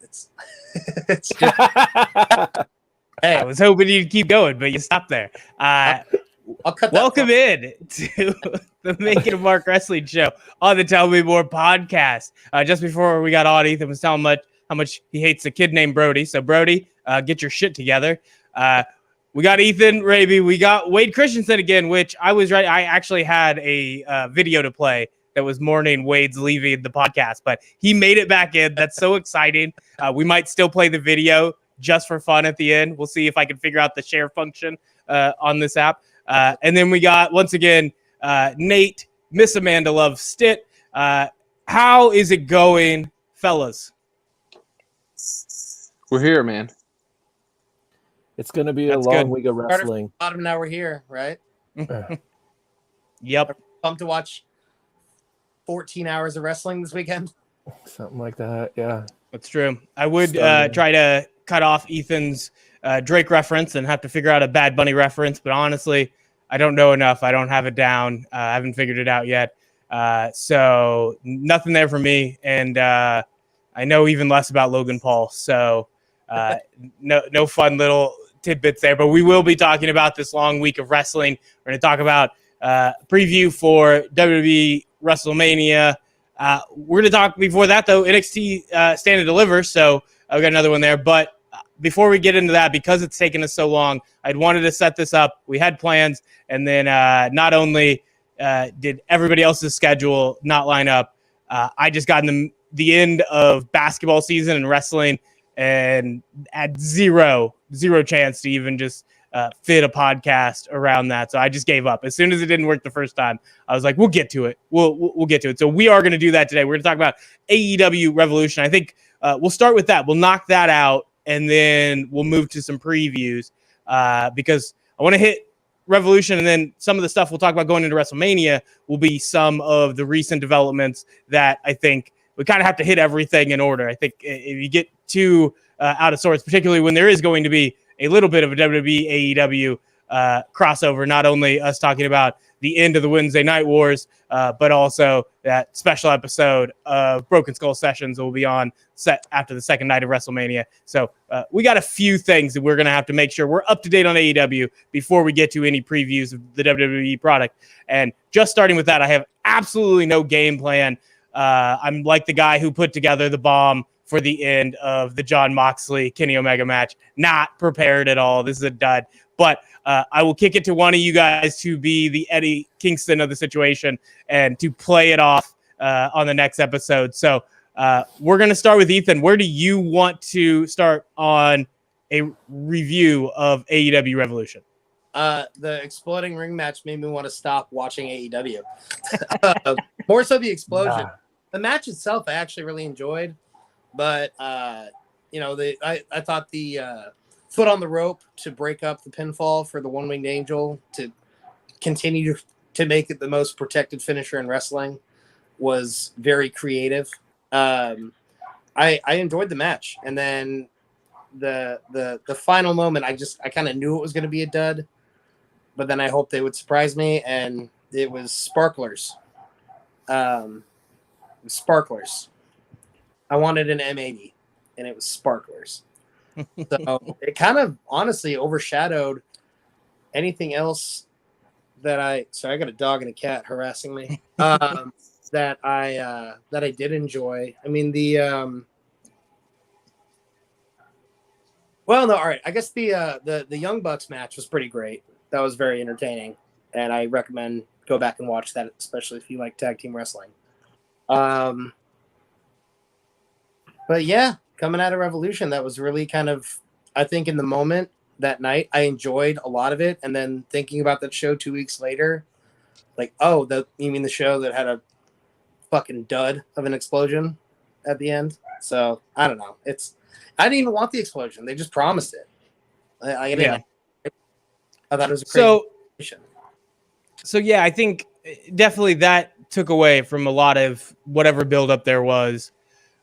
It's it's just, hey, I was hoping you'd keep going, but you stopped there. I'll cut that. Welcome in to the Making a Mark Wrestling Show on the Tell Me More podcast. Just before we got on, Ethan was telling how much he hates a kid named Brody. So Brody, get your shit together. We got Ethan Hrabe. We got Wade Christensen again, which I was right. I actually had a video to play that was mourning Wade's leaving the podcast, but he made it back in. That's so exciting. We might still play the video just for fun at the end. We'll see if I can figure out the share function on this app. And then we got, once again, Nate, Miss Amanda Love, Stitt. How is it going, fellas? We're here, man. It's going to be That's a long good. week of wrestling. Bottom, now we're here, right? Yep. Pumped to watch 14 hours of wrestling this weekend. Something like that, yeah. That's true. I would try to cut off Ethan's Drake reference and have to figure out a Bad Bunny reference, but honestly, I don't know enough. I don't have it down. I haven't figured it out yet. So nothing there for me. And I know even less about Logan Paul. So no fun little tidbits there. But we will be talking about this long week of wrestling. We're going to talk about preview for WWE WrestleMania. We're going to talk before that, though, NXT Stand and Deliver. So I've got another one there. But before we get into that, because it's taken us so long, I'd wanted to set this up. We had plans, and then not only did everybody else's schedule not line up, I just got in the end of basketball season and wrestling and had zero chance to even just fit a podcast around that. So I just gave up. As soon as it didn't work the first time, I was like, we'll get to it. We'll get to it. So we are going to do that today. We're going to talk about AEW Revolution. I think we'll start with that. We'll knock that out, and then we'll move to some previews because I want to hit Revolution, and then some of the stuff we'll talk about going into WrestleMania will be some of the recent developments that I think we kind of have to hit everything in order. I think if you get too out of sorts, particularly when there is going to be a little bit of a WWE AEW crossover, not only us talking about the end of the Wednesday Night Wars, but also that special episode of Broken Skull Sessions that will be on set after the second night of WrestleMania. So we got a few things that we're going to have to make sure we're up to date on AEW before we get to any previews of the WWE product. And just starting with that, I have absolutely no game plan. I'm like the guy who put together the bomb for the end of the Jon Moxley Kenny Omega match. Not prepared at all. This is a dud. But I will kick it to one of you guys to be the Eddie Kingston of the situation and to play it off on the next episode. So we're going to start with Ethan. Where do you want to start on a review of AEW Revolution? The exploding ring match made me want to stop watching AEW. More so the explosion. Nah. The match itself I actually really enjoyed, but I thought the foot on the rope to break up the pinfall for the one-winged angel to continue to make it the most protected finisher in wrestling was very creative. I enjoyed the match, and then the final moment, I kind of knew it was going to be a dud, but then I hoped they would surprise me, and it was Sparklers. Sparklers. I wanted an M80, and it was Sparklers. So it kind of honestly overshadowed anything else that I got a dog and a cat harassing me. That I did enjoy. I mean all right. I guess the Young Bucks match was pretty great. That was very entertaining, and I recommend go back and watch that, especially if you like tag team wrestling. But yeah, coming out of Revolution, that was really kind of, I think in the moment that night, I enjoyed a lot of it. And then thinking about that show 2 weeks later, like, oh, you mean the show that had a fucking dud of an explosion at the end? So I don't know. I didn't even want the explosion. They just promised it. I thought it was a crazy So yeah, I think definitely that took away from a lot of whatever buildup there was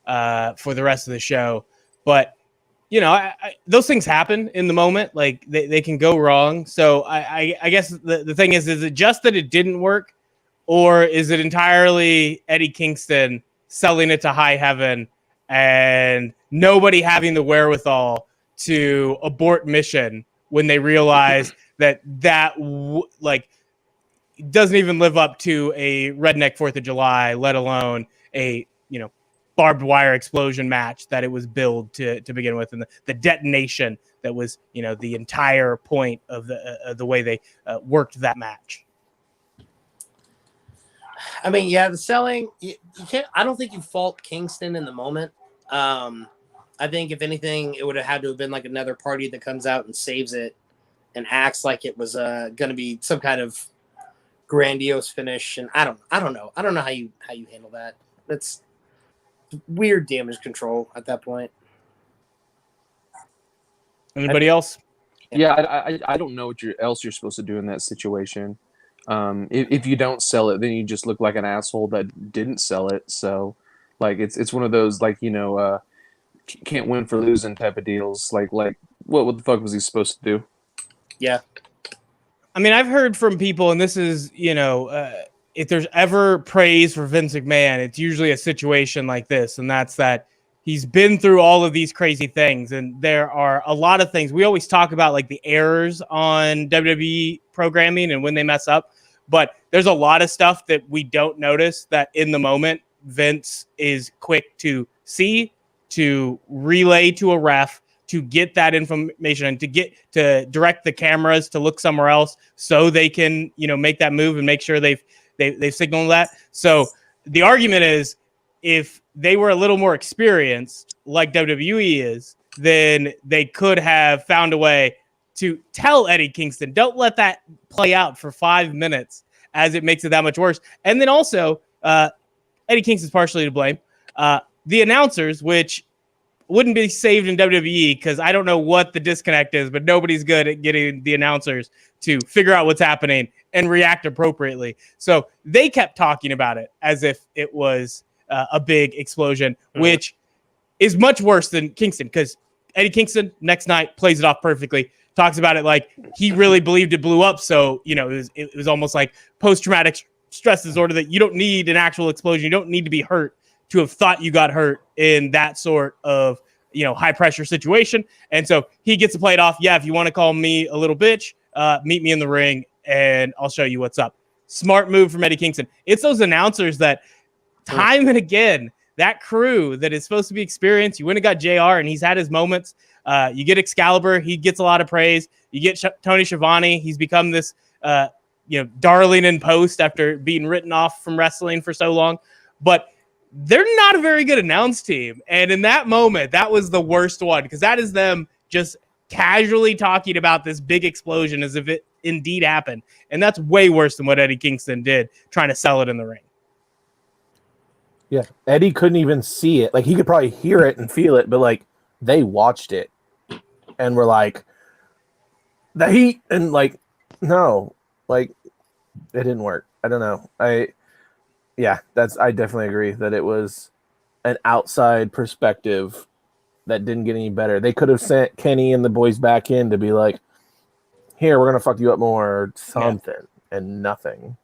for the rest of the show. But, those things happen in the moment. Like they can go wrong. So I guess the thing is it just that it didn't work, or is it entirely Eddie Kingston selling it to high heaven and nobody having the wherewithal to abort mission when they realize that doesn't even live up to a redneck 4th of July, let alone a, barbed wire explosion match that it was billed to begin with, and the detonation that was, the entire point of the way they worked that match. I mean, yeah, the selling, you can't. I don't think you fault Kingston in the moment. I think if anything, it would have had to have been like another party that comes out and saves it and acts like it was going to be some kind of grandiose finish. And I don't know how you handle that. That's weird damage control at that point. Anybody else? Yeah, I don't know what else you're supposed to do in that situation. If you don't sell it, then you just look like an asshole that didn't sell it. So, like, it's one of those, like, can't win for losing type of deals. Like what the fuck was he supposed to do? Yeah. I mean, I've heard from people, and this is, if there's ever praise for Vince McMahon, it's usually a situation like this, and that's that he's been through all of these crazy things, and there are a lot of things. We always talk about, like, the errors on WWE programming and when they mess up, but there's a lot of stuff that we don't notice that in the moment Vince is quick to see, to relay to a ref, to get that information and to direct the cameras to look somewhere else so they can, make that move and make sure they've signaled that. So the argument is, if they were a little more experienced, like WWE is, then they could have found a way to tell Eddie Kingston, don't let that play out for 5 minutes, as it makes it that much worse. And then also, Eddie Kingston's partially to blame. The announcers, which wouldn't be saved in WWE, because I don't know what the disconnect is, but nobody's good at getting the announcers to figure out what's happening and react appropriately. So they kept talking about it as if it was a big explosion, which is much worse than Kingston, because Eddie Kingston next night plays it off perfectly, talks about it like he really believed it blew up. So, it was almost like post-traumatic stress disorder, that you don't need an actual explosion. You don't need to be hurt to have thought you got hurt in that sort of, high pressure situation. And so he gets to play it off. Yeah, if you want to call me a little bitch, meet me in the ring and I'll show you what's up. Smart move from Eddie Kingston. It's those announcers that time and again, that crew that is supposed to be experienced. You went and got JR, and he's had his moments. You get Excalibur. He gets a lot of praise. You get Tony Schiavone. He's become this, darling in post after being written off from wrestling for so long. But they're not a very good announce team. And in that moment, that was the worst one, because that is them just casually talking about this big explosion as if it indeed happened. And that's way worse than what Eddie Kingston did trying to sell it in the ring. Yeah. Eddie couldn't even see it. Like, he could probably hear it and feel it, but, like, they watched it and were like, the heat, and, like, no, like, it didn't work. I don't know. I definitely agree that it was an outside perspective that didn't get any better. They could have sent Kenny and the boys back in to be like, here, we're going to fuck you up more or something, and nothing.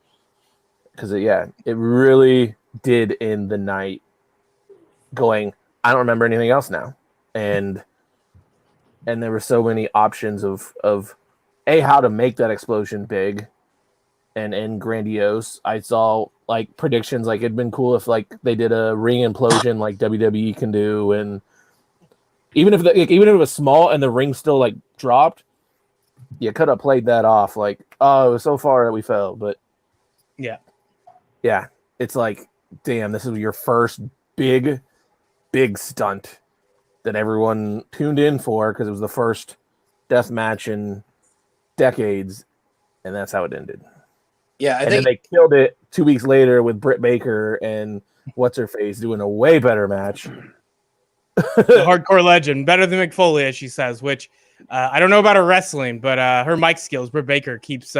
Because, it really did end the night going, I don't remember anything else now. And there were so many options of how to make that explosion big and grandiose. I saw, like, predictions, like, it'd been cool if, like, they did a ring implosion like WWE can do, and even if it was small and the ring still, like, dropped, you could have played that off like, oh, it was so far that we fell. But yeah, it's like, damn, this is your first big stunt that everyone tuned in for, because it was the first death match in decades, and that's how it ended. Yeah, and then they killed it 2 weeks later with Britt Baker and what's her face doing a way better match. The hardcore legend, better than McFoley, as she says. Which I don't know about her wrestling, but her mic skills, Britt Baker keeps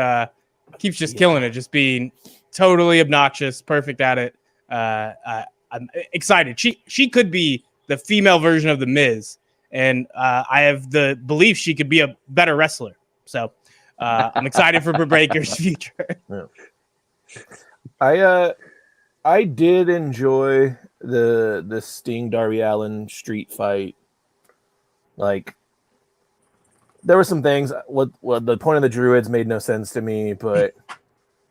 just killing it, just being totally obnoxious, perfect at it. I'm excited. She could be the female version of the Miz, and I have the belief she could be a better wrestler. So I'm excited for Britt Baker's future. Yeah. I did enjoy the Sting Darby Allin street fight, like there were some things. What the point of the Druids made no sense to me, but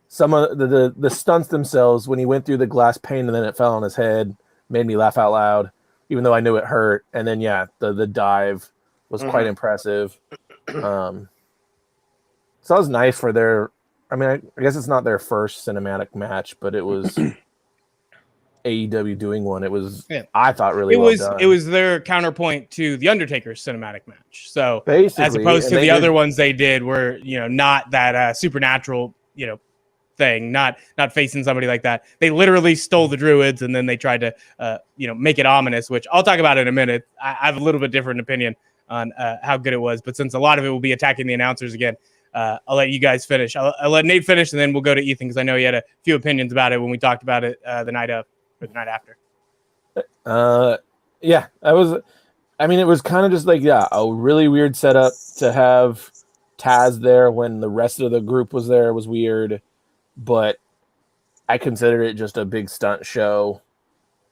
some of the stunts themselves, when he went through the glass pane and then it fell on his head, made me laugh out loud, even though I knew it hurt. And then the dive was quite impressive. So it was nice for their. I mean, I guess it's not their first cinematic match, but it was AEW doing one. It was, I thought, really well done. It was their counterpoint to the Undertaker's cinematic match. So basically, as opposed to the other ones they did, were not that supernatural thing, not facing somebody like that. They literally stole the Druids, and then they tried to make it ominous, which I'll talk about in a minute. I have a little bit different opinion on how good it was, but since a lot of it will be attacking the announcers again, I'll let you guys finish. I'll let Nate finish, and then we'll go to Ethan, because I know he had a few opinions about it when we talked about it the night of or the night after. Yeah, it was kind of just like a really weird setup to have Taz there when the rest of the group was there. Was weird, but I consider it just a big stunt show.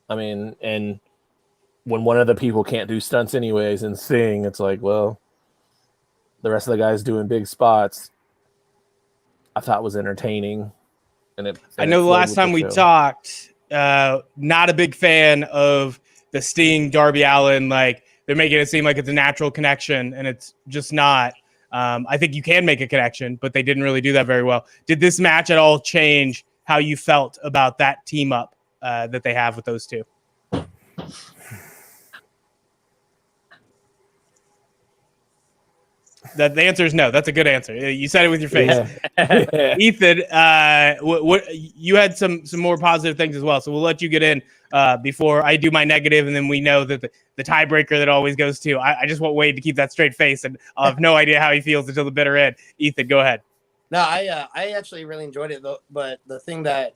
I mean, and when one of the people can't do stunts anyways and sing, it's like, well, the rest of the guys doing big spots, I thought was entertaining. I know the last time we talked, not a big fan of the Sting Darby Allin. Like, they're making it seem like it's a natural connection, and it's just not. I think you can make a connection, but they didn't really do that very well. Did this match at all change how you felt about that team up that they have with those two? The answer is no. That's a good answer. You said it with your face. Yeah. Ethan, what you had some more positive things as well, so we'll let you get in before I do my negative, and then we know that the tiebreaker that always goes to. I just want Wade to keep that straight face, and I'll have no idea how he feels until the bitter end. Ethan, go ahead. No, I actually really enjoyed it, though. But the thing that,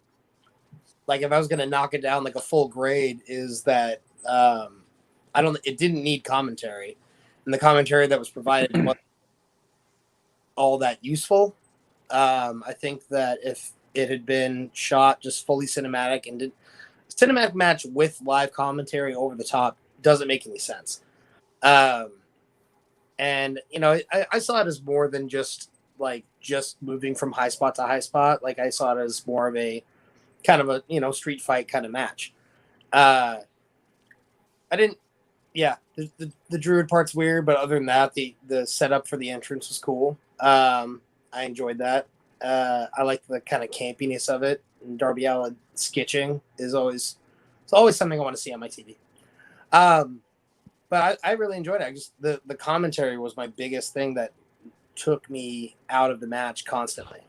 like, if I was going to knock it down like a full grade, is that it didn't need commentary, and the commentary that was provided wasn't all that useful. I think that if it had been shot just fully cinematic and cinematic match with live commentary over the top doesn't make any sense. And I saw it as more than just moving from high spot to high spot. Like, I saw it as more of a kind of a street fight kind of match. The Druid part's weird, but other than that, the setup for the entrance was cool. I enjoyed that. I like the kind of campiness of it. And Darby Allin sketching is always something I want to see on my TV. But I really enjoyed it. The commentary was my biggest thing that took me out of the match constantly.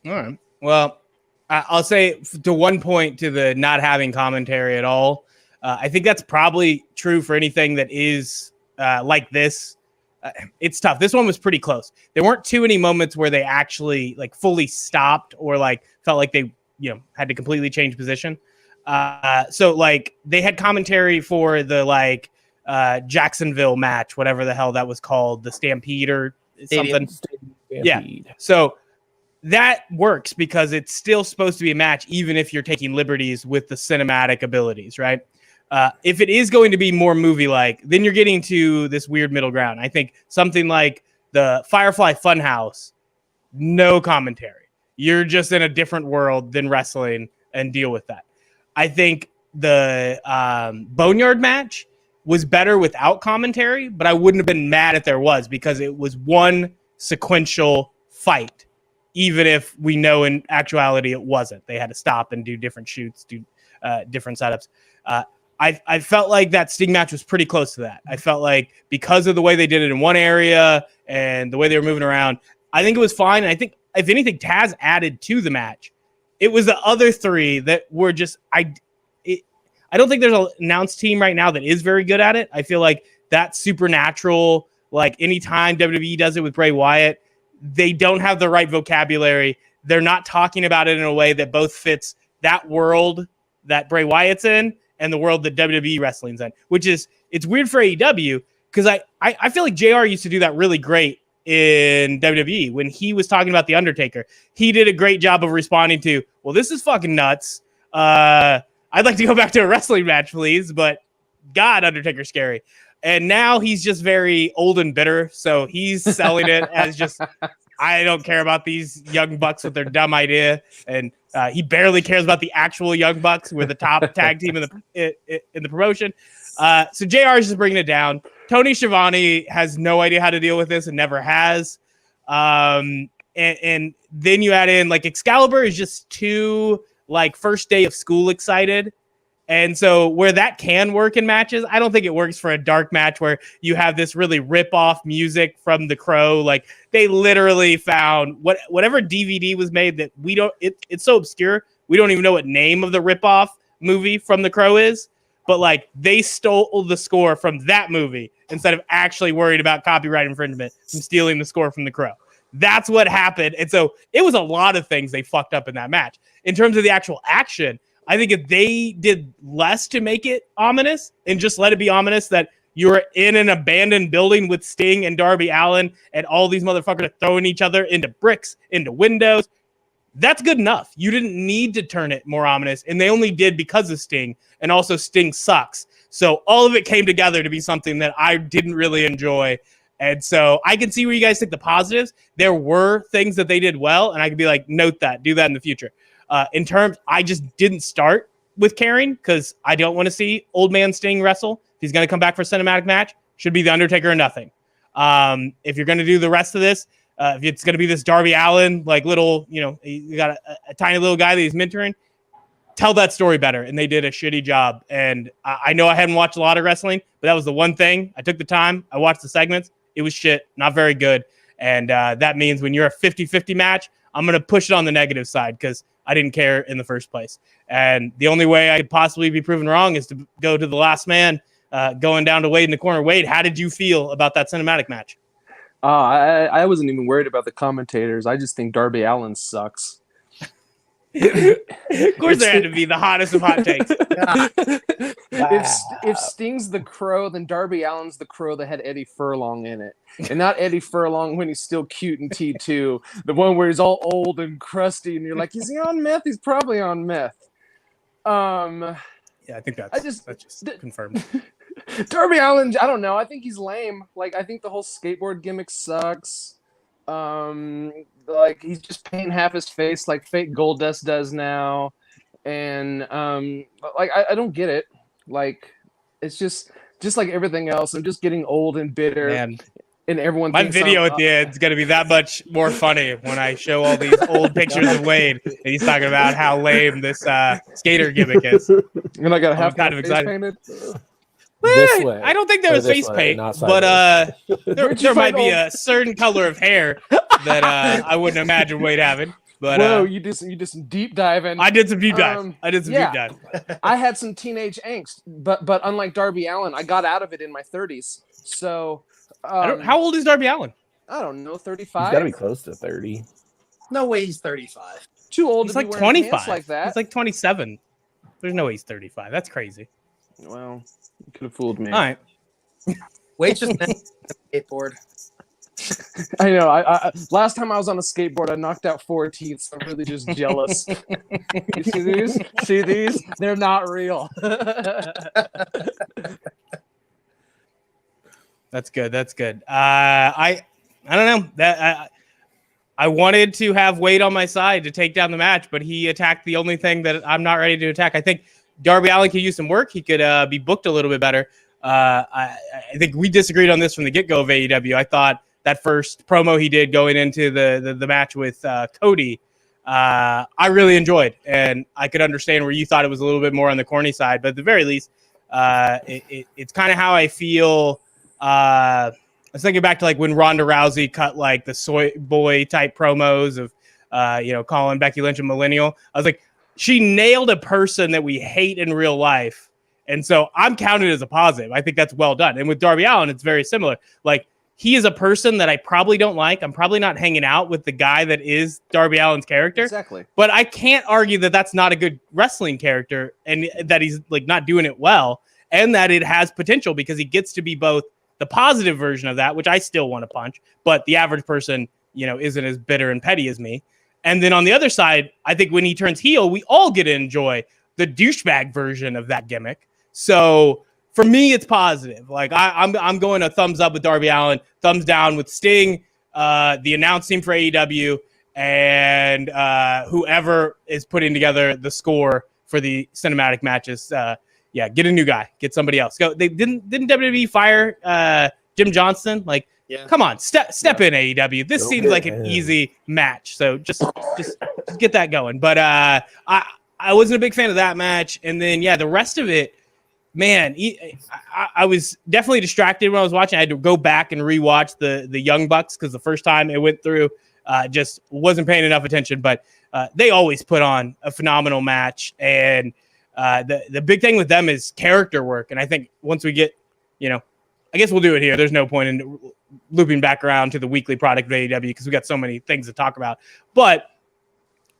All right. Well, I'll say to one point to the not having commentary at all. I think that's probably true for anything that is like this. It's tough. This one was pretty close. There weren't too many moments where they actually fully stopped or felt like they had to completely change position. So they had commentary for the Jacksonville match, whatever the hell that was called, the Stampede or something. Stampede. Yeah. So that works because it's still supposed to be a match, even if you're taking liberties with the cinematic abilities, right? If it is going to be more movie-like, then you're getting to this weird middle ground. I think something like the Firefly Funhouse, no commentary. You're just in a different world than wrestling and deal with that. I think the Boneyard match was better without commentary, but I wouldn't have been mad if there was, because it was one sequential fight, even if we know in actuality it wasn't. They had to stop and do different shoots, do different setups. I felt like that Sting match was pretty close to that. I felt like because of the way they did it in one area and the way they were moving around, I think it was fine. And I think, if anything, Taz added to the match. It was the other three that were just, I don't think there's an announced team right now that is very good at it. I feel like that supernatural, anytime WWE does it with Bray Wyatt, they don't have the right vocabulary. They're not talking about it in a way that both fits that world that Bray Wyatt's in and the world that WWE wrestling's in, which is, it's weird for AEW because I feel like JR used to do that really great in WWE when he was talking about The Undertaker. He did a great job of responding to, well, this is fucking nuts. I I'd like to go back to a wrestling match, please. But God, Undertaker's scary. And now he's just very old and bitter. So he's selling it as just, I don't care about these young bucks with their dumb idea. And he barely cares about the actual young bucks. We're the top tag team in the promotion. So JR is just bringing it down. Tony Schiavone has no idea how to deal with this and never has. And then you add in like Excalibur is just too like first day of school excited. And so where that can work in matches, I don't think it works for a dark match where you have this really rip-off music from The Crow. Like they literally found whatever DVD was made that we don't, it's so obscure. We don't even know what name of the rip-off movie from The Crow is, but like they stole the score from that movie instead of actually worried about copyright infringement from stealing the score from The Crow. That's what happened. And so it was a lot of things they fucked up in that match. In terms of the actual action, I think if they did less to make it ominous and just let it be ominous that you're in an abandoned building with Sting and Darby Allin and all these motherfuckers are throwing each other into bricks, into windows, that's good enough. You didn't need to turn it more ominous, and they only did because of Sting, and also Sting sucks. So all of it came together to be something that I didn't really enjoy. And so I can see where you guys think the positives. There were things that they did well, and I could be like, note that, do that in the future. In terms, I just didn't start with caring because I don't want to see old man Sting wrestle. If he's going to come back for a cinematic match, should be The Undertaker or nothing. If you're going to do the rest of this, if it's going to be this Darby Allin, like little, you got a tiny little guy that he's mentoring, tell that story better. And they did a shitty job. And I know I hadn't watched a lot of wrestling, but that was the one thing. I took the time. I watched the segments. It was shit, not very good. And that means when you're a 50-50 match, I'm going to push it on the negative side because I didn't care in the first place. And the only way I could possibly be proven wrong is to go to the last man, going down to Wade in the corner. Wade, how did you feel about that cinematic match? I wasn't even worried about the commentators. I just think Darby Allin sucks. Of course, there had to be the hottest of hot takes. If Sting's the Crow, then Darby Allin's the Crow that had Eddie Furlong in it, and not Eddie Furlong when he's still cute in T2, the one where he's all old and crusty, and you're like, is he on meth? He's probably on meth. Yeah, I think that's just confirmed. Darby Allin, I don't know. I think he's lame. Like, I think the whole skateboard gimmick sucks. Like he's just painting half his face like fake Goldust does now, and like I don't get it. Like it's just like everything else. I'm just getting old and bitter. Man. And everyone. My video at the end is going to be that much more funny when I show all these old pictures of Wade and he's talking about how lame this skater gimmick is. And I got a half kind of excited. Painted. This way. I don't think there was face paint, but there might be a certain color of hair that I wouldn't imagine Wade having. But whoa, you did some deep diving. I did some deep dive. Deep dive. I had some teenage angst, but unlike Darby Allin, I got out of it in my 30s. So how old is Darby Allin? I don't know, 35. He's got to be close to 30. No way, he's 35. Too old. He's to like be 25. Like that. He's like 27. There's no way he's 35. That's crazy. Well, you could have fooled me. All right. Wait, just skateboard. I know. I last time I was on a skateboard, I knocked out 4 teeth. So I'm really just jealous. You see these? See these? They're not real. That's good. That's good. I don't know that I wanted to have Wade on my side to take down the match, but he attacked the only thing that I'm not ready to attack. I think Darby Allin could use some work. He could be booked a little bit better. I think we disagreed on this from the get-go of AEW. I thought that first promo he did going into the match with Cody, I really enjoyed, and I could understand where you thought it was a little bit more on the corny side, but at the very least, it's kind of how I feel. I was thinking back to like when Ronda Rousey cut like the soy boy type promos of, calling Becky Lynch a millennial. I was like, she nailed a person that we hate in real life. And so I'm counted as a positive. I think that's well done. And with Darby Allin, it's very similar. Like, he is a person that I probably don't like. I'm probably not hanging out with the guy that is Darby Allin's character. Exactly. But I can't argue that that's not a good wrestling character and that he's like not doing it well, and that it has potential because he gets to be both the positive version of that, which I still want to punch, but the average person, isn't as bitter and petty as me. And then on the other side, I think when he turns heel, we all get to enjoy the douchebag version of that gimmick. So for me, it's positive. Like I'm going a thumbs up with Darby Allin, thumbs down with Sting, the announce team for AEW, and whoever is putting together the score for the cinematic matches. Yeah, get a new guy, get somebody else. Go. They didn't WWE fire Jim Johnston? Like, come on, step in AEW. This seems like an easy match. So just get that going. But I wasn't a big fan of that match, and then the rest of it. Man, I was definitely distracted when I was watching. I had to go back and rewatch the Young Bucks because the first time it went through, just wasn't paying enough attention. But they always put on a phenomenal match. And the big thing with them is character work. And I think once we get, I guess we'll do it here. There's no point in looping back around to the weekly product of AEW because we got so many things to talk about. But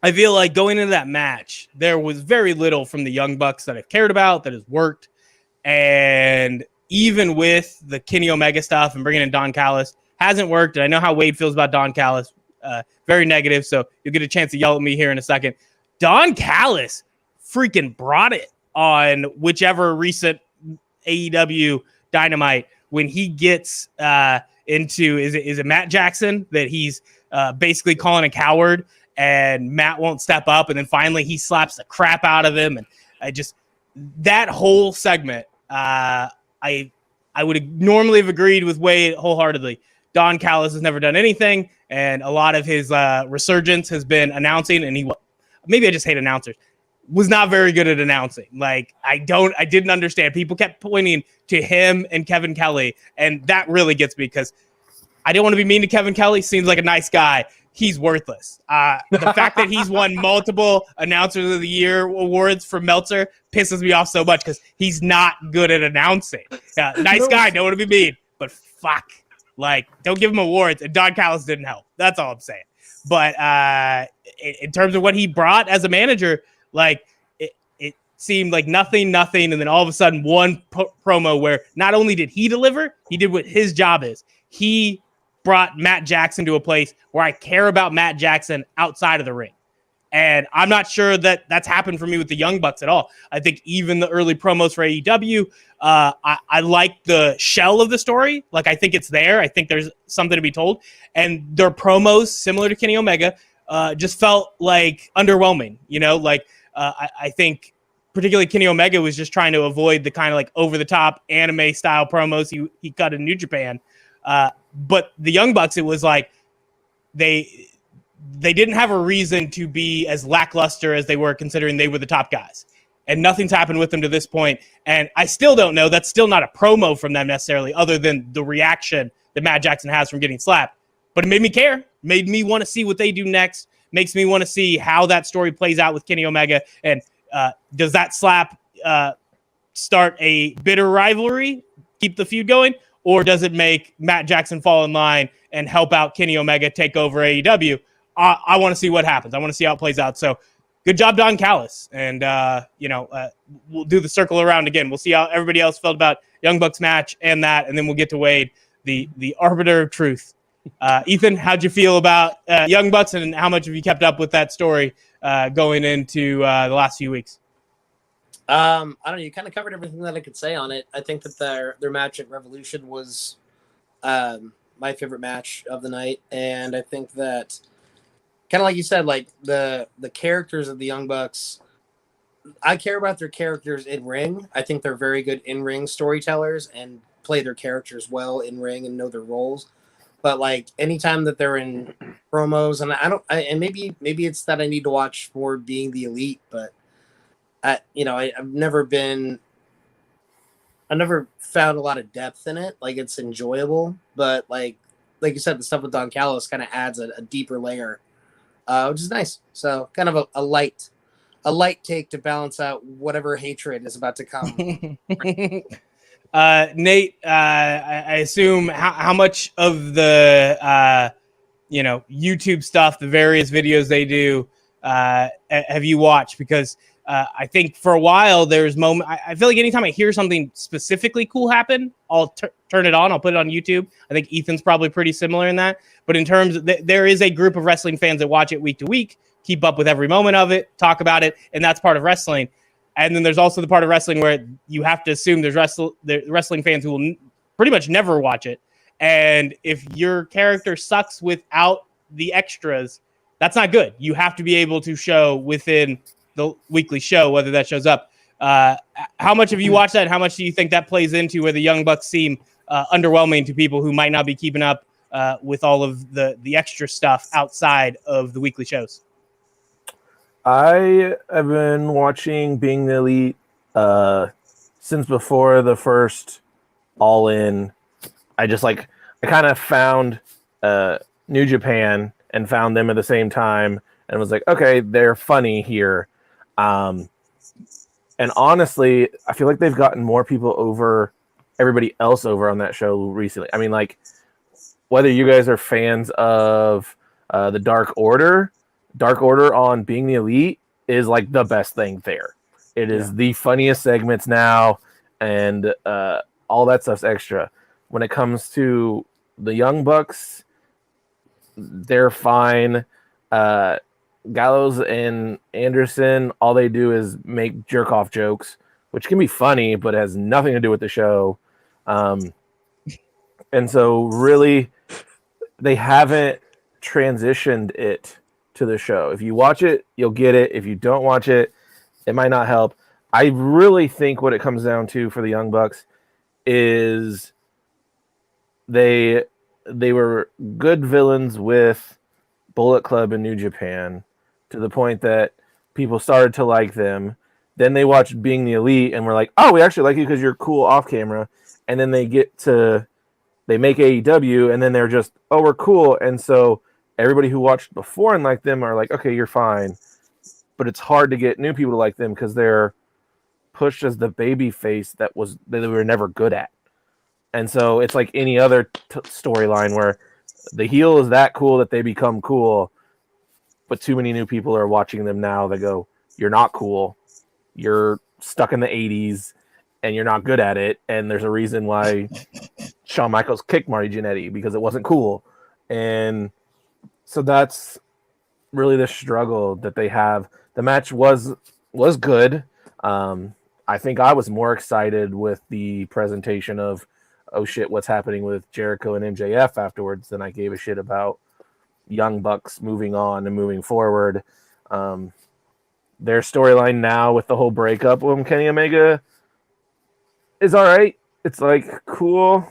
I feel like going into that match, there was very little from the Young Bucks that I've cared about, that has worked. And even with the Kenny Omega stuff and bringing in Don Callis, hasn't worked. And I know how Wade feels about Don Callis, very negative. So you'll get a chance to yell at me here in a second. Don Callis freaking brought it on whichever recent AEW Dynamite when he gets into, is it Matt Jackson that he's basically calling a coward and Matt won't step up. And then finally he slaps the crap out of him. And that whole segment, I would normally have agreed with Wade wholeheartedly. Don Callis has never done anything, and a lot of his resurgence has been announcing. And maybe I just hate announcers. Was not very good at announcing. Like I didn't understand. People kept pointing to him and Kevin Kelly, and that really gets me because I didn't want to be mean to Kevin Kelly. Seems like a nice guy. He's worthless. The fact that he's won multiple Announcers of the Year awards for Meltzer pisses me off so much because he's not good at announcing. Nice guy, don't want to be mean, but fuck. Like, don't give him awards. And Don Callis didn't help. That's all I'm saying. But in terms of what he brought as a manager, like, it seemed like nothing, and then all of a sudden one promo where not only did he deliver, he did what his job is. He brought Matt Jackson to a place where I care about Matt Jackson outside of the ring. And I'm not sure that that's happened for me with the Young Bucks at all. I think even the early promos for AEW, I like the shell of the story. Like, I think it's there. I think there's something to be told. And their promos, similar to Kenny Omega, just felt like underwhelming. I think particularly Kenny Omega was just trying to avoid the kind of like over-the-top anime-style promos he cut in New Japan. But the Young Bucks, it was like they didn't have a reason to be as lackluster as they were, considering they were the top guys. And nothing's happened with them to this point. And I still don't know. That's still not a promo from them necessarily, other than the reaction that Matt Jackson has from getting slapped. But it made me care. Made me want to see what they do next. Makes me want to see how that story plays out with Kenny Omega. And does that slap start a bitter rivalry, keep the feud going? Or does it make Matt Jackson fall in line and help out Kenny Omega take over AEW? I want to see what happens. I want to see how it plays out. So good job, Don Callis. And, we'll do the circle around again. We'll see how everybody else felt about Young Bucks match and then we'll get to Wade, the arbiter of truth. Ethan, how'd you feel about Young Bucks, and how much have you kept up with that story going into the last few weeks? I don't know. You kind of covered everything that I could say on it. I think that their match at Revolution was my favorite match of the night, and I think that, kind of like you said, like the characters of the Young Bucks, I care about their characters in ring. I think they're very good in ring storytellers and play their characters well in ring and know their roles. But like anytime that they're in promos, and maybe it's that I need to watch more Being the Elite, but I've never found a lot of depth in it. Like, it's enjoyable, but like you said, the stuff with Don Callis kind of adds a deeper layer, which is nice. So kind of a light take to balance out whatever hatred is about to come. Nate, I assume how much of the YouTube stuff, the various videos they do, have you watched? Because I think for a while there's I feel like anytime I hear something specifically cool happen, I'll turn it on. I'll put it on YouTube. I think Ethan's probably pretty similar in that. But in terms of there is a group of wrestling fans that watch it week to week, keep up with every moment of it, talk about it, and that's part of wrestling. And then there's also the part of wrestling where you have to assume there's wrestling fans who will pretty much never watch it. And if your character sucks without the extras, that's not good. You have to be able to show within the weekly show whether that shows up. How much have you watched that? And how much do you think that plays into where the Young Bucks seem underwhelming to people who might not be keeping up with all of the extra stuff outside of the weekly shows? I have been watching Being the Elite since before the first All In. I kind of found New Japan and found them at the same time and was like, okay, they're funny here. And honestly, I feel like they've gotten more people over, everybody else over on that show recently. I mean, like, whether you guys are fans of the Dark Order on Being the Elite is like the best thing there. It is the funniest segments now, and all that stuff's extra. When it comes to the Young Bucks, they're fine. Gallows and Anderson, all they do is make jerk off jokes, which can be funny, but has nothing to do with the show. And so really, they haven't transitioned it to the show. If you watch it, you'll get it. If you don't watch it, it might not help. I really think what it comes down to for the Young Bucks is they were good villains with Bullet Club and New Japan to the point that people started to like them. Then they watched Being the Elite and were like, oh, we actually like you because you're cool off camera. And then they make AEW and then they're just, oh, we're cool. And so everybody who watched before and liked them are like, okay, you're fine. But it's hard to get new people to like them because they're pushed as the baby face that they were never good at. And so it's like any other storyline where the heel is that cool that they become cool, but too many new people are watching them now that go, you're not cool. You're stuck in the 80s and you're not good at it. And there's a reason why Shawn Michaels kicked Marty Jannetty because it wasn't cool. And so that's really the struggle that they have. The match was good. I think I was more excited with the presentation of, oh shit, what's happening with Jericho and MJF afterwards than I gave a shit about Young Bucks moving on and moving forward. Their storyline now with the whole breakup with Kenny Omega is all right. It's like cool.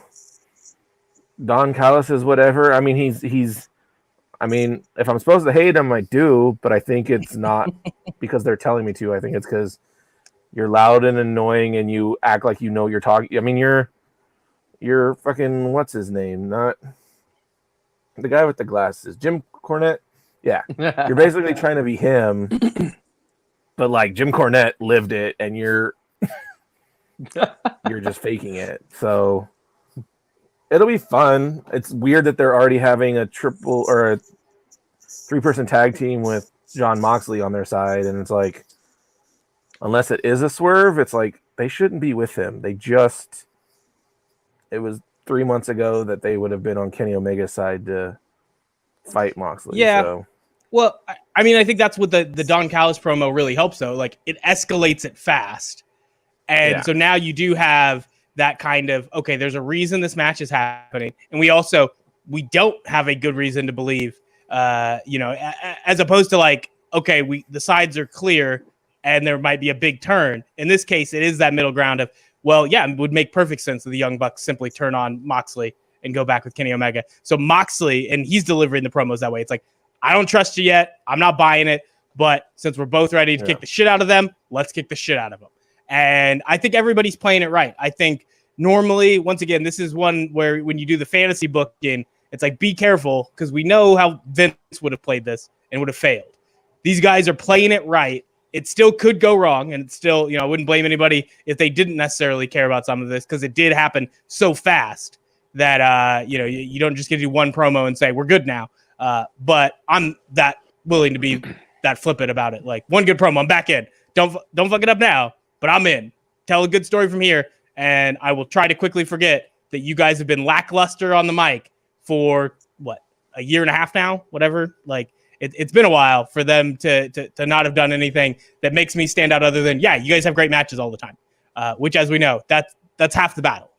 Don Callis is whatever. I mean, he's I mean, if I'm supposed to hate him, I do, but I think it's not because they're telling me to. I think it's because you're loud and annoying and you act like you know what you're talking. I mean, you're fucking, what's his name? Not the guy with the glasses. Jim Cornette? Yeah. You're basically trying to be him, but like Jim Cornette lived it and you're just faking it. So it'll be fun. It's weird that they're already having a triple or a 3-person tag team with Jon Moxley on their side. And it's like, unless it is a swerve, it's like they shouldn't be with him. It was 3 months ago that they would have been on Kenny Omega's side to fight Moxley. Yeah. So. Well, I mean, I think that's what the Don Callis promo really helps, though. Like, it escalates it fast. And so now you do have that kind of, okay, there's a reason this match is happening. And we don't have a good reason to believe, as opposed to like, okay, the sides are clear and there might be a big turn. In this case, it is that middle ground of, well, yeah, it would make perfect sense that the Young Bucks simply turn on Moxley and go back with Kenny Omega. So Moxley, and he's delivering the promos that way. It's like, I don't trust you yet. I'm not buying it. But since we're both ready to kick the shit out of them, let's kick the shit out of them. And I think everybody's playing it right. I think normally, once again, this is one where when you do the fantasy booking, it's like, be careful because we know how Vince would have played this and would have failed. These guys are playing it right. It still could go wrong, and it's still, I wouldn't blame anybody if they didn't necessarily care about some of this because it did happen so fast that, you don't just get to do one promo and say, we're good now. But I'm that willing to be that flippant about it. Like, one good promo, I'm back in. Don't fuck it up now, but I'm in. Tell a good story from here, and I will try to quickly forget that you guys have been lackluster on the mic for, a year and a half now? Whatever. Like, It's been a while for them to not have done anything that makes me stand out other than, yeah, you guys have great matches all the time, which, as we know, that's half the battle.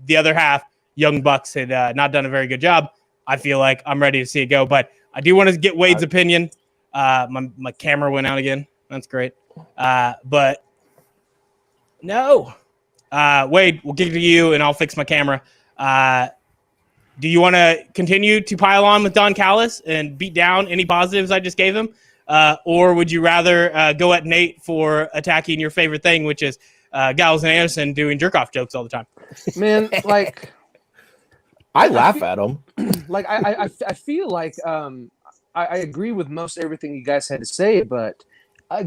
The other half, Young Bucks had not done a very good job. I feel like I'm ready to see it go, but I do want to get Wade's opinion. My camera went out again. That's great. But no. Wade, we'll get to you, and I'll fix my camera. Do you want to continue to pile on with Don Callis and beat down any positives I just gave him? Or would you rather go at Nate for attacking your favorite thing, which is Gallows and Anderson doing jerk-off jokes all the time? Man, like... I laugh at him. Like, I feel like I agree with most everything you guys had to say, but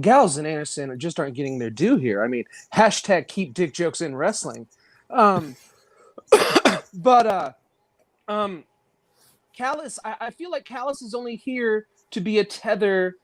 Gallows and Anderson just aren't getting their due here. I mean, hashtag keep dick jokes in wrestling. Callis, I feel like Callis is only here to be a tether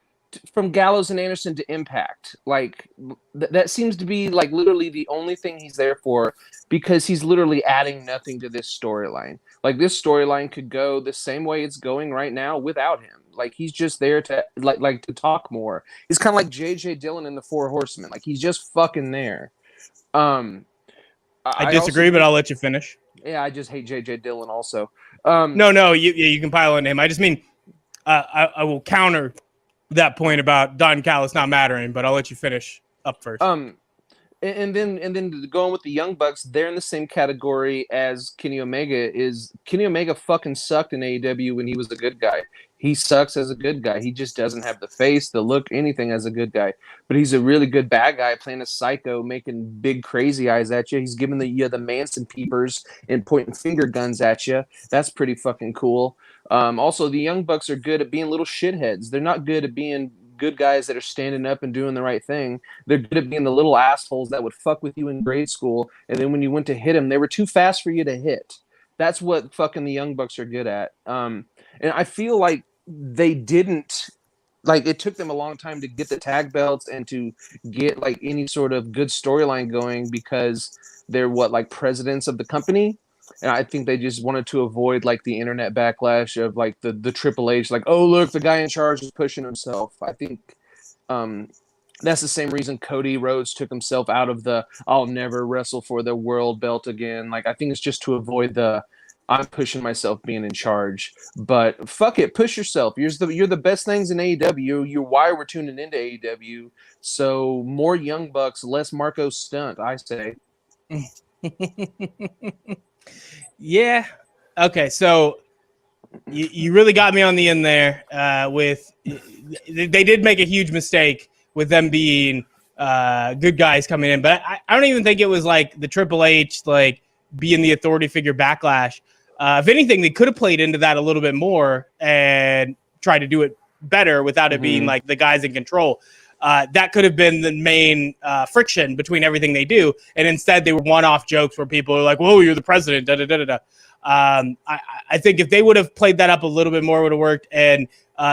from Gallows and Anderson to Impact. Like, that seems to be, like, literally the only thing he's there for, because he's literally adding nothing to this storyline. Like, this storyline could go the same way it's going right now without him. Like, he's just there to, like to talk more. He's kind of like J.J. Dillon in the Four Horsemen. Like, he's just fucking there. I disagree, but I'll let you finish. Yeah, I just hate J.J. Dillon also. No, you can pile on him. I just mean, I will counter that point about Don Callis not mattering, but I'll let you finish up first. And then going with the Young Bucks, they're in the same category as Kenny Omega is. Kenny Omega fucking sucked in AEW when he was a good guy. He sucks as a good guy. He just doesn't have the face, the look, anything as a good guy. But he's a really good bad guy, playing a psycho, making big crazy eyes at you. He's giving the Manson peepers and pointing finger guns at you. That's pretty fucking cool. Also, the Young Bucks are good at being little shitheads. They're not good at being good guys that are standing up and doing the right thing. They're good at being the little assholes that would fuck with you in grade school, and then when you went to hit them, they were too fast for you to hit. That's what fucking the Young Bucks are good at. And I feel like they didn't, like, it took them a long time to get the tag belts and to get, like, any sort of good storyline going, because they're like presidents of the company. And I think they just wanted to avoid, like, the internet backlash of, like, the Triple H, like, oh, look, the guy in charge is pushing himself. I think that's the same reason Cody Rhodes took himself out of the I'll never wrestle for the world belt again. Like, I think it's just to avoid the I'm pushing myself being in charge. But fuck it, push yourself. You're the best things in AEW. You're why we're tuning into AEW. So more Young Bucks, less Marco Stunt, I say. Yeah. Okay. So you really got me on the end there. With they did make a huge mistake with them being good guys coming in, but I don't even think it was like the Triple H like being the authority figure backlash. If anything, they could have played into that a little bit more and tried to do it better without it being like the guys in control. That could have been the main friction between everything they do. And instead, they were one-off jokes where people are like, whoa, you're the president, da-da-da-da-da. I think if they would have played that up a little bit more, it would have worked. And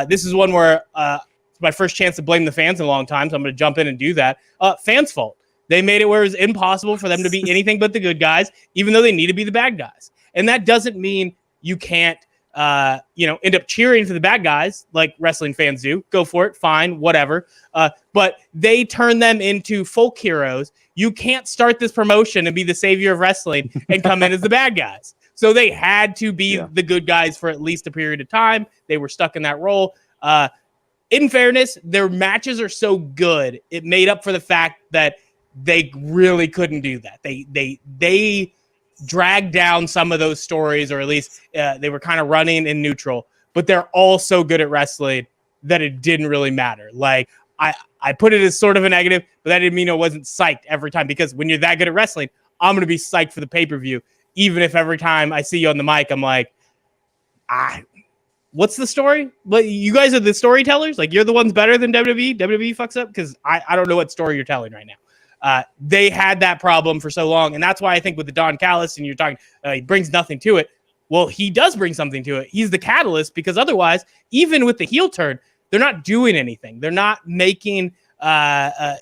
this is one where it's my first chance to blame the fans in a long time, so I'm going to jump in and do that. Fans' fault. They made it where it was impossible for them to be anything but the good guys, even though they need to be the bad guys. And that doesn't mean you can't end up cheering for the bad guys like wrestling fans do. Go for it. Fine. Whatever. But they turn them into folk heroes. You can't start this promotion and be the savior of wrestling and come in as the bad guys. So they had to be the good guys for at least a period of time. They were stuck in that role. In fairness, their matches are so good. It made up for the fact that they really couldn't do that. They dragged down some of those stories, or at least they were kind of running in neutral, but they're all so good at wrestling that it didn't really matter. Like I put it as sort of a negative, but that didn't mean I wasn't psyched every time, because when you're that good at wrestling, I'm going to be psyched for the pay-per-view. Even if every time I see you on the mic, I'm like, what's the story? But you guys are the storytellers. Like, you're the ones better than WWE. WWE fucks up because I don't know what story you're telling right now. They had that problem for so long, and that's why I think with the Don Callis, and you're talking, he brings nothing to it. Well, he does bring something to it. He's the catalyst, because otherwise, even with the heel turn, they're not doing anything. They're not making a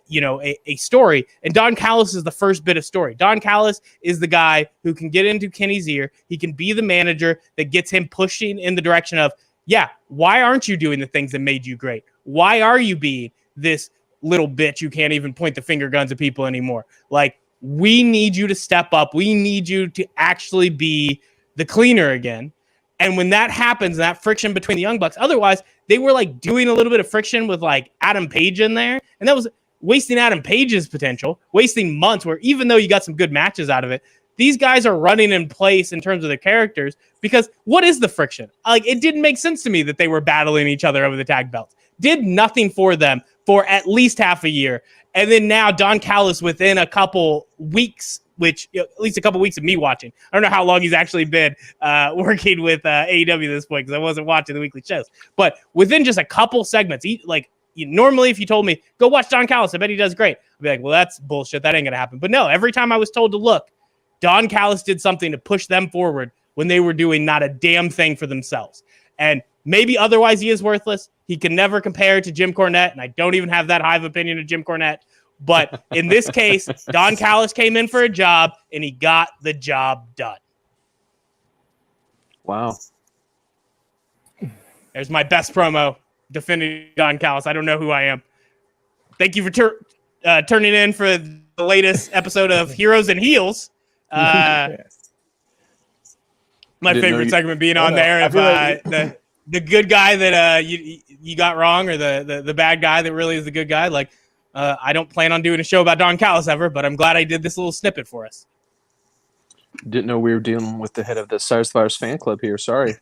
story. And Don Callis is the first bit of story. Don Callis is the guy who can get into Kenny's ear. He can be the manager that gets him pushing in the direction of, yeah, why aren't you doing the things that made you great? Why are you being this little bitch who can't even point the finger guns at people anymore? Like, we need you to step up. We need you to actually be the cleaner again. And when that happens, that friction between the Young Bucks, otherwise they were like doing a little bit of friction with like Adam Page in there. And that was wasting Adam Page's potential, wasting months where even though you got some good matches out of it, these guys are running in place in terms of their characters, because what is the friction? Like, it didn't make sense to me that they were battling each other over the tag belts. Did nothing for them for at least half a year. And then now Don Callis, within a couple weeks, which at least a couple weeks of me watching, I don't know how long he's actually been working with AEW at this point, because I wasn't watching the weekly shows. But within just a couple segments, normally if you told me, go watch Don Callis, I bet he does great, I'd be like, well, that's bullshit. That ain't going to happen. But no, every time I was told to look, Don Callis did something to push them forward when they were doing not a damn thing for themselves. And maybe otherwise he is worthless. He can never compare to Jim Cornette, and I don't even have that high of opinion of Jim Cornette. But in this case, Don Callis came in for a job, and he got the job done. Wow. There's my best promo defending Don Callis. I don't know who I am. Thank you for turning in for the latest episode of Heroes and Heels. My favorite segment being on there. If the good guy that you got wrong, or the bad guy that really is the good guy. Like, I don't plan on doing a show about Don Callis ever, but I'm glad I did this little snippet for us. Didn't know we were dealing with the head of the Cyrus Virus fan club here. Sorry.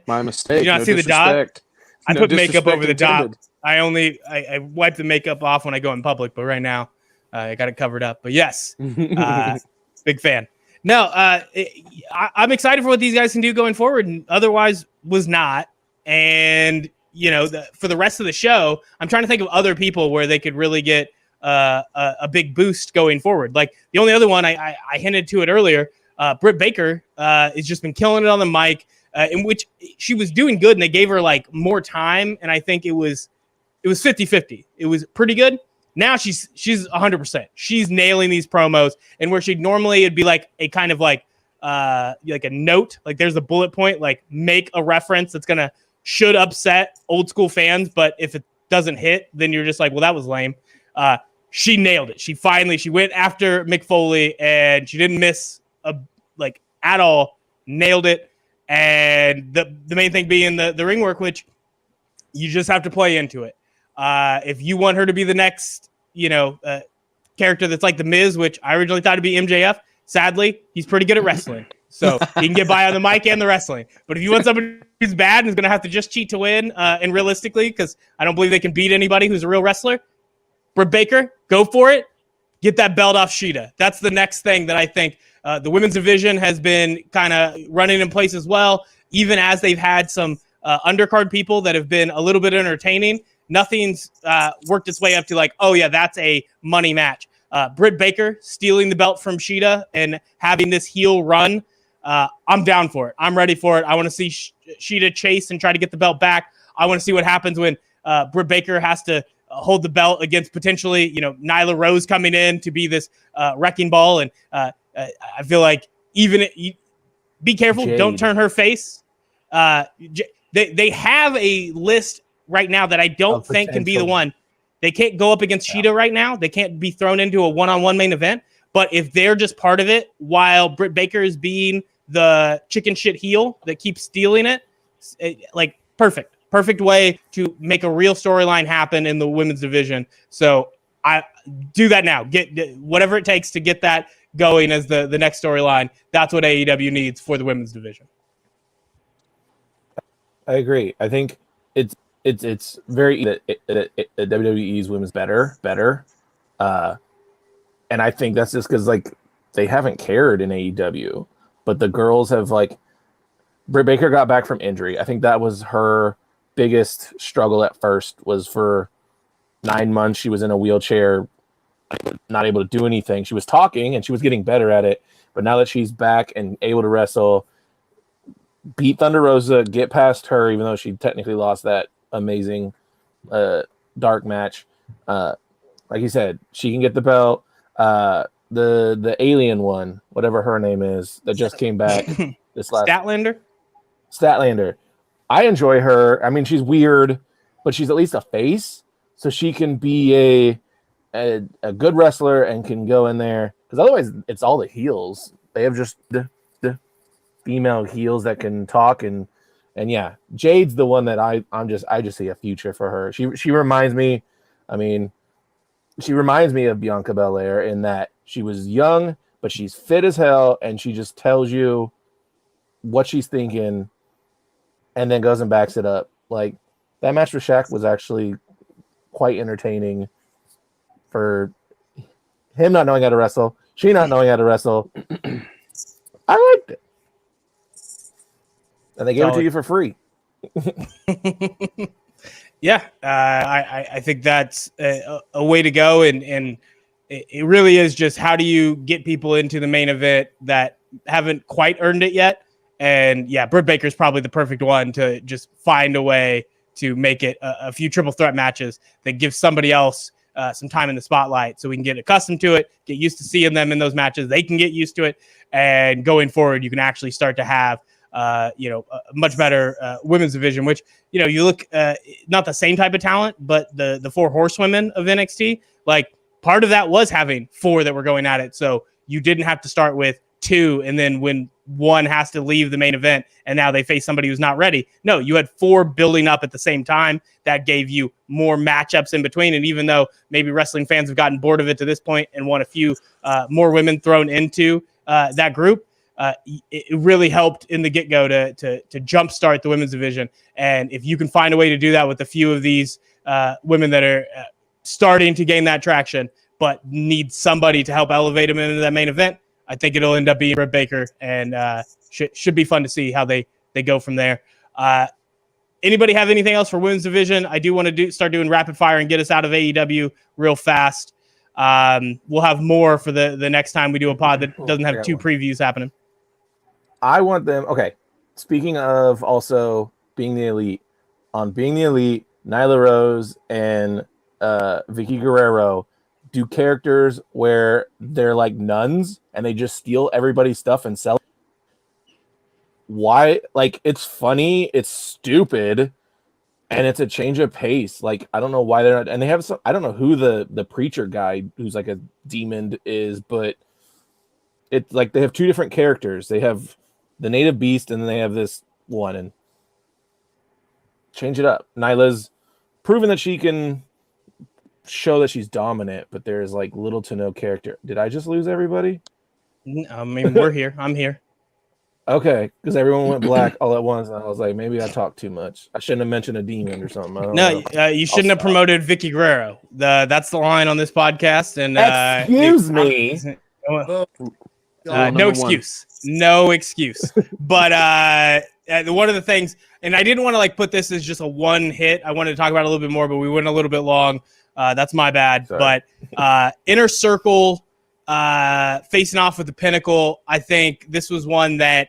My mistake. Did you not see the dot? I put makeup over the dot. I wipe the makeup off when I go in public, but right now I got it covered up. But yes, big fan. No, I'm excited for what these guys can do going forward, and otherwise was not. And, for the rest of the show, I'm trying to think of other people where they could really get a big boost going forward. Like, the only other one, I hinted to it earlier, Britt Baker has just been killing it on the mic, in which she was doing good, and they gave her like more time. And I think it was 50-50. It was pretty good. Now she's 100%. She's nailing these promos, and where she'd normally it'd be like a kind of like a note, like there's a bullet point, like make a reference that's gonna should upset old school fans, but if it doesn't hit, then you're just like, well, that was lame. She nailed it. She went after Mick Foley, and she didn't miss at all. Nailed it. And the main thing being the ring work, which you just have to play into it. If you want her to be the next, character that's like the Miz, which I originally thought would be MJF, sadly, he's pretty good at wrestling. So he can get by on the mic and the wrestling. But if you want somebody who's bad and is going to have to just cheat to win, and realistically, because I don't believe they can beat anybody who's a real wrestler, Britt Baker, go for it. Get that belt off Sheeta. That's the next thing that I think the women's division has been kind of running in place as well, even as they've had some undercard people that have been a little bit entertaining. Nothing's worked its way up to like, oh, yeah, that's a money match. Britt Baker stealing the belt from Sheeta and having this heel run, I'm down for it. I'm ready for it. I want to see Sheeta chase and try to get the belt back. I want to see what happens when Britt Baker has to hold the belt against potentially, Nyla Rose coming in to be this wrecking ball. And I feel like be careful. Jade. Don't turn her face. They have a list right now that I don't think can be the one. They can't go up against Sheeta right now. They can't be thrown into a one-on-one main event. But if they're just part of it while Britt Baker is being the chicken shit heel that keeps stealing it, perfect way to make a real storyline happen in the women's division. So I do that now. Get whatever it takes to get that going as the next storyline. That's what AEW needs for the women's division. I agree. I think it's very that WWE's women's better. And I think that's just because they haven't cared in AEW, but the girls have Britt Baker got back from injury. I think that was her biggest struggle at first. Was for 9 months she was in a wheelchair, not able to do anything. She was talking and she was getting better at it, but now that she's back and able to wrestle, beat Thunder Rosa, get past her, even though she technically lost that amazing dark match. Like you said, she can get the belt. The alien one, whatever her name is, that just came back this last Statlander. I enjoy her. I mean, she's weird, but she's at least a face, so she can be a good wrestler and can go in there. Because otherwise, it's all the heels. They have just the female heels that can talk and yeah, Jade's the one that I just see a future for her. She reminds me, I mean, she reminds me of Bianca Belair in that she was young, but she's fit as hell, and she just tells you what she's thinking and then goes and backs it up. Like, that match with Shaq was actually quite entertaining for him not knowing how to wrestle, she not knowing how to wrestle. I liked it. And they gave it to you for free. Yeah, I think that's a way to go, and it really is just how do you get people into the main event that haven't quite earned it yet. And yeah, Britt Baker's probably the perfect one to just find a way to make it a few triple threat matches that give somebody else some time in the spotlight so we can get accustomed to it, get used to seeing them in those matches. They can get used to it. And going forward, you can actually start to have a much better women's division, which, you look not the same type of talent, but the four horsewomen of NXT, like part of that was having four that were going at it. So you didn't have to start with two. And then when one has to leave the main event and now they face somebody who's not ready. No, you had four building up at the same time. That gave you more matchups in between. And even though maybe wrestling fans have gotten bored of it to this point and want a few more women thrown into that group, it really helped in the get-go to jumpstart the women's division. And if you can find a way to do that with a few of these women that are starting to gain that traction, but need somebody to help elevate them into that main event, I think it'll end up being Britt Baker, and should be fun to see how they go from there. Anybody have anything else for women's division? I do want to start doing rapid fire and get us out of AEW real fast. We'll have more for the next time we do a pod that doesn't have two previews happening. I want them. Okay. Speaking of also being the elite, on being the elite, Nyla Rose and Vicky Guerrero do characters where they're like nuns and they just steal everybody's stuff and sell it. Why? Like, it's funny, it's stupid, and it's a change of pace. Like, I don't know why they're not. And they have some. I don't know who the preacher guy who's like a demon is, but it's like they have two different characters. They have the native beast, and then they have this one, and change it up. Nyla's proven that she can show that she's dominant, but there's like little to no character. Did I just lose everybody? I mean, we're here. I'm here. Okay, because everyone went black all at once, and I was like, maybe I talked too much. I shouldn't have mentioned a demon or something. No, you shouldn't have promoted Vicky Guerrero. That's the line on this podcast. And excuse me. No excuse. No excuse. But one of the things, and I didn't want to like put this as just a one hit. I wanted to talk about it a little bit more, but we went a little bit long. That's my bad. Sorry. But Inner Circle facing off with the Pinnacle, I think this was one that,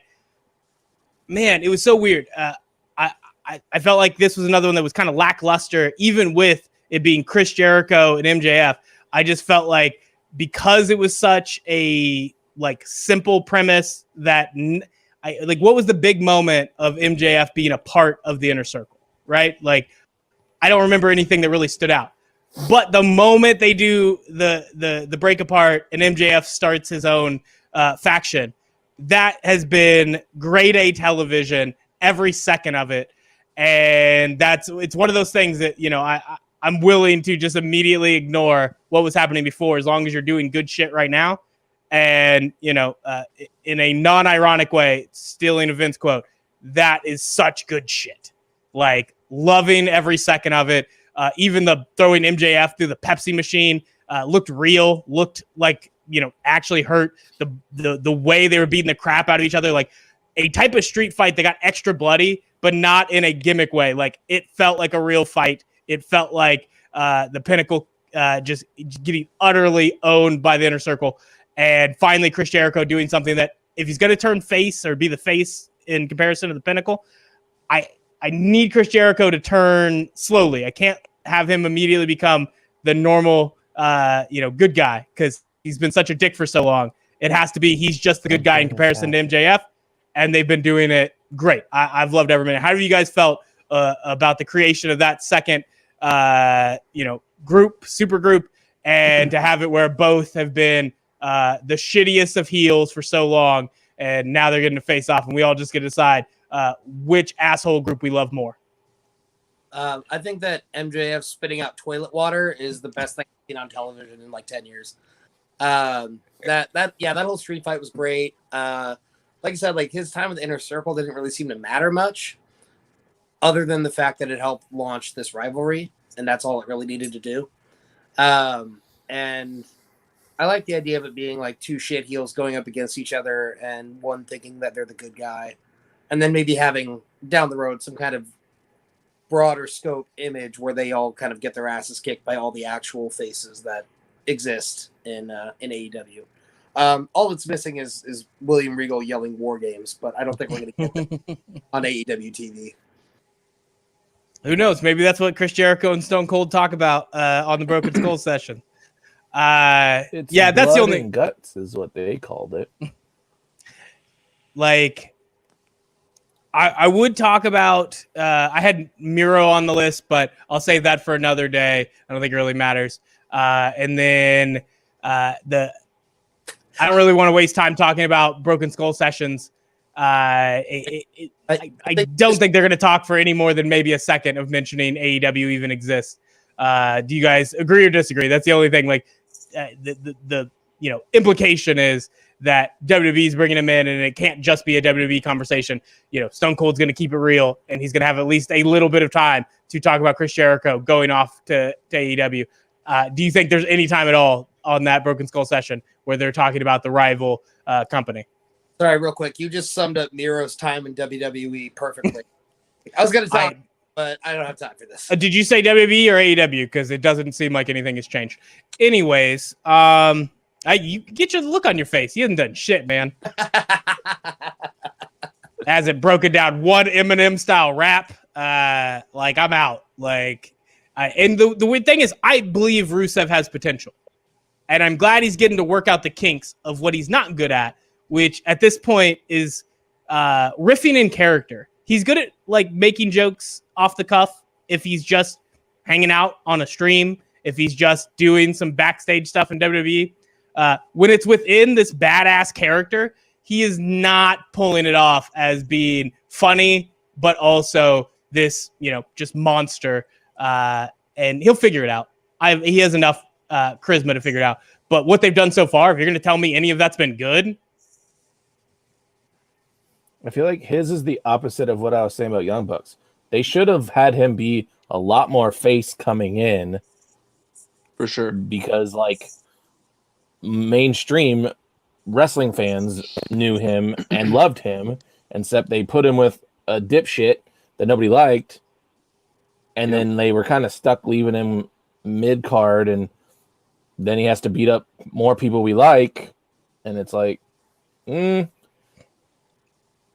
man, it was so weird. I felt like this was another one that was kind of lackluster, even with it being Chris Jericho and MJF. I just felt like because it was such a like simple premise that what was the big moment of MJF being a part of the Inner Circle, right? Like, I don't remember anything that really stood out. But the moment they do the break apart and MJF starts his own faction, that has been grade A television every second of it. And it's one of those things that, I'm willing to just immediately ignore what was happening before, as long as you're doing good shit right now. And, in a non-ironic way, stealing a Vince quote, that is such good shit. Like, loving every second of it. Even the throwing MJF through the Pepsi machine looked real, looked like, actually hurt. The way they were beating the crap out of each other, like a type of street fight that got extra bloody, but not in a gimmick way. Like, it felt like a real fight. It felt like the Pinnacle just getting utterly owned by the Inner Circle. And finally, Chris Jericho doing something that, if he's going to turn face or be the face in comparison to the Pinnacle, I need Chris Jericho to turn slowly. I can't have him immediately become the normal, good guy, because he's been such a dick for so long. It has to be he's just the good guy in comparison to MJF, and they've been doing it great. I've loved every minute. How have you guys felt about the creation of that second, super group, and to have it where both have been the shittiest of heels for so long, and now they're getting to face off, and we all just get to decide which asshole group we love more? I think that MJF spitting out toilet water is the best thing I've seen on television in like 10 years. That whole street fight was great. Like I said, like his time with the Inner Circle didn't really seem to matter much, other than the fact that it helped launch this rivalry, and that's all it really needed to do. And I like the idea of it being like two shit heels going up against each other, and one thinking that they're the good guy, and then maybe having down the road some kind of broader scope image where they all kind of get their asses kicked by all the actual faces that exist in AEW. All it's missing is William Regal yelling War Games, but I don't think we're going to get that on AEW TV. Who knows? Maybe that's what Chris Jericho and Stone Cold talk about on the Broken Skull session. That's the only guts is what they called it. Like, I would talk about. I had Miro on the list, but I'll save that for another day. I don't think it really matters. And then I don't really want to waste time talking about Broken Skull sessions. I don't think they're going to talk for any more than maybe a second of mentioning AEW even exists. Do you guys agree or disagree? That's the only thing. Like the implication is that WWE is bringing him in, and it can't just be a WWE conversation. Stone Cold's going to keep it real, and he's going to have at least a little bit of time to talk about Chris Jericho going off to AEW. Do you think there's any time at all on that Broken Skull session where they're talking about the rival company? Sorry, real quick. You just summed up Miro's time in WWE perfectly. I was going to talk, but I don't have time for this. Did you say WWE or AEW? Because it doesn't seem like anything has changed. Anyways, you get your look on your face. He hasn't done shit, man. Hasn't broken down one Eminem style rap. I'm out. And the weird thing is, I believe Rusev has potential. And I'm glad he's getting to work out the kinks of what he's not good at, which at this point is riffing in character. He's good at making jokes off the cuff if he's just hanging out on a stream, if he's just doing some backstage stuff in WWE. When it's within this badass character, he is not pulling it off as being funny, but also this, just monster. And he'll figure it out. He has enough charisma to figure it out. But what they've done so far, if you're going to tell me any of that's been good, I feel like his is the opposite of what I was saying about Young Bucks. They should have had him be a lot more face coming in. For sure. Because, mainstream wrestling fans knew him and loved him, except they put him with a dipshit that nobody liked, and then they were kind of stuck leaving him mid-card, and then he has to beat up more people we like, and it's like,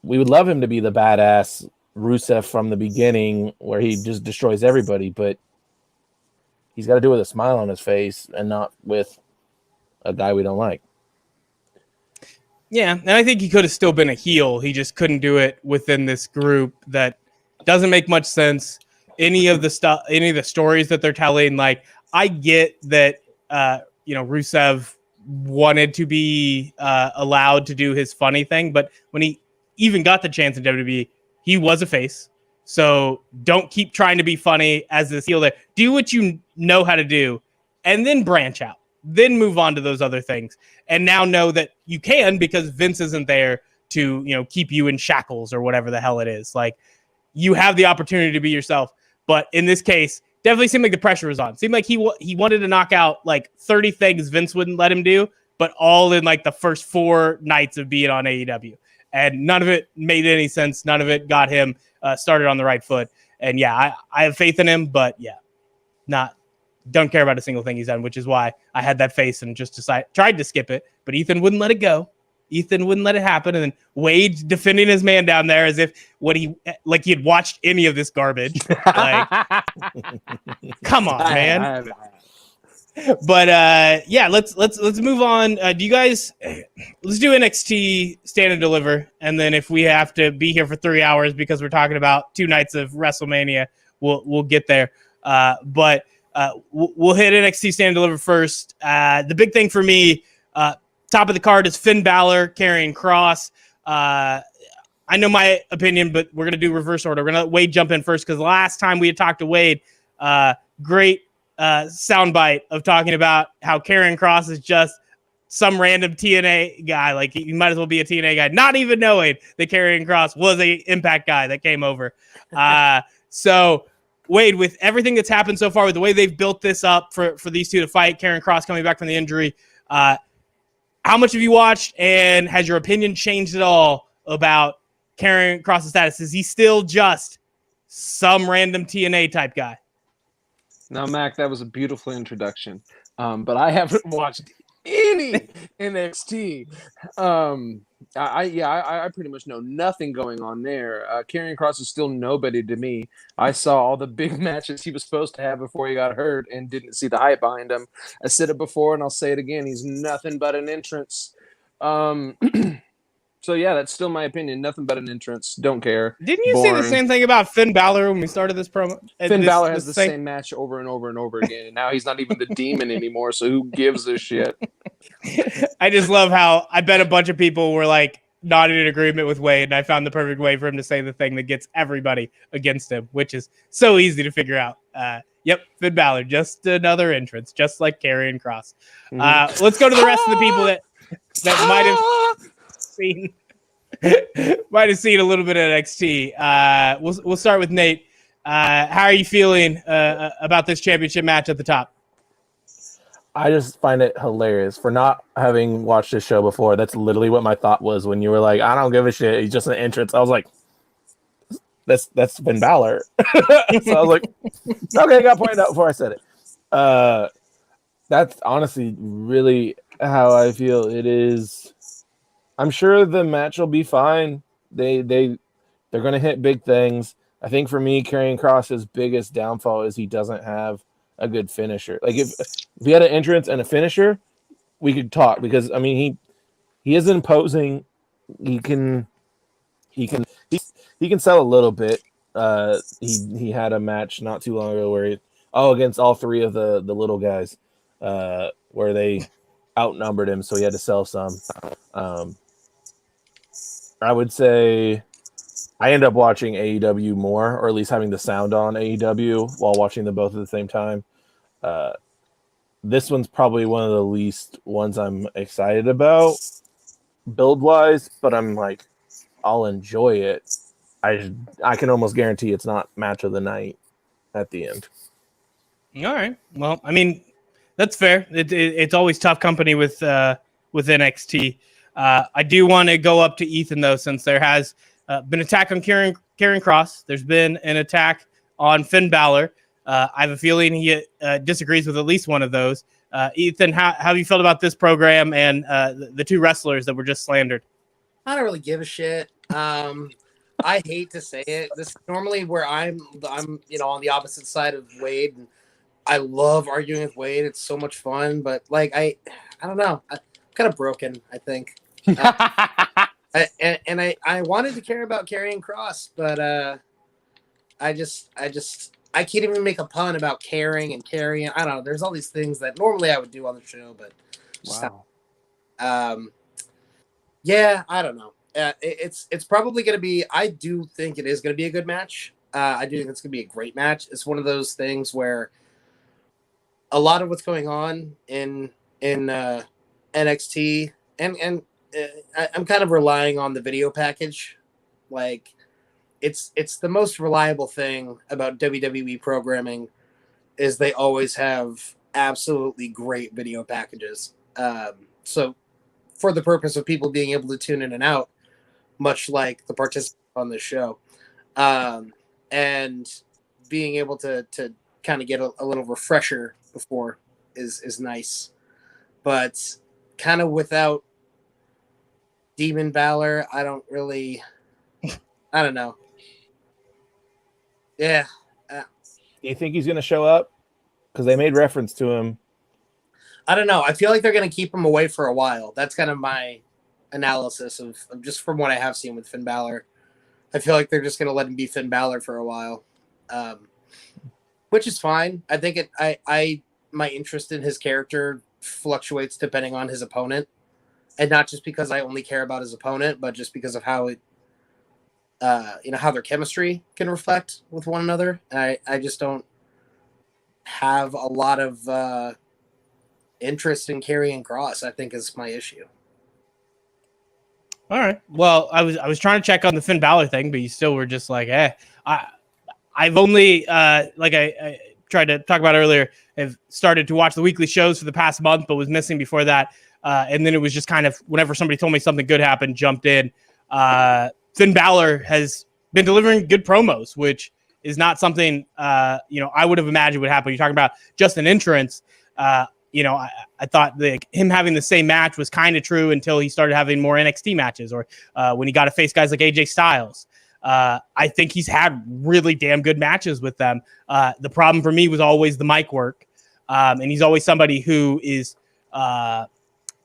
we would love him to be the badass Rusev from the beginning where he just destroys everybody, but he's got to do it with a smile on his face and not with a guy we don't like. Yeah, and I think he could have still been a heel. He just couldn't do it within this group that doesn't make much sense. Any of the stories that they're telling, I get that, Rusev wanted to be allowed to do his funny thing, but when he even got the chance in WWE, he was a face. So don't keep trying to be funny as this heel there. Do what you know how to do, and then branch out. Then move on to those other things. And now know that you can, because Vince isn't there to, keep you in shackles or whatever the hell it is. You have the opportunity to be yourself. But in this case, definitely seemed like the pressure was on. Seemed like he wanted to knock out 30 things Vince wouldn't let him do, but all in the first 4 nights of being on AEW. And none of it made any sense. None of it got him started on the right foot. And yeah, I have faith in him, but yeah, don't care about a single thing he's done, which is why I had that face and just tried to skip it, but Ethan wouldn't let it go. Ethan wouldn't let it happen. And then Wade defending his man down there as if he had watched any of this garbage. Come on, man. But yeah, let's move on. Do you guys? Let's do NXT Stand and Deliver, and then if we have to be here for 3 hours because we're talking about 2 nights of WrestleMania, we'll get there. But we'll hit NXT Stand and Deliver first. The big thing for me, top of the card is Finn Balor carrying Cross. I know my opinion, but we're gonna do reverse order. We're gonna let Wade jump in first because last time we had talked to Wade, great soundbite of talking about how Karrion Kross is just some random TNA guy. Like, he might as well be a TNA guy, not even knowing that Karrion Kross was a Impact guy that came over. So Wade, with everything that's happened so far, with the way they've built this up for these two to fight, Karrion Kross coming back from the injury, how much have you watched, and has your opinion changed at all about Karrion Kross' status? Is he still just some random TNA type guy? Now, Mac, that was a beautiful introduction, but I haven't watched any NXT. I pretty much know nothing going on there. Karrion Kross is still nobody to me. I saw all the big matches he was supposed to have before he got hurt and didn't see the hype behind him. I said it before and I'll say it again. He's nothing but an entrance. So yeah, that's still my opinion. Nothing but an entrance. Don't care. Didn't you say the same thing about Finn Balor when we started this promo? Finn Balor has the same match over and over and over again, and now he's not even the demon anymore, so who gives a shit? I just love how I bet a bunch of people were like not in agreement with Wade, and I found the perfect way for him to say the thing that gets everybody against him, which is so easy to figure out. Yep, Finn Balor, just another entrance, just like Karrion Kross. Let's go to the rest of the people that might have seen a little bit of NXT. We'll start with Nate. How are you feeling about this championship match at the top? I just find it hilarious for not having watched this show before. That's literally what my thought was when you were like, "I don't give a shit. He's just an entrance." I was like, "That's Finn Balor." So I was like, "Okay," I got pointed out before I said it. That's honestly really how I feel. It is. I'm sure the match will be fine. They're going to hit big things. I think for me, Karrion Kross's biggest downfall is he doesn't have a good finisher. Like if he had an entrance and a finisher, we could talk, because I mean he is imposing. He can sell a little bit. He had a match not too long ago where against all 3 of the little guys, where they outnumbered him, so he had to sell some. I would say I end up watching AEW more, or at least having the sound on AEW while watching them both at the same time. This one's probably one of the least ones I'm excited about build-wise, but I'm like, I'll enjoy it. I can almost guarantee it's not match of the night at the end. All right. Well, I mean, that's fair. It's always tough company with NXT. I do want to go up to Ethan, though, since there has been an attack on Karrion Kross. There's been an attack on Finn Balor. I have a feeling he disagrees with at least one of those. Ethan, how have you felt about this program and the 2 wrestlers that were just slandered? I don't really give a shit. I hate to say it. This is normally where I'm on the opposite side of Wade, and I love arguing with Wade. It's so much fun, but like I don't know. I'm kind of broken, I think. I wanted to care about Karrion Kross, but I can't even make a pun about caring and carrying. I don't know. There's all these things that normally I would do on the show, but wow. Yeah, I don't know. It's probably going to be. I do think it is going to be a good match. I do think it's going to be a great match. It's one of those things where a lot of what's going on in NXT, and I'm kind of relying on the video package. Like, it's the most reliable thing about WWE programming is they always have absolutely great video packages. So for the purpose of people being able to tune in and out, much like the participants on this show, and being able to kind of get a little refresher before is nice. But kind of without Demon Balor, I don't know. Yeah. Do you think he's going to show up? Because they made reference to him I don't know. I feel like they're going to keep him away for a while. That's kind of my analysis of just from what I have seen with Finn Balor. I feel like they're just going to let him be Finn Balor for a while, which is fine. I think my interest in his character fluctuates depending on his opponent, and not just because I only care about his opponent, but just because of how it, how their chemistry can reflect with one another. And I just don't have a lot of interest in Karrion Kross, I think, is my issue. All right. Well, I was trying to check on the Finn Balor thing, but you still were just like, I've only like I tried to talk about earlier, have started to watch the weekly shows for the past month, but was missing before that. And then it was just kind of whenever somebody told me something good happened, jumped in. Finn Balor has been delivering good promos, which is not something I would have imagined would happen. You're talking about just an entrance. I thought him having the same match was kind of true until he started having more NXT matches, or when he got to face guys like AJ Styles. I think he's had really damn good matches with them. The problem for me was always the mic work, and he's always somebody who is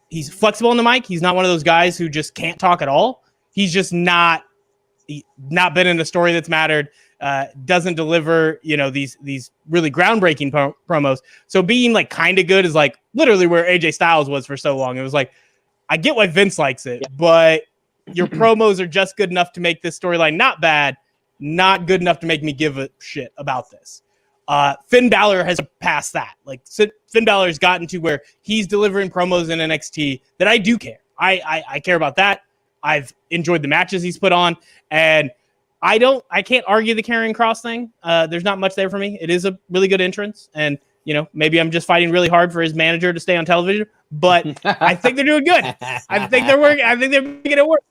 he's flexible on the mic. He's not one of those guys who just can't talk at all. He's just not been in a story that's mattered. Doesn't deliver, these really groundbreaking promos. So being like kind of good is like literally where AJ Styles was for so long. It was like, I get why Vince likes it, but your promos are just good enough to make this storyline not bad, not good enough to make me give a shit about this. Finn Balor has passed that. Like Finn Balor has gotten to where he's delivering promos in NXT that I do care. I care about that. I've enjoyed the matches he's put on, and I can't argue the Karrion Kross thing. There's not much there for me. It is a really good entrance, and maybe I'm just fighting really hard for his manager to stay on television, but I think they're doing good. I think they're working. I think they're making it work.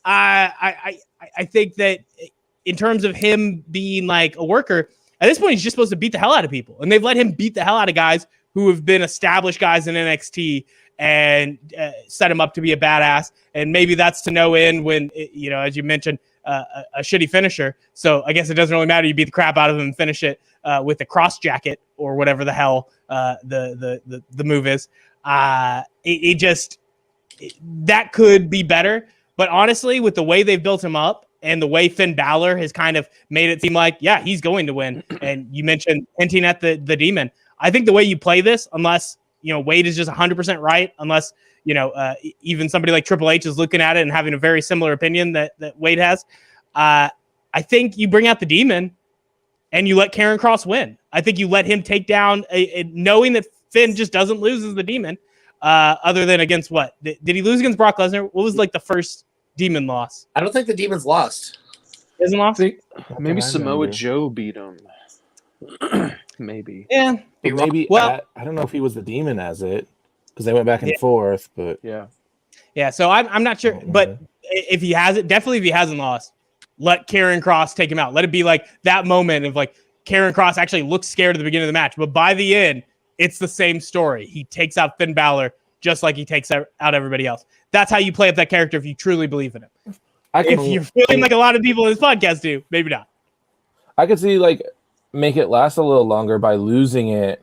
I think that in terms of him being like a worker, at this point he's just supposed to beat the hell out of people, and they've let him beat the hell out of guys who have been established guys in NXT and set him up to be a badass. And maybe that's to no end when as you mentioned, a shitty finisher. So I guess it doesn't really matter. You beat the crap out of him and finish it with the cross jacket or whatever the hell the move is. That could be better. But honestly, with the way they've built him up and the way Finn Balor has kind of made it seem like, yeah, he's going to win. And you mentioned hinting at the demon. I think the way you play this, unless Wade is just 100% right, unless even somebody like Triple H is looking at it and having a very similar opinion that Wade has. I think you bring out the demon and you let Karrion Kross win. I think you let him take down knowing that Finn just doesn't lose as the demon, other than against what? Did he lose against Brock Lesnar? What was like the first demon loss? I don't think the demon's lost. He hasn't lost? Maybe Samoa Joe beat him. Maybe. Yeah. Maybe. Well, I don't know if he was the demon as it, because they went back and forth, but yeah. So I'm not sure, but if he has it, definitely if he hasn't lost, let Karrion Kross take him out. Let it be like that moment of like Karrion Kross actually looks scared at the beginning of the match, but by the end, it's the same story. He takes out Finn Balor just like he takes out everybody else. That's how you play up that character if you truly believe in him. If you're feeling like a lot of people in this podcast do, maybe not. I could see like make it last a little longer by losing it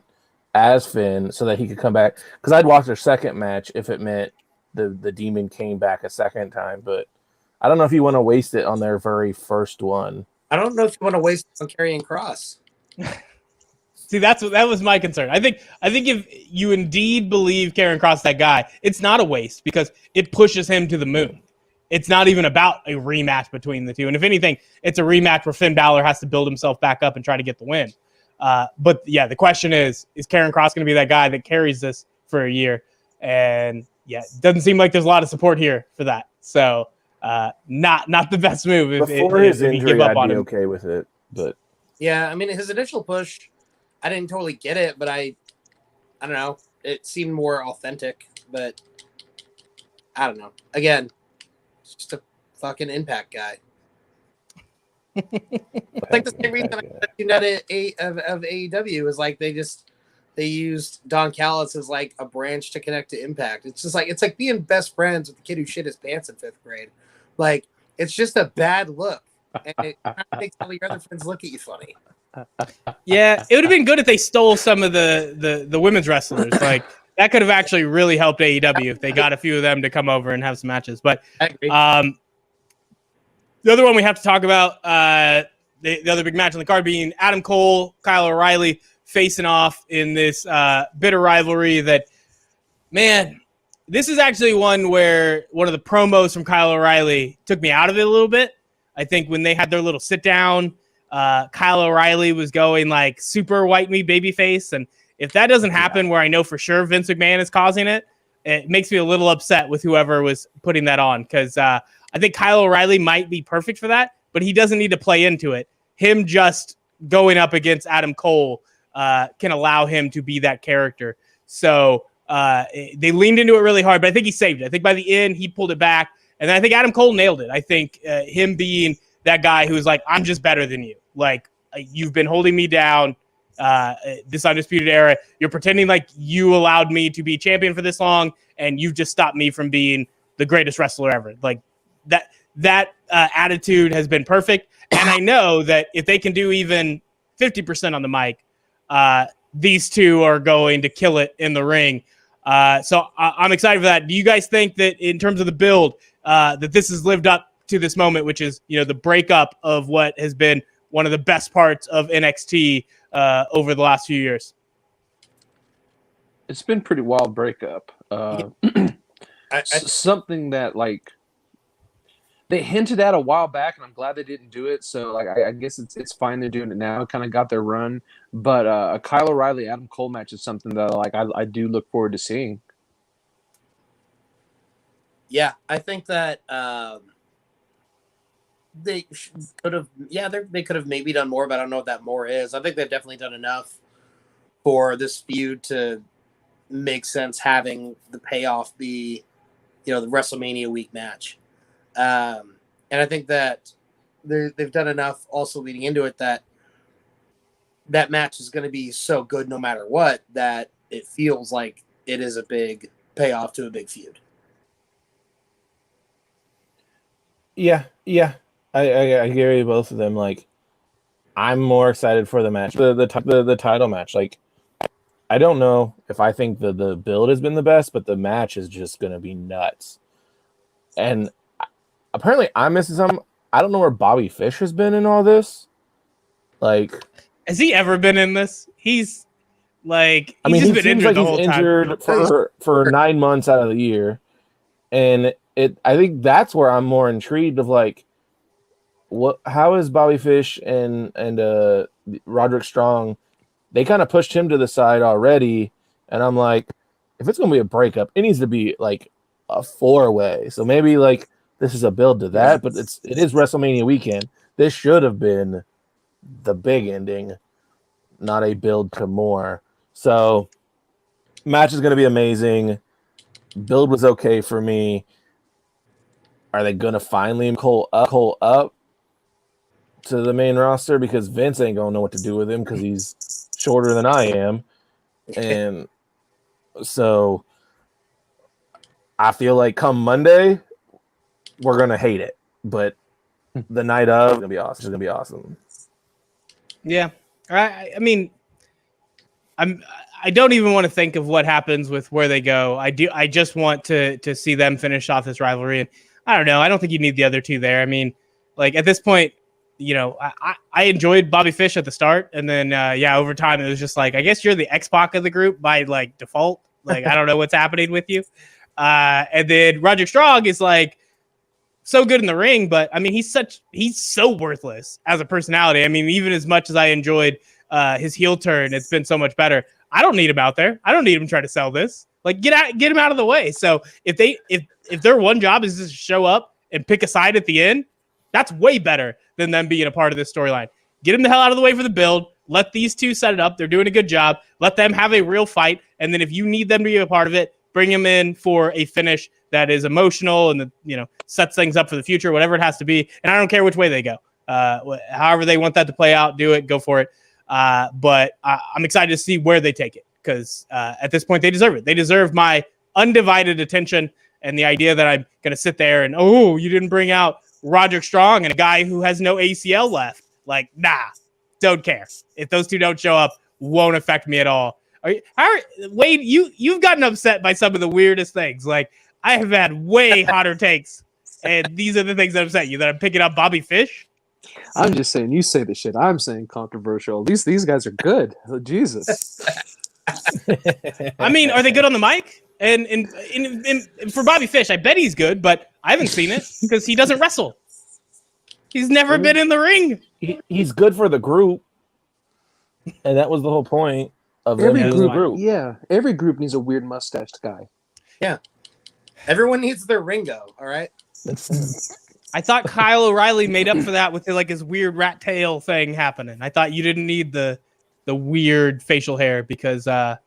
as Finn so that he could come back. Because I'd watch their second match if it meant the demon came back a second time. But I don't know if you want to waste it on their very first one. I don't know if you want to waste it on Karrion Kross. See, that was my concern. I think if you indeed believe Karrion Kross is that guy, it's not a waste because it pushes him to the moon. It's not even about a rematch between the two. And if anything, it's a rematch where Finn Balor has to build himself back up and try to get the win. But yeah, the question is Karrion Kross going to be that guy that carries this for a year? And yeah, it doesn't seem like there's a lot of support here for that. So not the best move. Before his injury, I'd be okay with it. But yeah, I mean, his initial push, I didn't totally get it, but I don't know. It seemed more authentic, but I don't know. Again, it's just a fucking Impact guy. It's like the same reason I tuned out of AEW is like they used Don Callis as like a branch to connect to Impact. It's just like it's like being best friends with the kid who shit his pants in 5th grade. Like it's just a bad look, and it kind of makes all your other friends look at you funny. Yeah, it would have been good if they stole some of the women's wrestlers. Like that could have actually really helped AEW if they got a few of them to come over and have some matches. But I agree. the other one we have to talk about, the other big match on the card being Adam Cole, Kyle O'Reilly facing off in this bitter rivalry that, man, this is actually one where one of the promos from Kyle O'Reilly took me out of it a little bit. I think when they had their little sit down, Kyle O'Reilly was going like super white meat babyface. And if that doesn't happen where I know for sure Vince McMahon is causing it, it makes me a little upset with whoever was putting that on. Because I think Kyle O'Reilly might be perfect for that, but he doesn't need to play into it. Him just going up against Adam Cole can allow him to be that character. So they leaned into it really hard, but I think he saved it. I think by the end, he pulled it back. And I think Adam Cole nailed it. I think him being that guy who's like, I'm just better than you. Like, you've been holding me down this Undisputed Era. You're pretending like you allowed me to be champion for this long, and you've just stopped me from being the greatest wrestler ever. Like, that attitude has been perfect. And I know that if they can do even 50% on the mic, these two are going to kill it in the ring. So I'm excited for that. Do you guys think that in terms of the build, that this has lived up to this moment, which is, the breakup of what has been one of the best parts of NXT over the last few years? It's been pretty wild breakup. Something that like they hinted at a while back, and I'm glad they didn't do it. So like I guess it's fine they're doing it now. Kind of got their run, but a Kyle O'Reilly Adam Cole match is something that like I do look forward to seeing. Yeah, I think that they could have. Yeah, they could have maybe done more, but I don't know what that more is. I think they've definitely done enough for this feud to make sense, having the payoff be, the WrestleMania week match. And I think that they've done enough also leading into it that match is going to be so good no matter what, that it feels like it is a big payoff to a big feud. Yeah. I agree with both of them. Like, I'm more excited for the match, the title match. Like, I don't know if I think the build has been the best, but the match is just going to be nuts. And apparently I'm missing something. I don't know where Bobby Fish has been in all this. Like, has he ever been in this? He's like, he's just been injured the whole injured time. for 9 months out of the year. And I think that's where I'm more intrigued of like, how is Bobby Fish and Roderick Strong? They kind of pushed him to the side already, and I'm like, if it's gonna be a breakup, it needs to be like a 4-way. So maybe like this is a build to that, but it is WrestleMania weekend. This should have been the big ending, not a build to more. So match is gonna be amazing. Build was okay for me. Are they gonna finally Cole up to the main roster? Because Vince ain't gonna know what to do with him because he's shorter than I am. And so I feel like come Monday, we're gonna hate it. But the night of, it's gonna be awesome. It's gonna be awesome. Yeah. I mean, I don't even want to think of what happens with where they go. I just want to see them finish off this rivalry. And I don't know. I don't think you need the other two there. I mean, like at this point, I enjoyed Bobby Fish at the start, and then over time it was just like, I guess you're the X-Pac of the group by like default. Like I don't know what's happening with you. And then Roderick Strong is like so good in the ring, but I mean he's so worthless as a personality. I mean, even as much as I enjoyed his heel turn, it's been so much better. I don't need him out there. I don't need him trying to sell this. Like get him out of the way. So if their one job is just to show up and pick a side at the end, that's way better than them being a part of this storyline. Get them the hell out of the way for the build. Let these two set it up. They're doing a good job. Let them have a real fight. And then if you need them to be a part of it, bring them in for a finish that is emotional and sets things up for the future, whatever it has to be. And I don't care which way they go. However they want that to play out, do it. Go for it. But I'm excited to see where they take it because at this point they deserve it. They deserve my undivided attention. And the idea that I'm going to sit there and, you didn't bring out Roderick Strong and a guy who has no ACL left. Like, nah, don't care. If those two don't show up, won't affect me at all. Wade, you've gotten upset by some of the weirdest things. Like, I have had way hotter takes, and these are the things that upset you. That I'm picking up Bobby Fish. I'm just saying, you say the shit I'm saying controversial. At least these guys are good. Oh, Jesus. I mean, are they good on the mic? And for Bobby Fish, I bet he's good, but I haven't seen it because he doesn't wrestle. He's never been in the ring. He's good for the group, and that was the whole point of Every the group. Yeah, every group needs a weird mustached guy. Yeah, everyone needs their Ringo. All right. I thought Kyle O'Reilly made up for that with like his weird rat tail thing happening. I thought you didn't need the weird facial hair because Kyle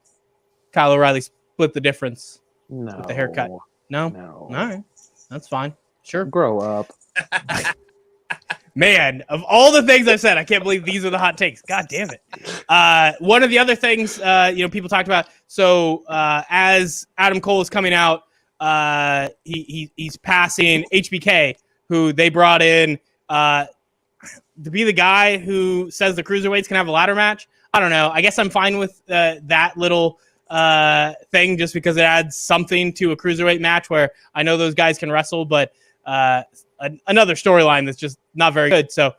O'Reilly split the difference with the haircut. No. All right, that's fine. Sure. Grow up. Man, of all the things I've said, I can't believe these are the hot takes. God damn it. One of the other things, people talked about. So as Adam Cole is coming out, he's passing HBK, who they brought in to be the guy who says the cruiserweights can have a ladder match. I don't know. I guess I'm fine with that little thing just because it adds something to a cruiserweight match where I know those guys can wrestle, but another storyline that's just not very good. So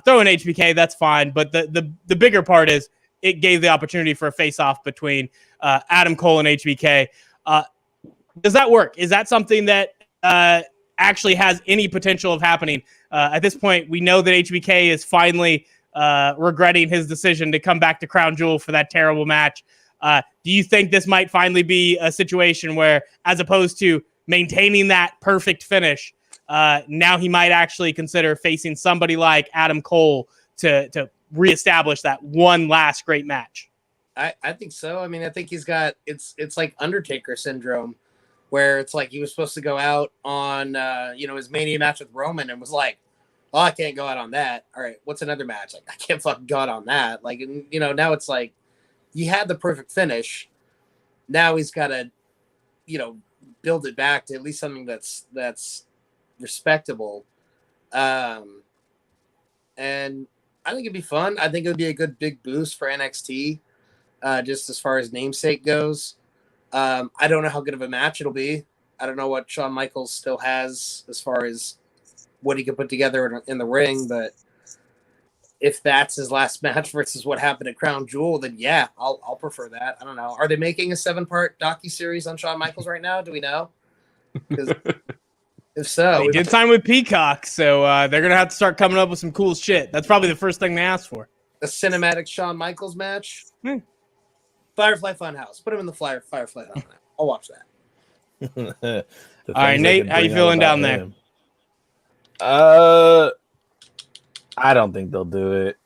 throw in HBK, that's fine. But the bigger part is it gave the opportunity for a face-off between Adam Cole and HBK. Does that work? Is that something that actually has any potential of happening? At this point, we know that HBK is finally regretting his decision to come back to Crown Jewel for that terrible match. Do you think this might finally be a situation where, as opposed to maintaining that perfect finish, now he might actually consider facing somebody like Adam Cole to reestablish that one last great match? I think so. I mean, I think he's got it's like Undertaker syndrome, where it's like he was supposed to go out on his Mania match with Roman and was like, oh, I can't go out on that. All right, what's another match? Like, I can't fucking go out on that. Like, now it's like he had the perfect finish. Now he's got to, build it back to at least something that's respectable. And I think it'd be fun. I think it would be a good big boost for NXT, just as far as namesake goes. I don't know how good of a match it'll be. I don't know what Shawn Michaels still has as far as what he can put together in the ring, but if that's his last match versus what happened at Crown Jewel, then yeah, I'll prefer that. I don't know. Are they making a 7-part docuseries on Shawn Michaels right now? Do we know? Because if so, they did sign with Peacock, so they're gonna have to start coming up with some cool shit. That's probably the first thing they asked for. A cinematic Shawn Michaels match. Firefly Funhouse. Put him in the Firefly Funhouse. I'll watch that. All right, Nate, how you feeling down there? I don't think they'll do it.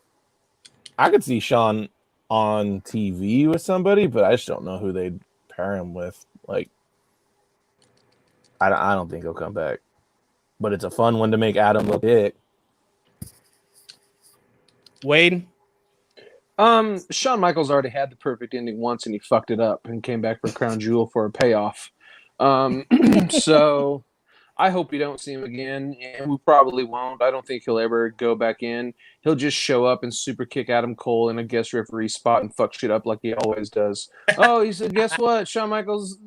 I could see Shawn on TV with somebody, but I just don't know who they'd pair him with. Like, I don't think he'll come back. But it's a fun one to make Adam look dick. Wade? Shawn Michaels already had the perfect ending once, and he fucked it up and came back for Crown Jewel for a payoff. So I hope we don't see him again, and we probably won't. I don't think he'll ever go back in. He'll just show up and super kick Adam Cole in a guest referee spot and fuck shit up like he always does. Oh, he said, guess what? Shawn Michaels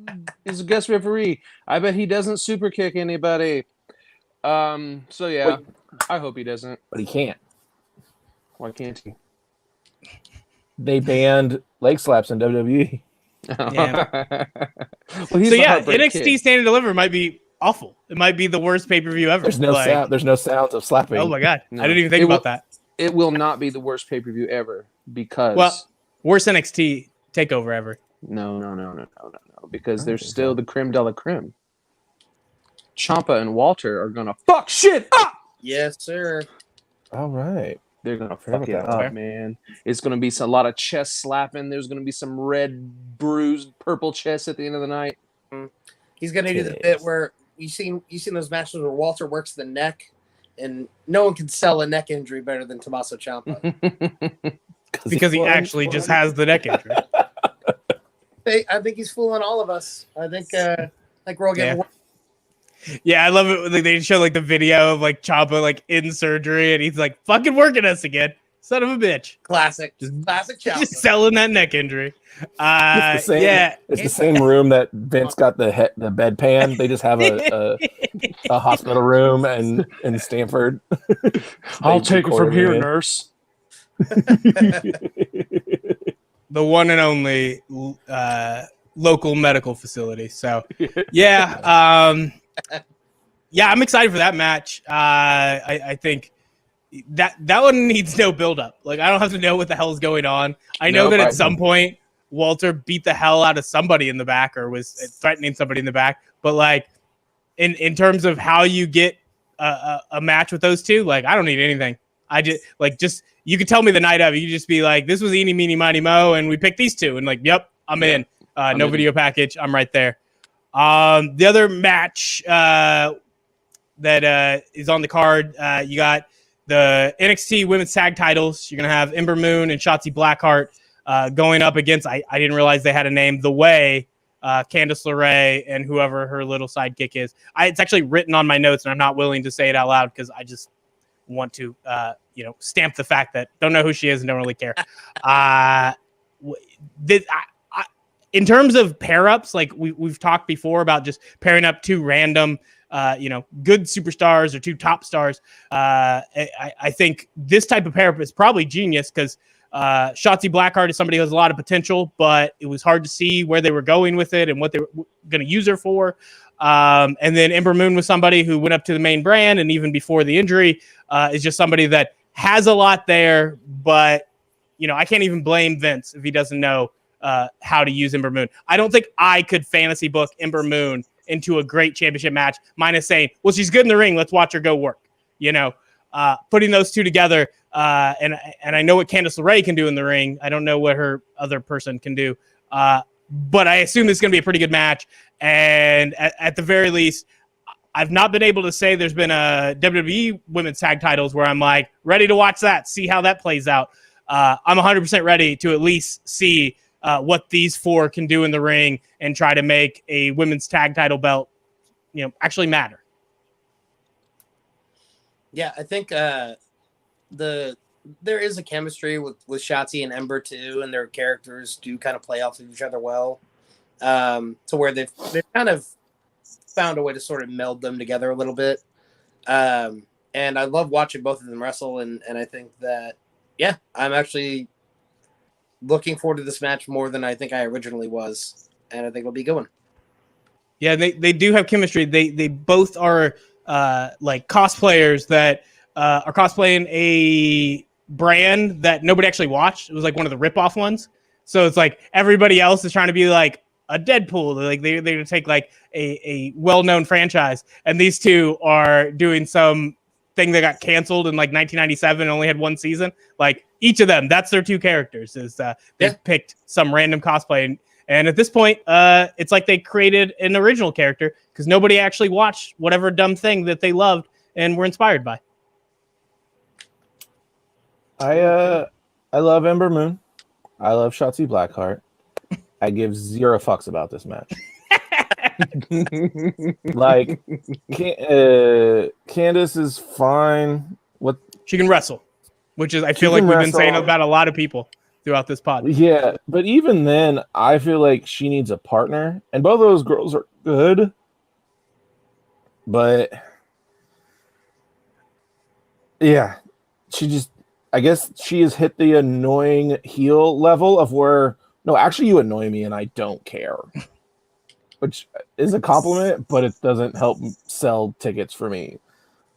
is a guest referee. I bet he doesn't super kick anybody. So yeah, Wait. I hope he doesn't. But he can't. Why can't he? They banned leg slaps in WWE. Yeah. Well, he's So the yeah, Heartbreak NXT Kid. Stand and Deliver might be awful. It might be the worst pay-per-view ever. There's no sound. There's no sounds of slapping. Oh my god, No. I didn't even think about that. It will not be the worst pay-per-view ever because Worst NXT takeover ever. No. Because there's still the creme de la creme. Ciampa and Walter are gonna fuck shit up. Yes, sir. All right. They're gonna Fair fuck it about up, that. man. It's gonna be a lot of chest slapping. There's gonna be some red, bruised, purple chest at the end of the night. He's gonna do the bit where you seen those matches where Walter works the neck, and no one can sell a neck injury better than Tommaso Ciampa. Because he actually just has the neck injury. I think he's fooling all of us. I think we're all getting. Yeah, I love it when they show like the video of like Ciampa like in surgery and he's like fucking working us again. Son of a bitch. Classic Chelsea. Just selling that neck injury. It's the same room that Vince got the bedpan. They just have a hospital room in Stanford. I'll take it from here, nurse. The one and only local medical facility. So, yeah, I'm excited for that match. I think that one needs no buildup. Like, I don't have to know what the hell is going on. I know that at some point Walter beat the hell out of somebody in the back or was threatening somebody in the back. But like, in terms of how you get a match with those two, like, I don't need anything. I just you could tell me the night of. You just be like, this was Eeny, Meeny, Miny, Mo, and we picked these two, and like, yep, I'm in. No video package. I'm right there. The other match that is on the card, you got the NXT Women's Tag Titles. You're gonna have Ember Moon and Shotzi Blackheart going up against. I didn't realize they had a name. The Way, Candice LeRae, and whoever her little sidekick is. It's actually written on my notes, and I'm not willing to say it out loud because I just want to, stamp the fact that don't know who she is and don't really care. In terms of pair-ups, like we've talked before about just pairing up two random, good superstars or two top stars. I think this type of pair-up is probably genius because Shotzi Blackheart is somebody who has a lot of potential, but it was hard to see where they were going with it and what they were going to use her for. And then Ember Moon was somebody who went up to the main brand, and even before the injury, is just somebody that has a lot there. But, I can't even blame Vince if he doesn't know how to use Ember Moon. I don't think I could fantasy book Ember Moon into a great championship match, minus saying, well, she's good in the ring. Let's watch her go work. Putting those two together, and I know what Candice LeRae can do in the ring. I don't know what her other person can do. But I assume this is going to be a pretty good match. And at the very least, I've not been able to say there's been a WWE Women's Tag Titles where I'm like, ready to watch that, see how that plays out. I'm 100% ready to at least see what these four can do in the ring and try to make a Women's Tag Title belt, actually matter. Yeah, I think there is a chemistry with Shotzi and Ember too, and their characters do kind of play off of each other well, to where they've kind of found a way to sort of meld them together a little bit. And I love watching both of them wrestle, and I think that, yeah, I'm actually looking forward to this match more than I think I originally was, and I think it'll be a good one. Yeah, they do have chemistry. They both are like cosplayers that are cosplaying a brand that nobody actually watched. It was like one of the ripoff ones. So it's like everybody else is trying to be like a Deadpool. Like they're going to take like a well-known franchise, and these two are doing some thing that got canceled in like 1997 and only had one season. Like each of them, that's their two characters. They've picked some random cosplay. And at this point, it's like they created an original character because nobody actually watched whatever dumb thing that they loved and were inspired by. I love Ember Moon. I love Shotzi Blackheart. I give zero fucks about this match. Like, Candice is fine. What she can wrestle, which is I feel like we've been saying about a lot of people throughout this pod. Yeah, but even then, I feel like she needs a partner, and both of those girls are good. But yeah, I guess she has hit the annoying heel level of where, no, actually you annoy me and I don't care. Which is a compliment, but it doesn't help sell tickets for me.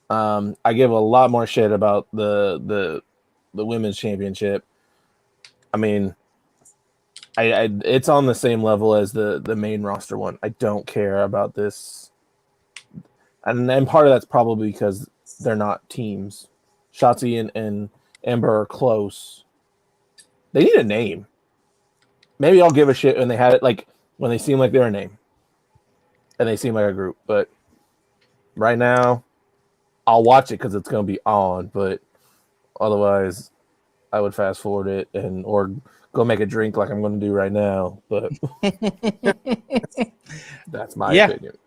I give a lot more shit about the women's championship. I mean, it's on the same level as the main roster one. I don't care about this. And part of that's probably because they're not teams. Shotzi and Ember are close. They need a name. Maybe I'll give a shit when they had it, like when they seem like they're a name. And they seem like a group. But right now, I'll watch it because it's going to be on. But otherwise, I would fast forward it or go make a drink like I'm going to do right now. But that's my opinion.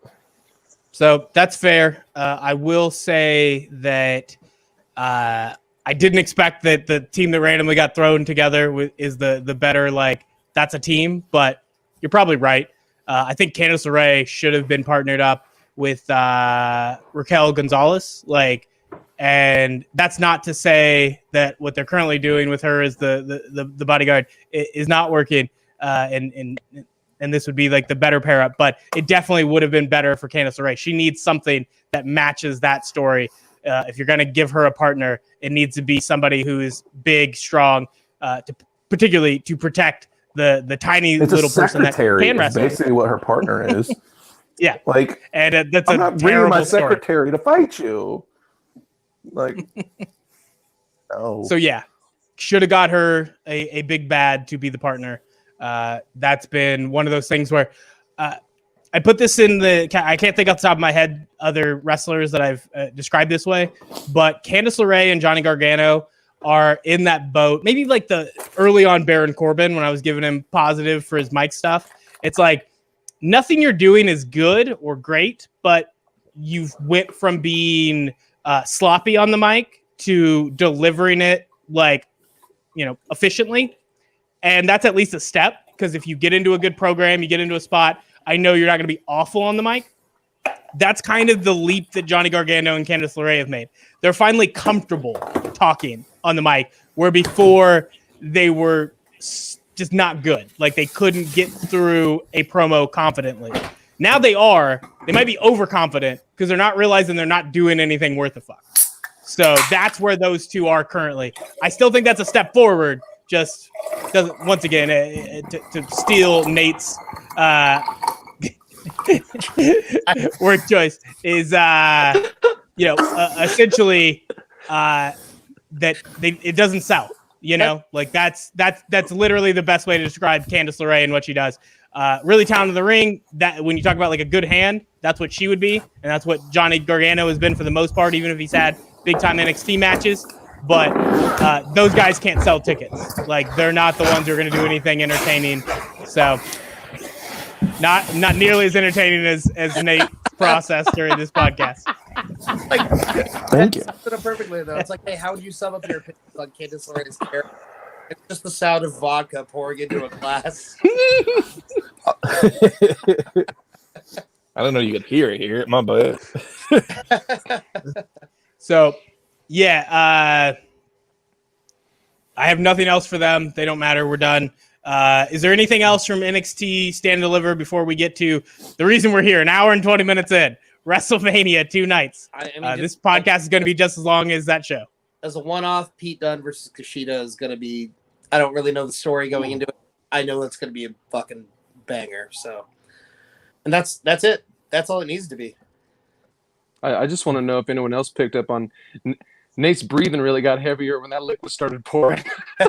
So that's fair. I will say that I didn't expect that the team that randomly got thrown together is the better, like, that's a team, but you're probably right. I think Candice LeRae should have been partnered up with Raquel Gonzalez, like, and that's not to say that what they're currently doing with her as the bodyguard is not working, and this would be like the better pair up, but it definitely would have been better for Candice LeRae. She needs something that matches that story. If you're going to give her a partner, it needs to be somebody who is big, strong, particularly to protect the tiny little person that can wrestle. Basically what her partner is. Yeah, like, and that's I'm a not bringing my story. secretary to fight you. Like, no. So yeah, should have got her a big bad to be the partner. That's been one of those things where I put this in I can't think off the top of my head other wrestlers that I've described this way, but Candice LeRae and Johnny Gargano are in that boat. Maybe like the early on Baron Corbin when I was giving him positive for his mic stuff. It's like nothing you're doing is good or great, but you've went from being sloppy on the mic to delivering it like, efficiently. And that's at least a step, because if you get into a good program, you get into a spot, I know you're not going to be awful on the mic. That's kind of the leap that Johnny Gargano and Candice LeRae have made. They're finally comfortable talking on the mic, where before they were just not good. Like they couldn't get through a promo confidently. Now they might be overconfident because they're not realizing they're not doing anything worth a fuck. So that's where those two are currently. I still think that's a step forward. Just doesn't, once again, to steal Nate's word choice is, essentially that it doesn't sell. Like that's literally the best way to describe Candice LeRae and what she does. Really talented in the ring. That when you talk about like a good hand, that's what she would be, and that's what Johnny Gargano has been for the most part, even if he's had big time NXT matches. But those guys can't sell tickets. Like they're not the ones who are going to do anything entertaining. So not nearly as entertaining as Nate's process during this podcast. Thank you. Sums it up perfectly though. It's like, hey, how would you sum up your opinion on Candice LeRae's character? It's just the sound of vodka pouring into a glass. I don't know. You could hear it. My bad. So. Yeah, I have nothing else for them. They don't matter. We're done. Is there anything else from NXT Stand and Deliver before we get to the reason we're here? An hour and 20 minutes in. WrestleMania 2 nights. This podcast is going to be just as long as that show. As a one-off, Pete Dunne versus Kushida is going to be... I don't really know the story going into it. I know it's going to be a fucking banger. So, and that's it. That's all it needs to be. I just want to know if anyone else picked up on... Nate's breathing really got heavier when that liquid started pouring. He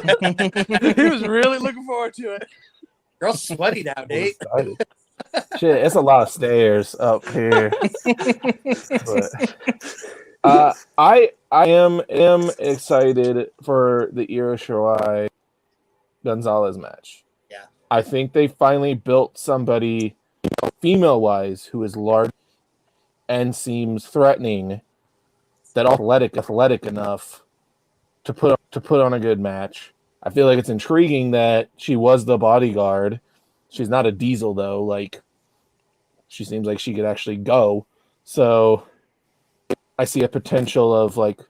was really looking forward to it. You're all sweaty now, Nate. Shit, it's a lot of stairs up here. But, I am excited for the Io Shirai Gonzalez match. Yeah, I think they finally built somebody female-wise who is large and seems threatening. That athletic enough to put on a good match. I feel like it's intriguing that she was the bodyguard. She's not a diesel though. Like she seems like she could actually go. So I see a potential of like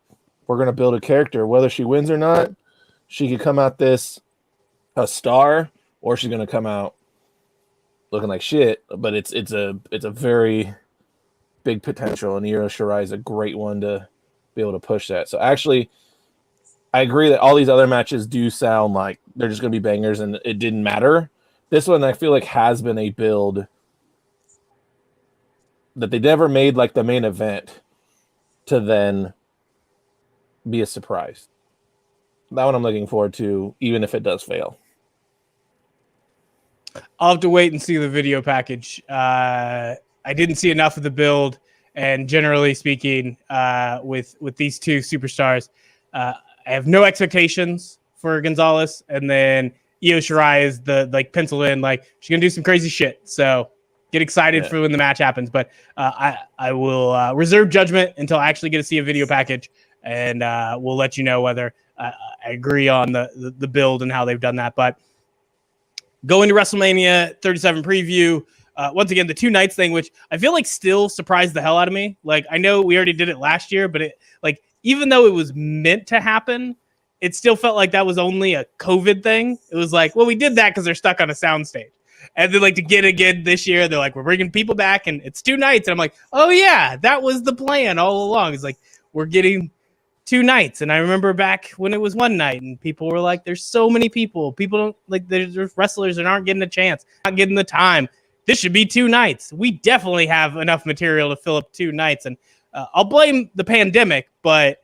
we're gonna build a character. Whether she wins or not, she could come out this a star, or she's gonna come out looking like shit. But it's a very big potential, and Io Shirai is a great one to be able to push that. So actually, I agree that all these other matches do sound like they're just going to be bangers, and it didn't matter. This one I feel like has been a build that they never made like the main event to then be a surprise. That one I'm looking forward to, even if it does fail. I'll have to wait and see the video package. I didn't see enough of the build. And generally speaking, with these two superstars, I have no expectations for Gonzalez. And then Io Shirai is the like penciled in, like she's gonna do some crazy shit. So get excited for when the match happens. But I will reserve judgment until I actually get to see a video package and we'll let you know whether I agree on the build and how they've done that. But going to WrestleMania 37 preview, once again, the 2 nights thing, which I feel like still surprised the hell out of me. Like, I know we already did it last year, but it, like, even though it was meant to happen, it still felt like that was only a COVID thing. It was like, well, we did that because they're stuck on a soundstage. And then, like, to get again this year, they're like, we're bringing people back, and it's 2 nights. And I'm like, oh, yeah, that was the plan all along. It's like, we're getting 2 nights. And I remember back when it was 1 night, and people were like, there's so many people. People don't, like, there's wrestlers that aren't getting a chance, not getting the time. This should be 2 nights. We definitely have enough material to fill up 2 nights. And I'll blame the pandemic, but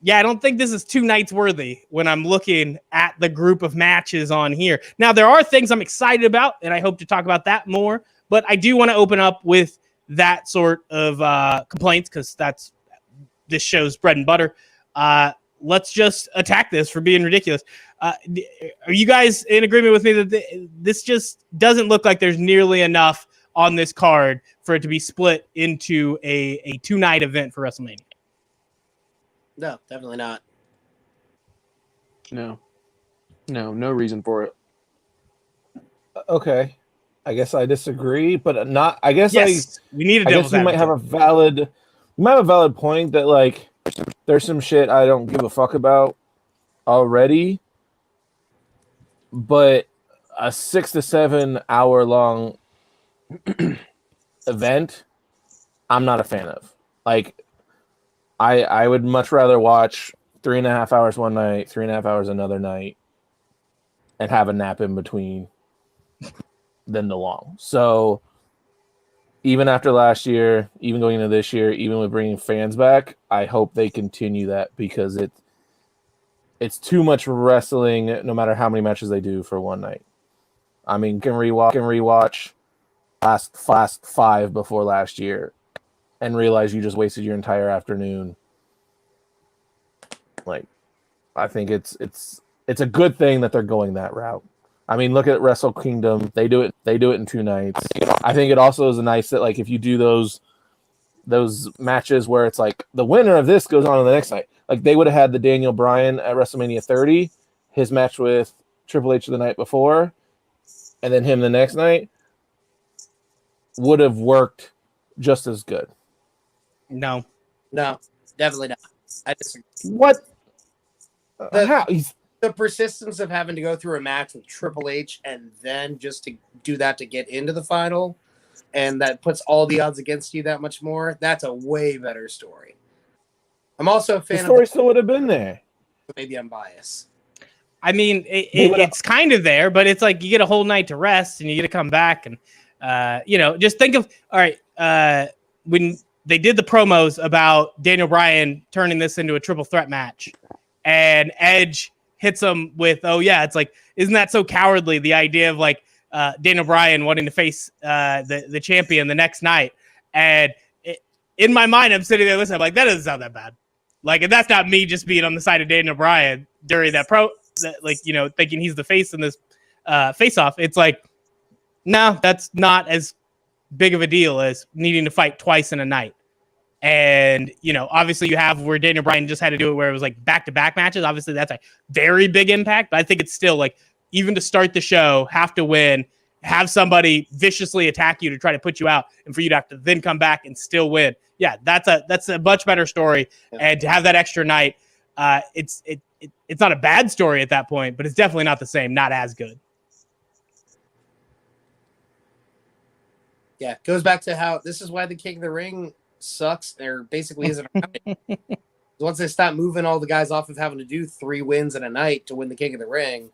yeah, I don't think this is 2 nights worthy when I'm looking at the group of matches on here. Now, there are things I'm excited about, and I hope to talk about that more, but I do want to open up with that sort of complaints because that's this show's bread and butter. Let's just attack this for being ridiculous. Are you guys in agreement with me that this just doesn't look like there's nearly enough on this card for it to be split into a 2-night event for WrestleMania? No, definitely not. No reason for it. Okay, I guess I disagree, but not. I guess yes, we need a I guess you might have a valid point that, like, there's some shit I don't give a fuck about already, but a 6 to 7 hour long event, I'm not a fan of. Like, I would much rather watch 3.5 hours one night, 3.5 hours another night, and have a nap in between than the long. So even after last year, even going into this year, even with bringing fans back, I hope they continue that because it's too much wrestling no matter how many matches they do for one night. I mean, can rewatch last 5 before last year and realize you just wasted your entire afternoon. Like, I think it's a good thing that they're going that route. I mean, look at Wrestle Kingdom. They do it in 2 nights. I think it also is nice that, like, if you do those matches where it's like the winner of this goes on to the next night. Like, they would have had the Daniel Bryan at WrestleMania 30, his match with Triple H the night before, and then him the next night, would have worked just as good. No, definitely not. I disagree. What? How? The persistence of having to go through a match with Triple H and then just to do that to get into the final, and that puts all the odds against you that much more, that's a way better story. I'm also a fan the story still would have been there. Maybe I'm biased. I mean, it's kind of there, but it's like you get a whole night to rest and you get to come back. And, just think of, all right, when they did the promos about Daniel Bryan turning this into a triple threat match and Edge hits him with, oh, yeah, it's like, isn't that so cowardly? The idea of, like, Daniel Bryan wanting to face the champion the next night. And in my mind, I'm sitting there listening. I'm like, that doesn't sound that bad. Like, and that's not me just being on the side of Daniel Bryan during that thinking he's the face in this face-off. It's like, no, that's not as big of a deal as needing to fight twice in a night. And, obviously you have where Daniel Bryan just had to do it where it was like back-to-back matches. Obviously that's a very big impact, but I think it's still like, even to start the show, have to win, have somebody viciously attack you to try to put you out, and for you to have to then come back and still win. Yeah, that's a much better story. And to have that extra night, it's not a bad story at that point, but it's definitely not the same, not as good. Yeah, it goes back to how this is why the King of the Ring sucks. There basically isn't around it. Once they stop moving all the guys off of having to do 3 wins in a night to win the King of the Ring,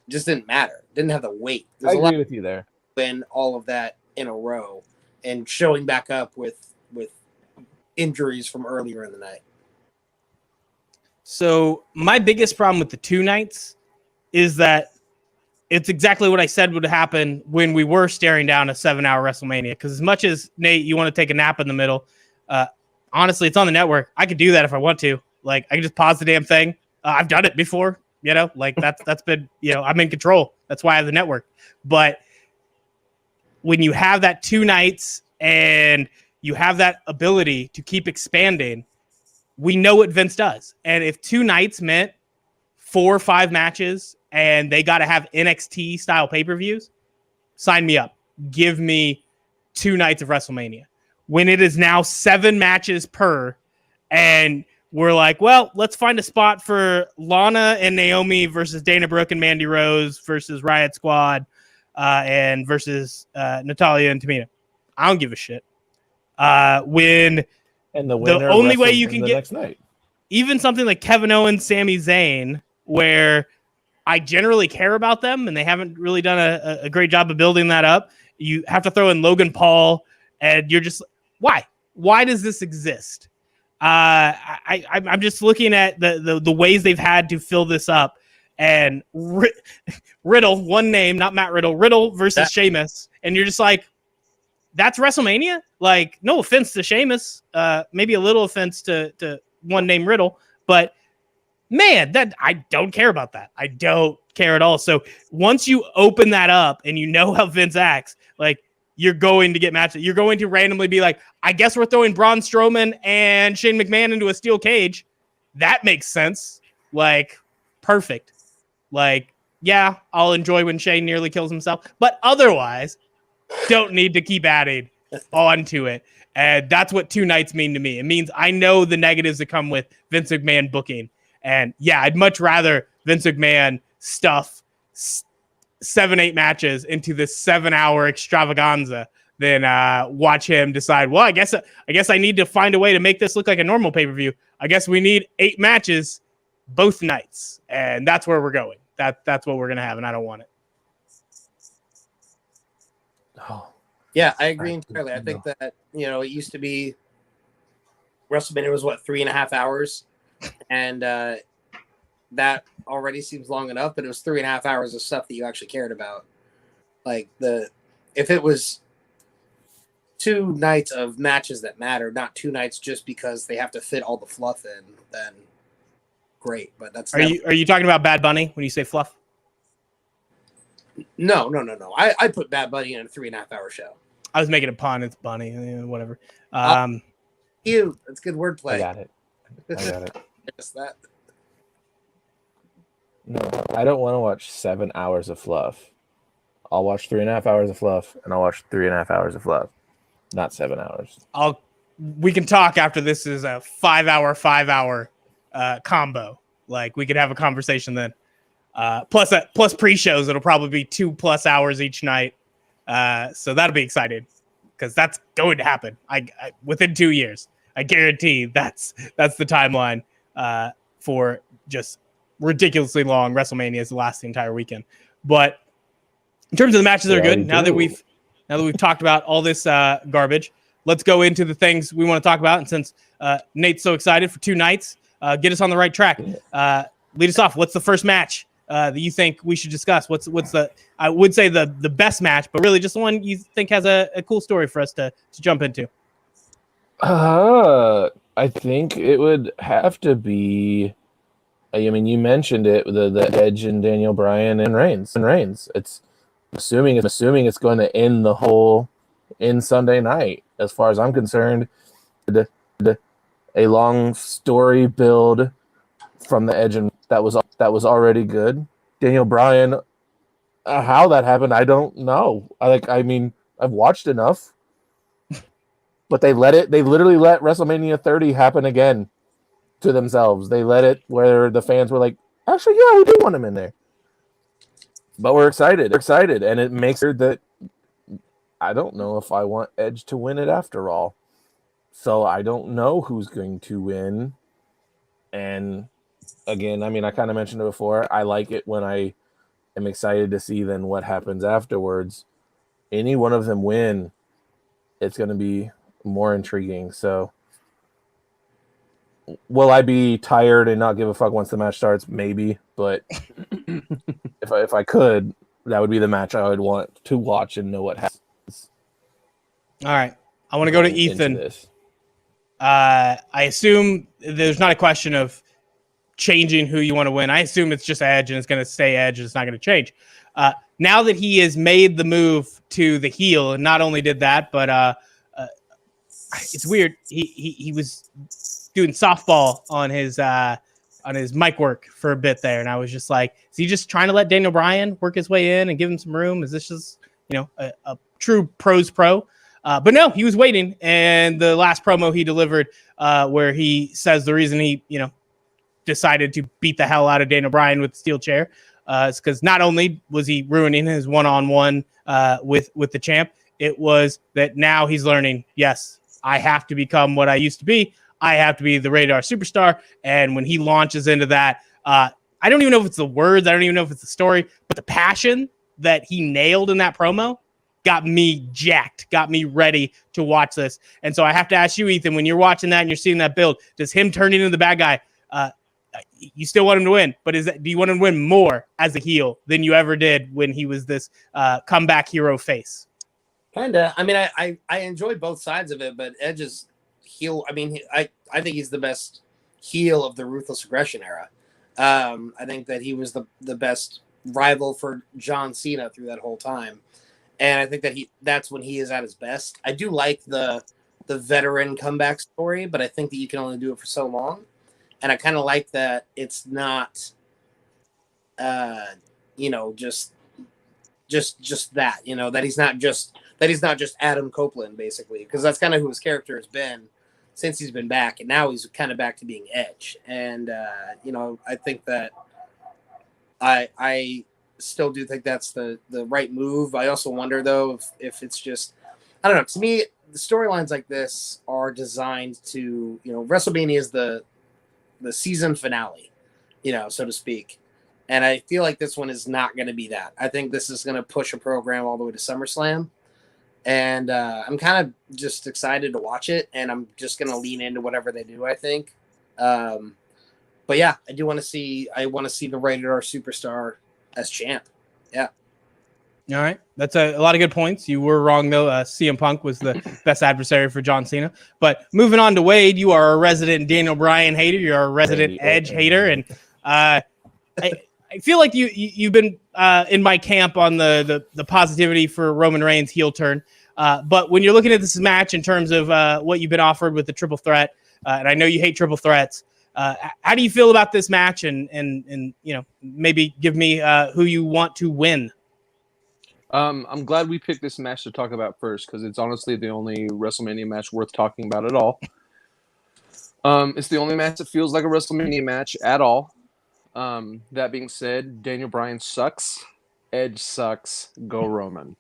it just didn't matter. Didn't have the weight. I agree with you there. Win all of that in a row and showing back up with injuries from earlier in the night. So my biggest problem with the 2 nights is that it's exactly what I said would happen when we were staring down a 7-hour WrestleMania. Because as much as, Nate, you want to take a nap in the middle, honestly, it's on the network. I could do that if I want to. Like, I can just pause the damn thing. I've done it before, like that's been, I'm in control. That's why I have the network. But when you have that 2 nights and you have that ability to keep expanding, we know what Vince does. And if 2 nights meant 4 or 5 matches and they got to have NXT style pay-per-views, sign me up. Give me 2 nights of WrestleMania. When it is now 7 matches per, and we're like, well, let's find a spot for Lana and Naomi versus Dana Brooke and Mandy Rose versus Riot Squad and versus Natalya and Tamina. I don't give a shit. When And the winner only way wrestles you can the get next night. even something like Kevin Owens, Sami Zayn, where I generally care about them and they haven't really done a great job of building that up. You have to throw in Logan Paul, and you're just, why? Why does this exist? I'm just looking at the ways they've had to fill this up, and Riddle, one name, not Matt Riddle, Riddle versus Sheamus, and you're just like, that's WrestleMania? Like, no offense to Sheamus, maybe a little offense to one name Riddle, but man, that I don't care about that. I don't care at all. So once you open that up and you know how Vince acts, like, you're going to get matches. You're going to randomly be like, I guess we're throwing Braun Strowman and Shane McMahon into a steel cage. That makes sense. Like, perfect. Like, yeah, I'll enjoy when Shane nearly kills himself, but otherwise, don't need to keep adding onto it. And that's what 2 nights mean to me. It means I know the negatives that come with Vince McMahon booking. And yeah, I'd much rather Vince McMahon stuff 7-8 matches into this 7-hour extravaganza than watch him decide, well, I guess I need to find a way to make this look like a normal pay-per-view. I guess we need 8 matches both nights. And that's where we're going. That's what we're going to have, and I don't want it. Oh. Yeah, I agree entirely. I think that, it used to be WrestleMania was 3.5 hours, and that already seems long enough, but it was 3.5 hours of stuff that you actually cared about. Like, if it was 2 nights of matches that matter, not 2 nights just because they have to fit all the fluff in, then great. But that's are you talking about Bad Bunny when you say fluff? No. I put Bad Bunny in a 3.5 hour show. I was making a pun. It's Bunny, whatever. Cute. That's good wordplay. I got it. Just that. No, I don't want to watch 7 hours of fluff. I'll watch 3.5 hours of fluff, and I'll watch 3.5 hours of fluff. Not 7 hours. We can talk after this is a 5 hour combo. Like, we could have a conversation then. Plus pre-shows, it'll probably be 2+ hours each night. So that'll be exciting because that's going to happen. I within 2 years, I guarantee that's the timeline for just ridiculously long WrestleManias to last the entire weekend. But in terms of the matches that are good, now that we've talked about all this garbage, let's go into the things we want to talk about. And since Nate's so excited for 2 nights, get us on the right track. Lead us off. What's the first match that you think we should discuss? What's the, I would say the best match, but really just the one you think has a cool story for us to jump into? I think it would have to be, I mean, you mentioned it, the Edge and Daniel Bryan and Reigns. It's assuming it's going to end the whole in Sunday night. As far as I'm concerned, a long story build from the Edge, and that was already good. Daniel Bryan, how that happened, I don't know. I've watched enough, but they literally let WrestleMania 30 happen again to themselves. They let it where the fans were like, actually, yeah, we do want him in there. But we're excited, and it makes it that I don't know if I want Edge to win it after all. So I don't know who's going to win. And again, I mean, I kind of mentioned it before. I like it when I am excited to see then what happens afterwards. Any one of them win, it's going to be more intriguing. So will I be tired and not give a fuck once the match starts? Maybe, but if I could, that would be the match I would want to watch and know what happens. All right, I want to go to Ethan. I assume there's not a question of changing who you want to win. I assume it's just Edge and it's going to stay Edge and it's not going to change. Now that he has made the move to the heel, and not only did that, but it's weird. He was doing softball on his mic work for a bit there, and I was just like, is he just trying to let Daniel Bryan work his way in and give him some room? Is this just a true pros pro? But no, he was waiting, and the last promo he delivered, where he says the reason he decided to beat the hell out of Daniel Bryan with the steel chair is because not only was he ruining his one-on-one with the champ, it was that now he's learning, yes, I have to become what I used to be. I have to be the radar superstar. And when he launches into that, I don't even know if it's the words, I don't even know if it's the story, but the passion that he nailed in that promo got me jacked, got me ready to watch this. And so I have to ask you, Ethan, when you're watching that and you're seeing that build, does him turning into the bad guy, you still want him to win, but do you want him to win more as a heel than you ever did when he was this comeback hero face? Kinda. I mean, I enjoy both sides of it, but Edge's heel. I mean, I think he's the best heel of the Ruthless Aggression era. I think that he was the best rival for John Cena through that whole time, and I think that that's when he is at his best. I do like the veteran comeback story, but I think that you can only do it for so long, and I kind of like that it's not, just that, that he's not just Adam Copeland, basically, because that's kind of who his character has been since he's been back, and now he's kind of back to being Edge. And I think that I still do think that's the right move. I also wonder though if it's just, I don't know. To me, the storylines like this are designed to, WrestleMania is the season finale, so to speak. And I feel like this one is not going to be that. I think this is going to push a program all the way to SummerSlam. And I'm kind of just excited to watch it. And I'm just going to lean into whatever they do, I think. But yeah, I want to see the Rated R Superstar as champ. Yeah. All right. That's a lot of good points. You were wrong, though. CM Punk was the best adversary for John Cena. But moving on to Wade, you are a resident Daniel Bryan hater. You're a resident Edge hater. And I feel like you've been in my camp on the positivity for Roman Reigns' heel turn. But when you're looking at this match in terms of what you've been offered with the triple threat, and I know you hate triple threats, how do you feel about this match? And maybe give me who you want to win. I'm glad we picked this match to talk about first because it's honestly the only WrestleMania match worth talking about at all. It's the only match that feels like a WrestleMania match at all. That being said, Daniel Bryan sucks. Edge sucks. Go Roman.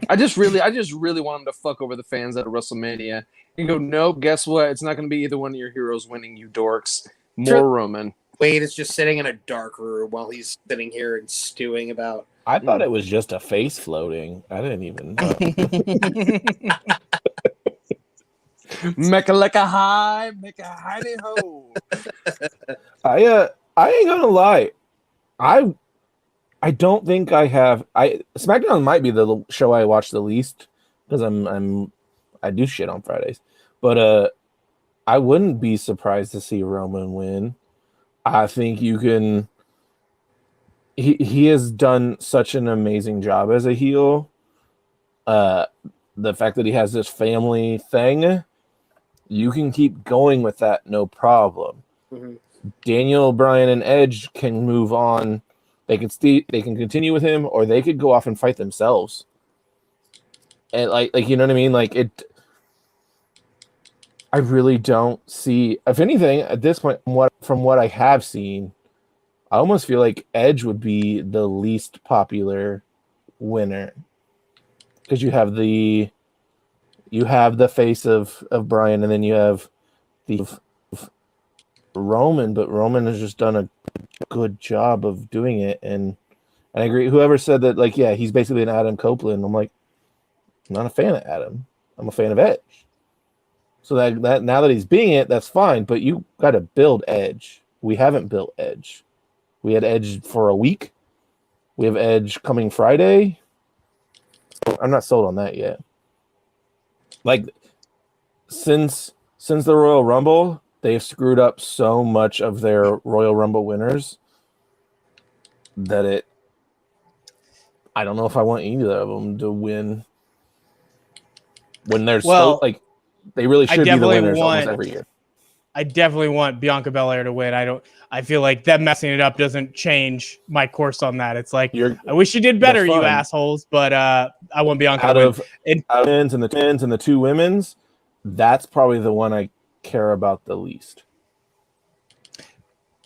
I just really want him to fuck over the fans at a WrestleMania and go, nope, guess what? It's not going to be either one of your heroes winning, you dorks. More Roman. Wade is just sitting in a dark room while he's sitting here and stewing about. I thought it was just a face floating. I didn't even know. Make a like a high, make a hidey ho. I ain't gonna lie. I don't think I have. SmackDown might be the show I watch the least because I do shit on Fridays, but I wouldn't be surprised to see Roman win. I think you can. He has done such an amazing job as a heel. The fact that he has this family thing, you can keep going with that, no problem. Mm-hmm. Daniel Bryan and Edge can move on. They can continue with him, or they could go off and fight themselves. And like you know what I mean? Like it. I really don't see. If anything, at this point, from what I have seen, I almost feel like Edge would be the least popular winner because you have the face of Bryan, and then you have the Roman, but Roman has just done a good job of doing it, and I agree. Whoever said that, like, yeah, he's basically an Adam Copeland. I'm like, I'm not a fan of Adam. I'm a fan of Edge. So that now that he's being it, that's fine. But you got to build Edge. We haven't built Edge. We had Edge for a week. We have Edge coming Friday. So I'm not sold on that yet. Like since the Royal Rumble, they've screwed up so much of their Royal Rumble winners that I don't know if I want either of them to win when they're They really should be the definitely winners want- almost every year. I definitely want Bianca Belair to win. I feel like them messing it up doesn't change my course on that. It's like, I wish you did better, you assholes, but I want Bianca to win. Out of men's and the two women's, that's probably the one I care about the least.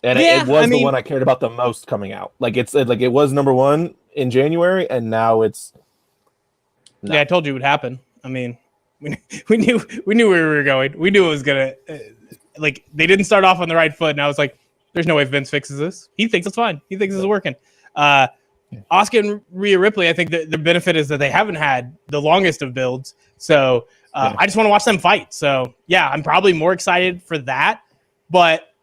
And it was the one I cared about the most coming out. Like it was number one in January, and now it's. No. Yeah, I told you it would happen. I mean, we knew where we were going. We knew it was gonna. Like, they didn't start off on the right foot, and I was like, "There's no way Vince fixes this. He thinks it's fine. He thinks it's working." Asuka and Rhea Ripley, I think the benefit is that they haven't had the longest of builds, so I just want to watch them fight. So yeah, I'm probably more excited for that, but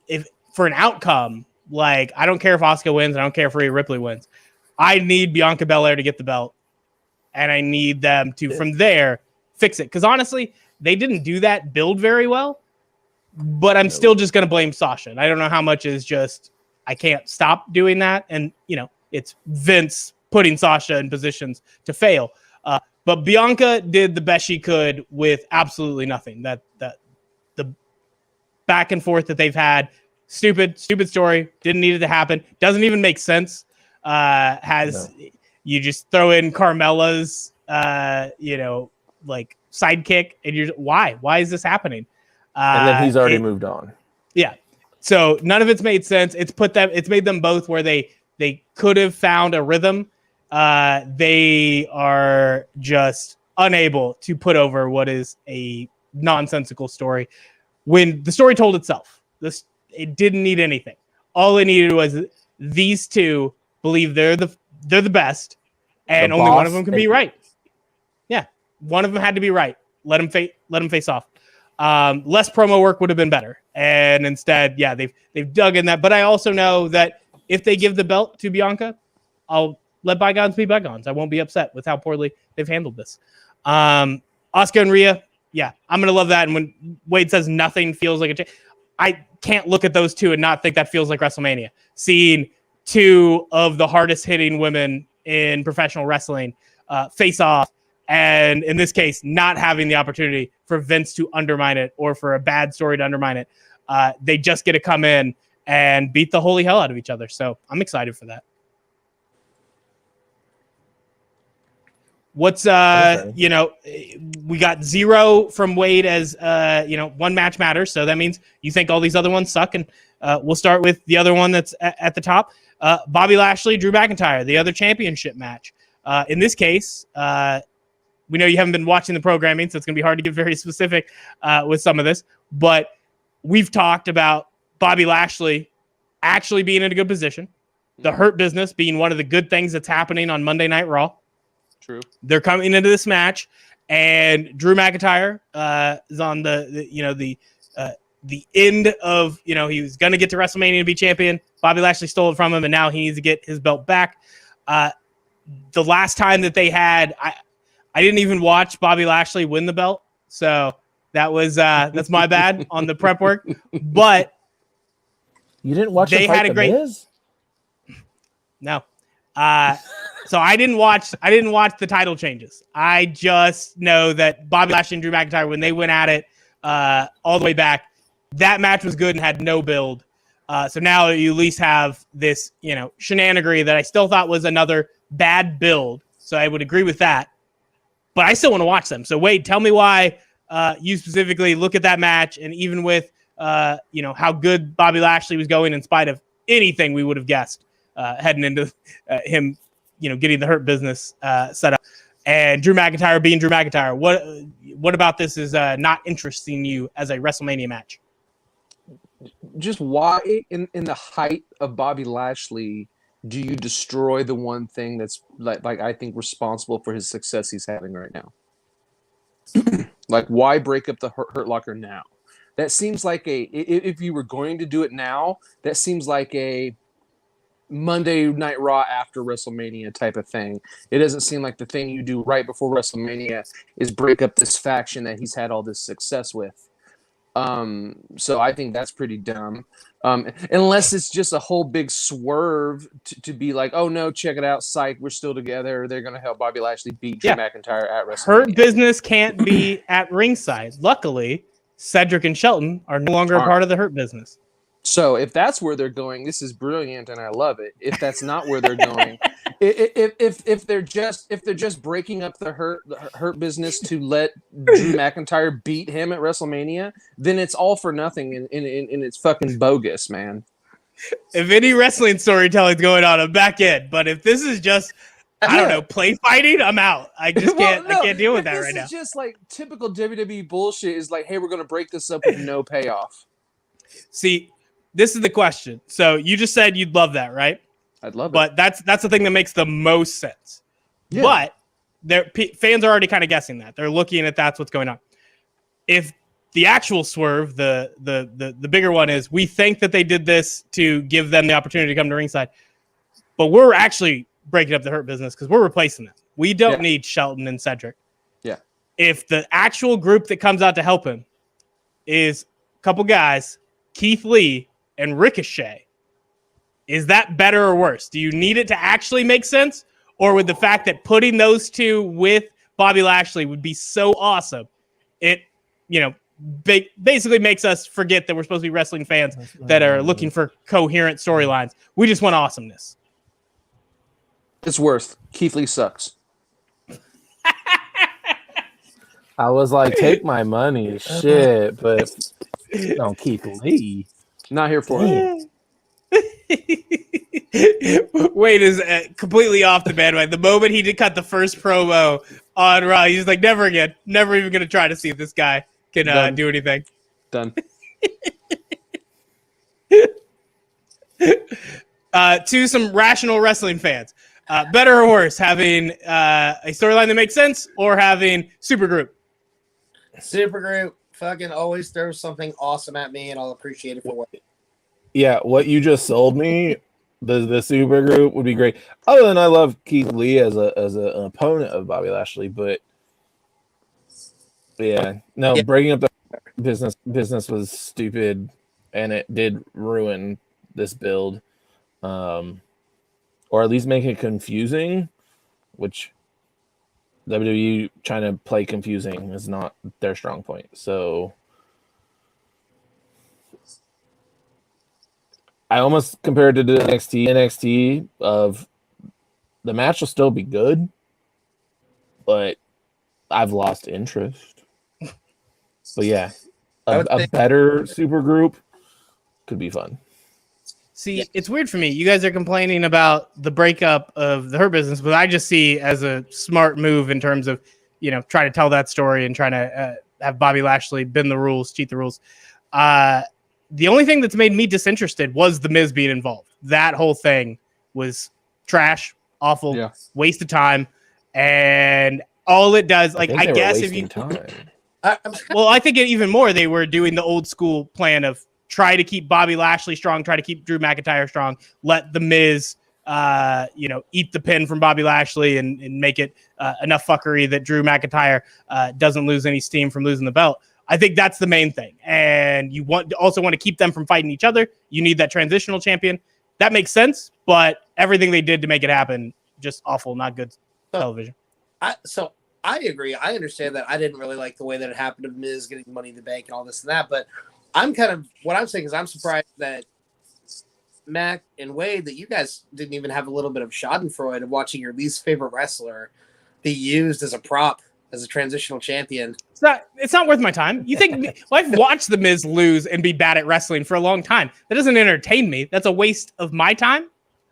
if for an outcome, like, I don't care if Asuka wins, I don't care if Rhea Ripley wins. I need Bianca Belair to get the belt, and I need them to from there fix it. Because honestly, they didn't do that build very well. But I'm still just going to blame Sasha. And I don't know how much is just I can't stop doing that. And, it's Vince putting Sasha in positions to fail. But Bianca did the best she could with absolutely nothing. That the back and forth that they've had, stupid story, didn't need it to happen. Doesn't even make sense. You just throw in Carmella's, like, sidekick, and you're why is this happening? And then he's already moved on. Yeah. So none of it's made sense. It's made them both where they could have found a rhythm. They are just unable to put over what is a nonsensical story. When the story told itself, it didn't need anything. All it needed was these two believe they're the best, and only one of them can be right. Yeah. One of them had to be right. Let them face off. Less promo work would have been better, and instead, they've dug in that. But I also know that if they give the belt to Bianca, I'll let bygones be bygones. I won't be upset with how poorly they've handled this. Asuka and Rhea, I'm gonna love that. And when Wade says nothing feels like a change, I can't look at those two and not think that feels like WrestleMania. Seeing two of the hardest hitting women in professional wrestling face off. And in this case, not having the opportunity for Vince to undermine it or for a bad story to undermine it. They just get to come in and beat the holy hell out of each other. So I'm excited for that. What's, we got 0 from Wade as, one match matters. So that means you think all these other ones suck. And we'll start with the other one that's at the top. Bobby Lashley, Drew McIntyre, the other championship match. In this case, we know you haven't been watching the programming, so it's going to be hard to get very specific with some of this. But we've talked about Bobby Lashley actually being in a good position. The Hurt Business being one of the good things that's happening on Monday Night Raw. True. They're coming into this match, and Drew McIntyre is on the end of, he was going to get to WrestleMania to be champion. Bobby Lashley stole it from him, and now he needs to get his belt back. The last time that they had, I didn't even watch Bobby Lashley win the belt, so that was that's my bad on the prep work. But you didn't watch. They had a great. Miz? No, so I didn't watch the title changes. I just know that Bobby Lashley and Drew McIntyre, when they went at it all the way back, that match was good and had no build. So now you at least have this, shenanigery that I still thought was another bad build. So I would agree with that. But I still want to watch them. So Wade, tell me why you specifically look at that match, and even with how good Bobby Lashley was going in spite of anything we would have guessed heading into him, getting the Hurt Business set up, and Drew McIntyre being Drew McIntyre. What about this is not interesting you as a WrestleMania match? Just why, in the height of Bobby Lashley, do you destroy the one thing that's like I think responsible for his success he's having right now? Like, why break up the Hurt Locker now? That seems like if you were going to do it now, that seems like a Monday Night Raw after WrestleMania type of thing. It doesn't seem like the thing you do right before WrestleMania is break up this faction that he's had all this success with. So I think that's pretty dumb. Unless it's just a whole big swerve to be like, oh no, check it out, psych, we're still together. They're gonna help Bobby Lashley beat Drew McIntyre at WrestleMania. Hurt Business can't be at ringside. Luckily, Cedric and Shelton are no longer a part of the Hurt Business. So if that's where they're going, this is brilliant and I love it. If that's not where they're going, if they're just breaking up the Hurt Business to let Drew McIntyre beat him at WrestleMania, then it's all for nothing and it's fucking bogus, man. If any wrestling storytelling's going on, I'm back in. But if this is just, I don't know, play fighting, I'm out. I just can't. I can't deal with that right now. This is just like typical WWE bullshit. Is like, hey, we're gonna break this up with no payoff. See, this is the question. So you just said you'd love that, right? I'd love it. But that's the thing that makes the most sense. Yeah. But fans are already kind of guessing that. They're looking at that's what's going on. If the actual swerve, the bigger one is, we think that they did this to give them the opportunity to come to ringside, but we're actually breaking up the Hurt Business because we're replacing them. We don't need Shelton and Cedric. Yeah. If the actual group that comes out to help him is a couple guys, Keith Lee and Ricochet, is that better or worse? Do you need it to actually make sense? Or would the fact that putting those two with Bobby Lashley would be so awesome, it, basically makes us forget that we're supposed to be wrestling fans that are looking for coherent storylines. We just want awesomeness. It's worth. Keith Lee sucks. I was like, take my money, shit, but no, Keith Lee. Not here for it. Wade is completely off the bandwagon. The moment he did cut the first promo on Raw, he's like, never again. Never even going to try to see if this guy can do anything. Done. To some rational wrestling fans, better or worse, having a storyline that makes sense or having Supergroup? Supergroup fucking always throws something awesome at me, and I'll appreciate it for what. Yeah, what you just sold me, the super group would be great. Other than I love Keith Lee as an opponent of Bobby Lashley, but breaking up the business was stupid, and it did ruin this build, or at least make it confusing, which WWE trying to play confusing is not their strong point. So I almost compared it to NXT of the match will still be good, but I've lost interest. But yeah, a better super group could be fun. See, it's weird for me. You guys are complaining about the breakup of the Hurt Business, but I just see as a smart move in terms of, trying to tell that story and trying to have Bobby Lashley bend the rules, cheat the rules. The only thing that's made me disinterested was The Miz being involved. That whole thing was trash, awful, waste of time. And all it does, I guess if you... Well, I think even more, they were doing the old school plan of try to keep Bobby Lashley strong, try to keep Drew McIntyre strong, let The Miz, eat the pin from Bobby Lashley and make it enough fuckery that Drew McIntyre doesn't lose any steam from losing the belt. I think that's the main thing. And you also want to keep them from fighting each other. You need that transitional champion. That makes sense, but everything they did to make it happen, just awful, not good television. So I agree. I understand that. I didn't really like the way that it happened to Miz getting Money in the Bank and all this and that, but what I'm saying is I'm surprised that Mac and Wade, that you guys didn't even have a little bit of schadenfreude of watching your least favorite wrestler be used as a prop, as a transitional champion. It's not worth my time. You think I've watched The Miz lose and be bad at wrestling for a long time. That doesn't entertain me. That's a waste of my time.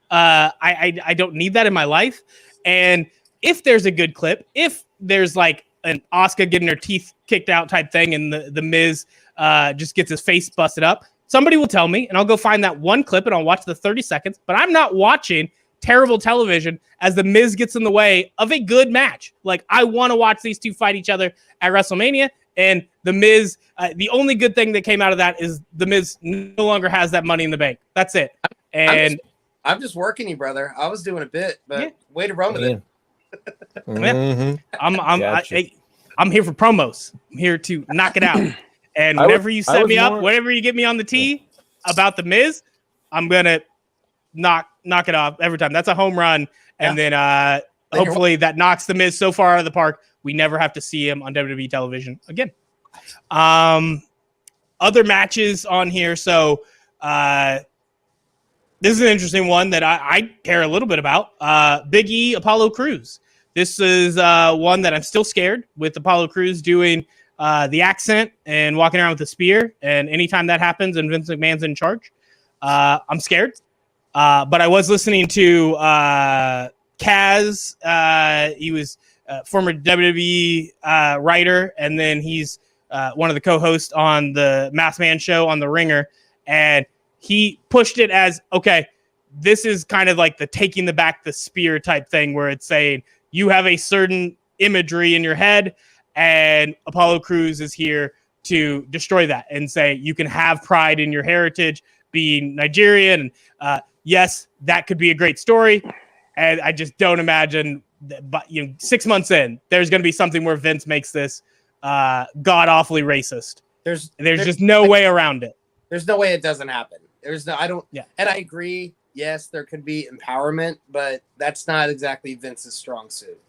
I don't need that in my life. And if there's a good clip, if there's like an Asuka getting her teeth kicked out type thing and the Miz just gets his face busted up, somebody will tell me and I'll go find that one clip and I'll watch the 30 seconds, but I'm not watching terrible television as the Miz gets in the way of a good match. Like, I want to watch these two fight each other at WrestleMania, and the Miz, the only good thing that came out of that is the Miz no longer has that Money in the Bank. That's it. And I'm just working you, brother. I was doing a bit, but way to run with it. I'm here for promos. I'm here to knock it out. And whenever you set me up, whenever you get me on the tee about the Miz, I'm gonna knock it off every time. That's a home run, and then hopefully that knocks the Miz so far out of the park we never have to see him on WWE television again. Other matches on here, so this is an interesting one that I care a little bit about. Big E, Apollo Crews. This is one that I'm still scared with Apollo Crews doing the accent and walking around with a spear. And anytime that happens and Vince McMahon's in charge, I'm scared. But I was listening to Kaz. He was a former WWE writer, and then he's one of the co-hosts on the Masked Man show on The Ringer. And he pushed it as, okay, this is kind of like the taking the spear type thing where it's saying you have a certain imagery in your head and Apollo Crews is here to destroy that and say you can have pride in your heritage being Nigerian. Yes, that could be a great story. And I just don't imagine that, but 6 months in, there's going to be something where Vince makes this god-awfully racist. There's just no way around it. There's no way it doesn't happen. And I agree. Yes, there could be empowerment, but that's not exactly Vince's strong suit.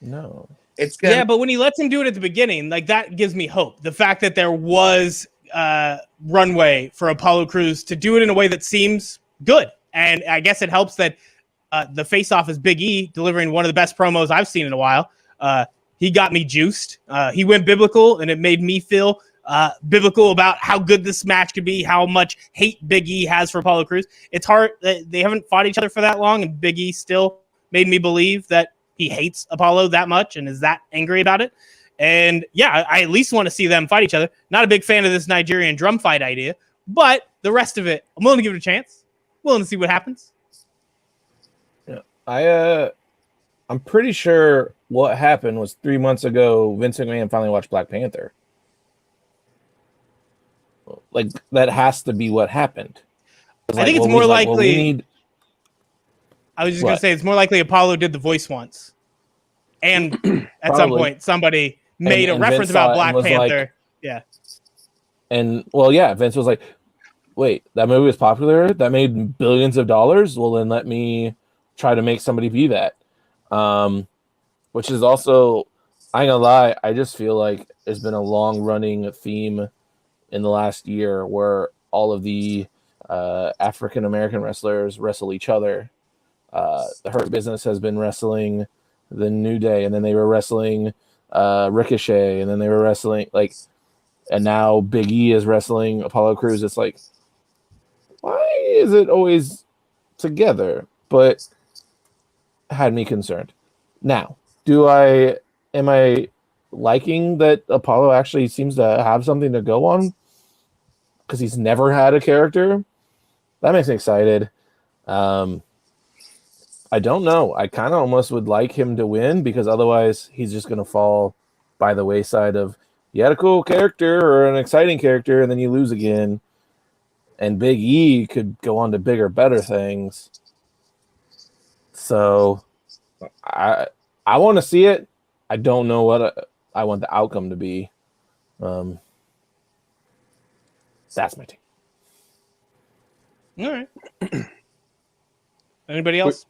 No. It's good. Yeah, but when he lets him do it at the beginning, like that gives me hope. The fact that there was runway for Apollo Crews to do it in a way that seems good. And I guess it helps that the face-off is Big E delivering one of the best promos I've seen in a while. He got me juiced. He went biblical, and it made me feel biblical about how good this match could be, how much hate Big E has for Apollo Crews. It's hard. They haven't fought each other for that long, and Big E still made me believe that he hates Apollo that much and is that angry about it. And yeah, I at least want to see them fight each other. Not a big fan of this Nigerian drum fight idea, but the rest of it, I'm willing to give it a chance. Willing to see what happens. Yeah, I'm pretty sure what happened was 3 months ago, Vince McMahon finally watched Black Panther. Like, that has to be what happened. I think it's more likely. I was just going to say it's more likely Apollo did the voice once. And at some point, somebody made a reference about Black Panther. Yeah. And, Vince was like, wait, that movie was popular? That made billions of dollars? Well, then let me try to make somebody be that. Which is also, I ain't gonna lie, I just feel like it's been a long-running theme in the last year where all of the African-American wrestlers wrestle each other. The Hurt Business has been wrestling the New Day, and then they were wrestling Ricochet, and then they were wrestling, and now Big E is wrestling Apollo Crews. It's like, why is it always together? But had me concerned. Now, am I liking that Apollo actually seems to have something to go on? Because he's never had a character. That makes me excited. I don't know. I kind of almost would like him to win because otherwise he's just going to fall by the wayside of you had a cool character or an exciting character and then you lose again. And Big E could go on to bigger, better things. So I want to see it. I don't know what I want the outcome to be. That's my take. All right. Anybody else?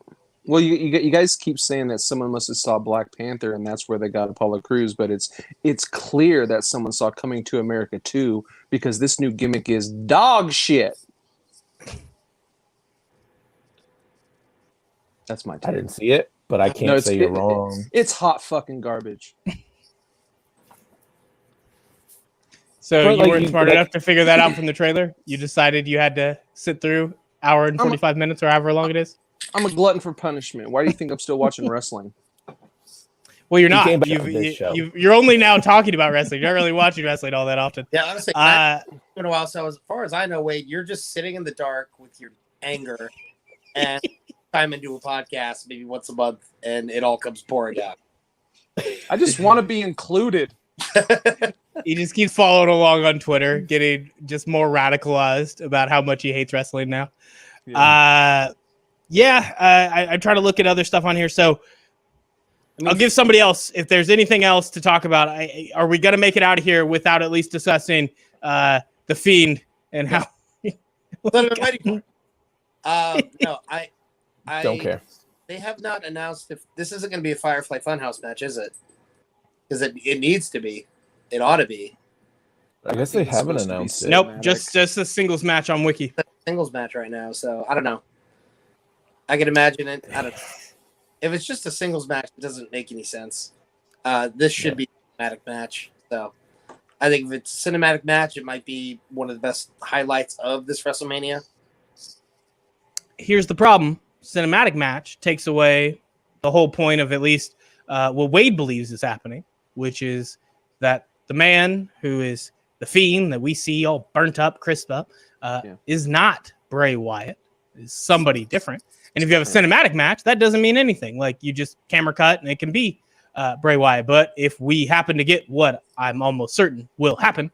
Well, you guys keep saying that someone must have saw Black Panther and that's where they got Apollo Crews, but it's clear that someone saw Coming to America 2 because this new gimmick is dog shit. That's my take. I didn't see it, but I can't say you're wrong. It's hot fucking garbage. So you weren't smart enough to figure that out from the trailer? You decided you had to sit through hour and 45 minutes or however long it is? I'm a glutton for punishment. Why do you think I'm still watching wrestling? Well, you're not. You're only now talking about wrestling. You're not really watching wrestling all that often. Yeah, honestly, it's been a while. So as far as I know, Wade, you're just sitting in the dark with your anger and time into a podcast maybe once a month, and it all comes pouring out. I just want to be included. He just keeps following along on Twitter, getting just more radicalized about how much he hates wrestling now. I try to look at other stuff on here. So I'll give somebody else if there's anything else to talk about. Are we going to make it out of here without at least discussing the Fiend and how? No, I Don't care. They have not announced if this isn't going to be a Firefly Funhouse match, is it? Because it needs to be. It ought to be. I guess they haven't announced it. Nope, just a singles match on Wiki. It's a singles match right now, so I don't know. I can imagine it. I don't know. If it's just a singles match, it doesn't make any sense. This should be a cinematic match. So I think if it's a cinematic match, it might be one of the best highlights of this WrestleMania. Here's the problem. Cinematic match takes away the whole point of at least what Wade believes is happening, which is that the man who is the Fiend that we see all burnt up, crisp up, is not Bray Wyatt, is somebody different. And if you have a cinematic match, that doesn't mean anything. Like you just camera cut and it can be Bray Wyatt. But if we happen to get what I'm almost certain will happen,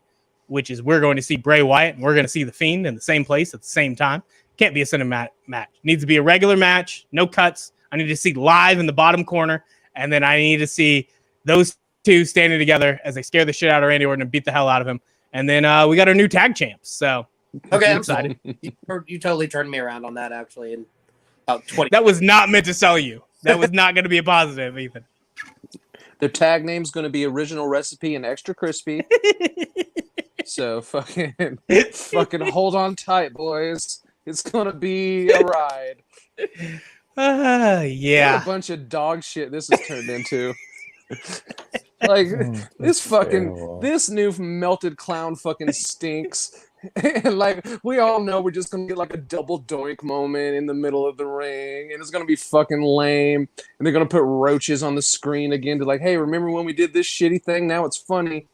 which is we're going to see Bray Wyatt and we're going to see the Fiend in the same place at the same time, can't be a cinematic match. It needs to be a regular match, no cuts. I need to see live in the bottom corner, and then I need to see those two standing together as they scare the shit out of Randy Orton and beat the hell out of him. And then we got our new tag champs. So okay, I'm excited. You totally turned me around on that actually. In about 20. That was not meant to sell you. That was not going to be a positive, Ethan. Their tag name's going to be Original Recipe and Extra Crispy. So fucking hold on tight, boys. It's gonna be a ride. Yeah. What a bunch of dog shit this has turned into. Like this new melted clown fucking stinks. And like we all know we're just gonna get like a double doink moment in the middle of the ring, and it's gonna be fucking lame. And they're gonna put roaches on the screen again to like, hey, remember when we did this shitty thing? Now it's funny.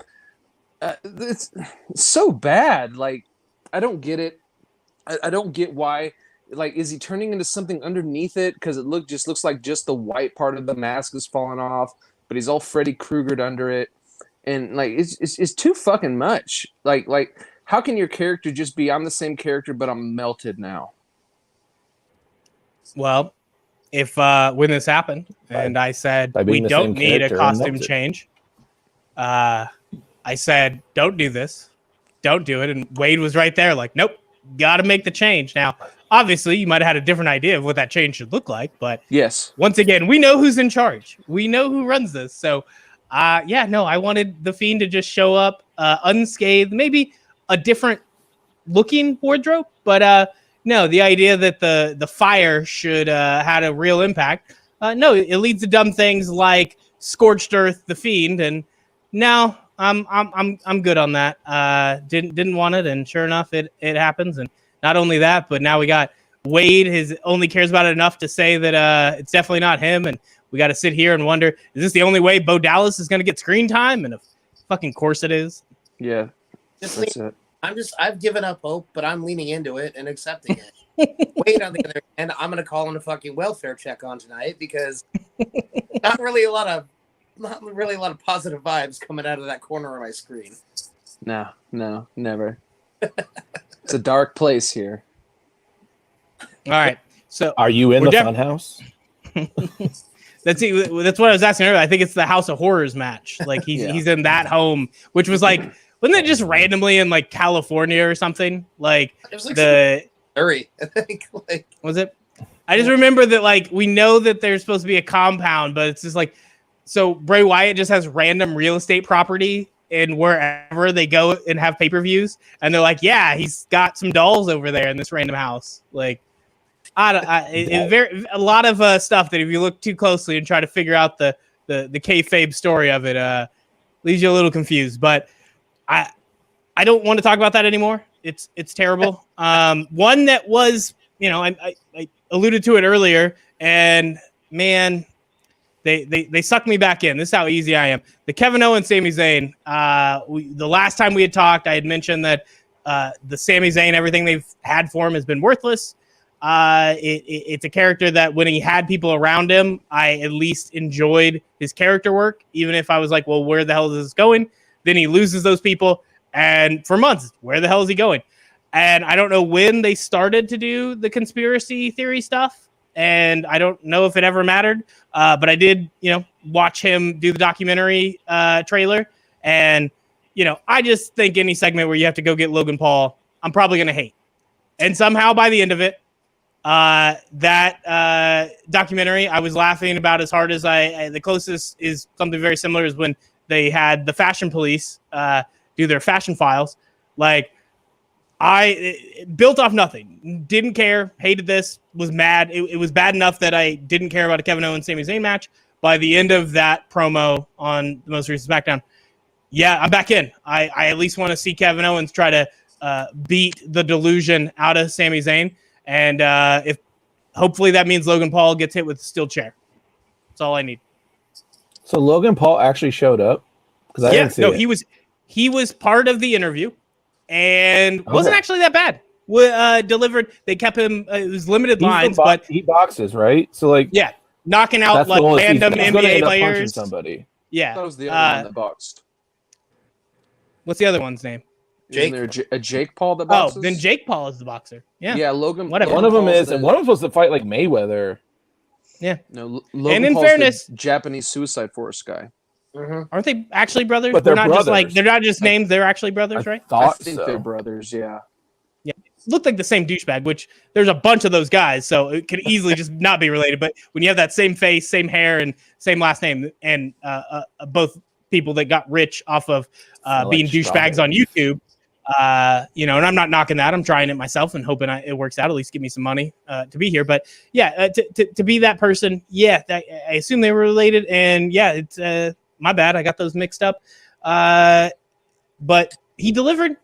It's so bad. Like I don't get it. I don't get why. Like, is he turning into something underneath it? Because it looks like just the white part of the mask is falling off, but he's all Freddy Kruegered under it, and like it's too fucking much. Like how can your character just be I'm the same character but I'm melted now? Well, if when this happened and I said we don't need a costume change, I said don't do this, don't do it, and Wade was right there like nope. Got to make the change. Now, obviously, you might have had a different idea of what that change should look like, but yes, once again, we know who's in charge. We know who runs this. So, I wanted the Fiend to just show up unscathed, maybe a different looking wardrobe, but no, the idea that the fire should had a real impact. No, it leads to dumb things like Scorched Earth, the Fiend, and now. I'm good on that. Didn't want it, and sure enough, it happens. And not only that, but now we got Wade. Only cares about it enough to say that it's definitely not him. And we got to sit here and wonder: is this the only way Bo Dallas is going to get screen time? And of fucking course it is. Yeah, that's it. I've given up hope, but I'm leaning into it and accepting it. Wade, on the other hand, I'm going to call in a fucking welfare check on tonight because not really a lot of positive vibes coming out of that corner of my screen. No, never. It's a dark place here. All right. So are you in the funhouse? That's what I was asking earlier. I think it's the House of Horrors match. Like he's in that home, which was like, wasn't it just randomly in like California or something? Like it was like Missouri, I think. Like was it? I just remember that like we know that there's supposed to be a compound, but it's just like. So Bray Wyatt just has random real estate property in wherever they go and have pay-per-views. And they're like, yeah, he's got some dolls over there in this random house. Like, a lot of stuff that if you look too closely and try to figure out the kayfabe story of it, leaves you a little confused. But I don't want to talk about that anymore. It's terrible. One that was, I alluded to it earlier, and man, They suck me back in. This is how easy I am. The Kevin Owens, Sami Zayn. The last time we had talked, I had mentioned that the Sami Zayn, everything they've had for him has been worthless. It's a character that when he had people around him, I at least enjoyed his character work, even if I was like, well, where the hell is this going? Then he loses those people. And for months, where the hell is he going? And I don't know when they started to do the conspiracy theory stuff. and I don't know if it ever mattered. But I did, watch him do the documentary trailer, and I just think any segment where you have to go get Logan Paul, I'm probably gonna hate. And somehow by the end of it, that documentary, I was laughing about as hard as the closest is something very similar is when they had the fashion police do their fashion files. Like, I built off nothing, didn't care, hated this, was mad. It was bad enough that I didn't care about a Kevin Owens Sami Zayn match. By the end of that promo on the most recent SmackDown, yeah, I'm back in. I at least want to see Kevin Owens try to beat the delusion out of Sami Zayn. And if hopefully that means Logan Paul gets hit with a steel chair. That's all I need. So Logan Paul actually showed up? Because I didn't see it. He was part of the interview and wasn't actually that bad. Delivered. They kept him. It was limited lines, but he boxes, right? So knocking out like random NBA players. Somebody. Yeah, that was the other one that boxed. What's the other one's name? Jake. Isn't there a Jake Paul that boxes? Oh, then Jake Paul is the boxer. Yeah. Yeah, Logan. Whatever. One of them is, and one of them was to fight like Mayweather. Yeah. No, Logan and in Paul's fairness, the Japanese Suicide Force guy. Aren't they actually brothers? But they're brothers. They're not just named. They're actually brothers, right? I think they're brothers. Yeah. Yeah. Look like the same douchebag, which there's a bunch of those guys, so it could easily just not be related. But when you have that same face, same hair, and same last name, and both people that got rich off of being douchebags on YouTube, and I'm not knocking that. I'm trying it myself and hoping it works out. At least give me some money to be here. But yeah, to be that person, yeah, I assume they were related. And yeah, it's my bad. I got those mixed up. But he delivered.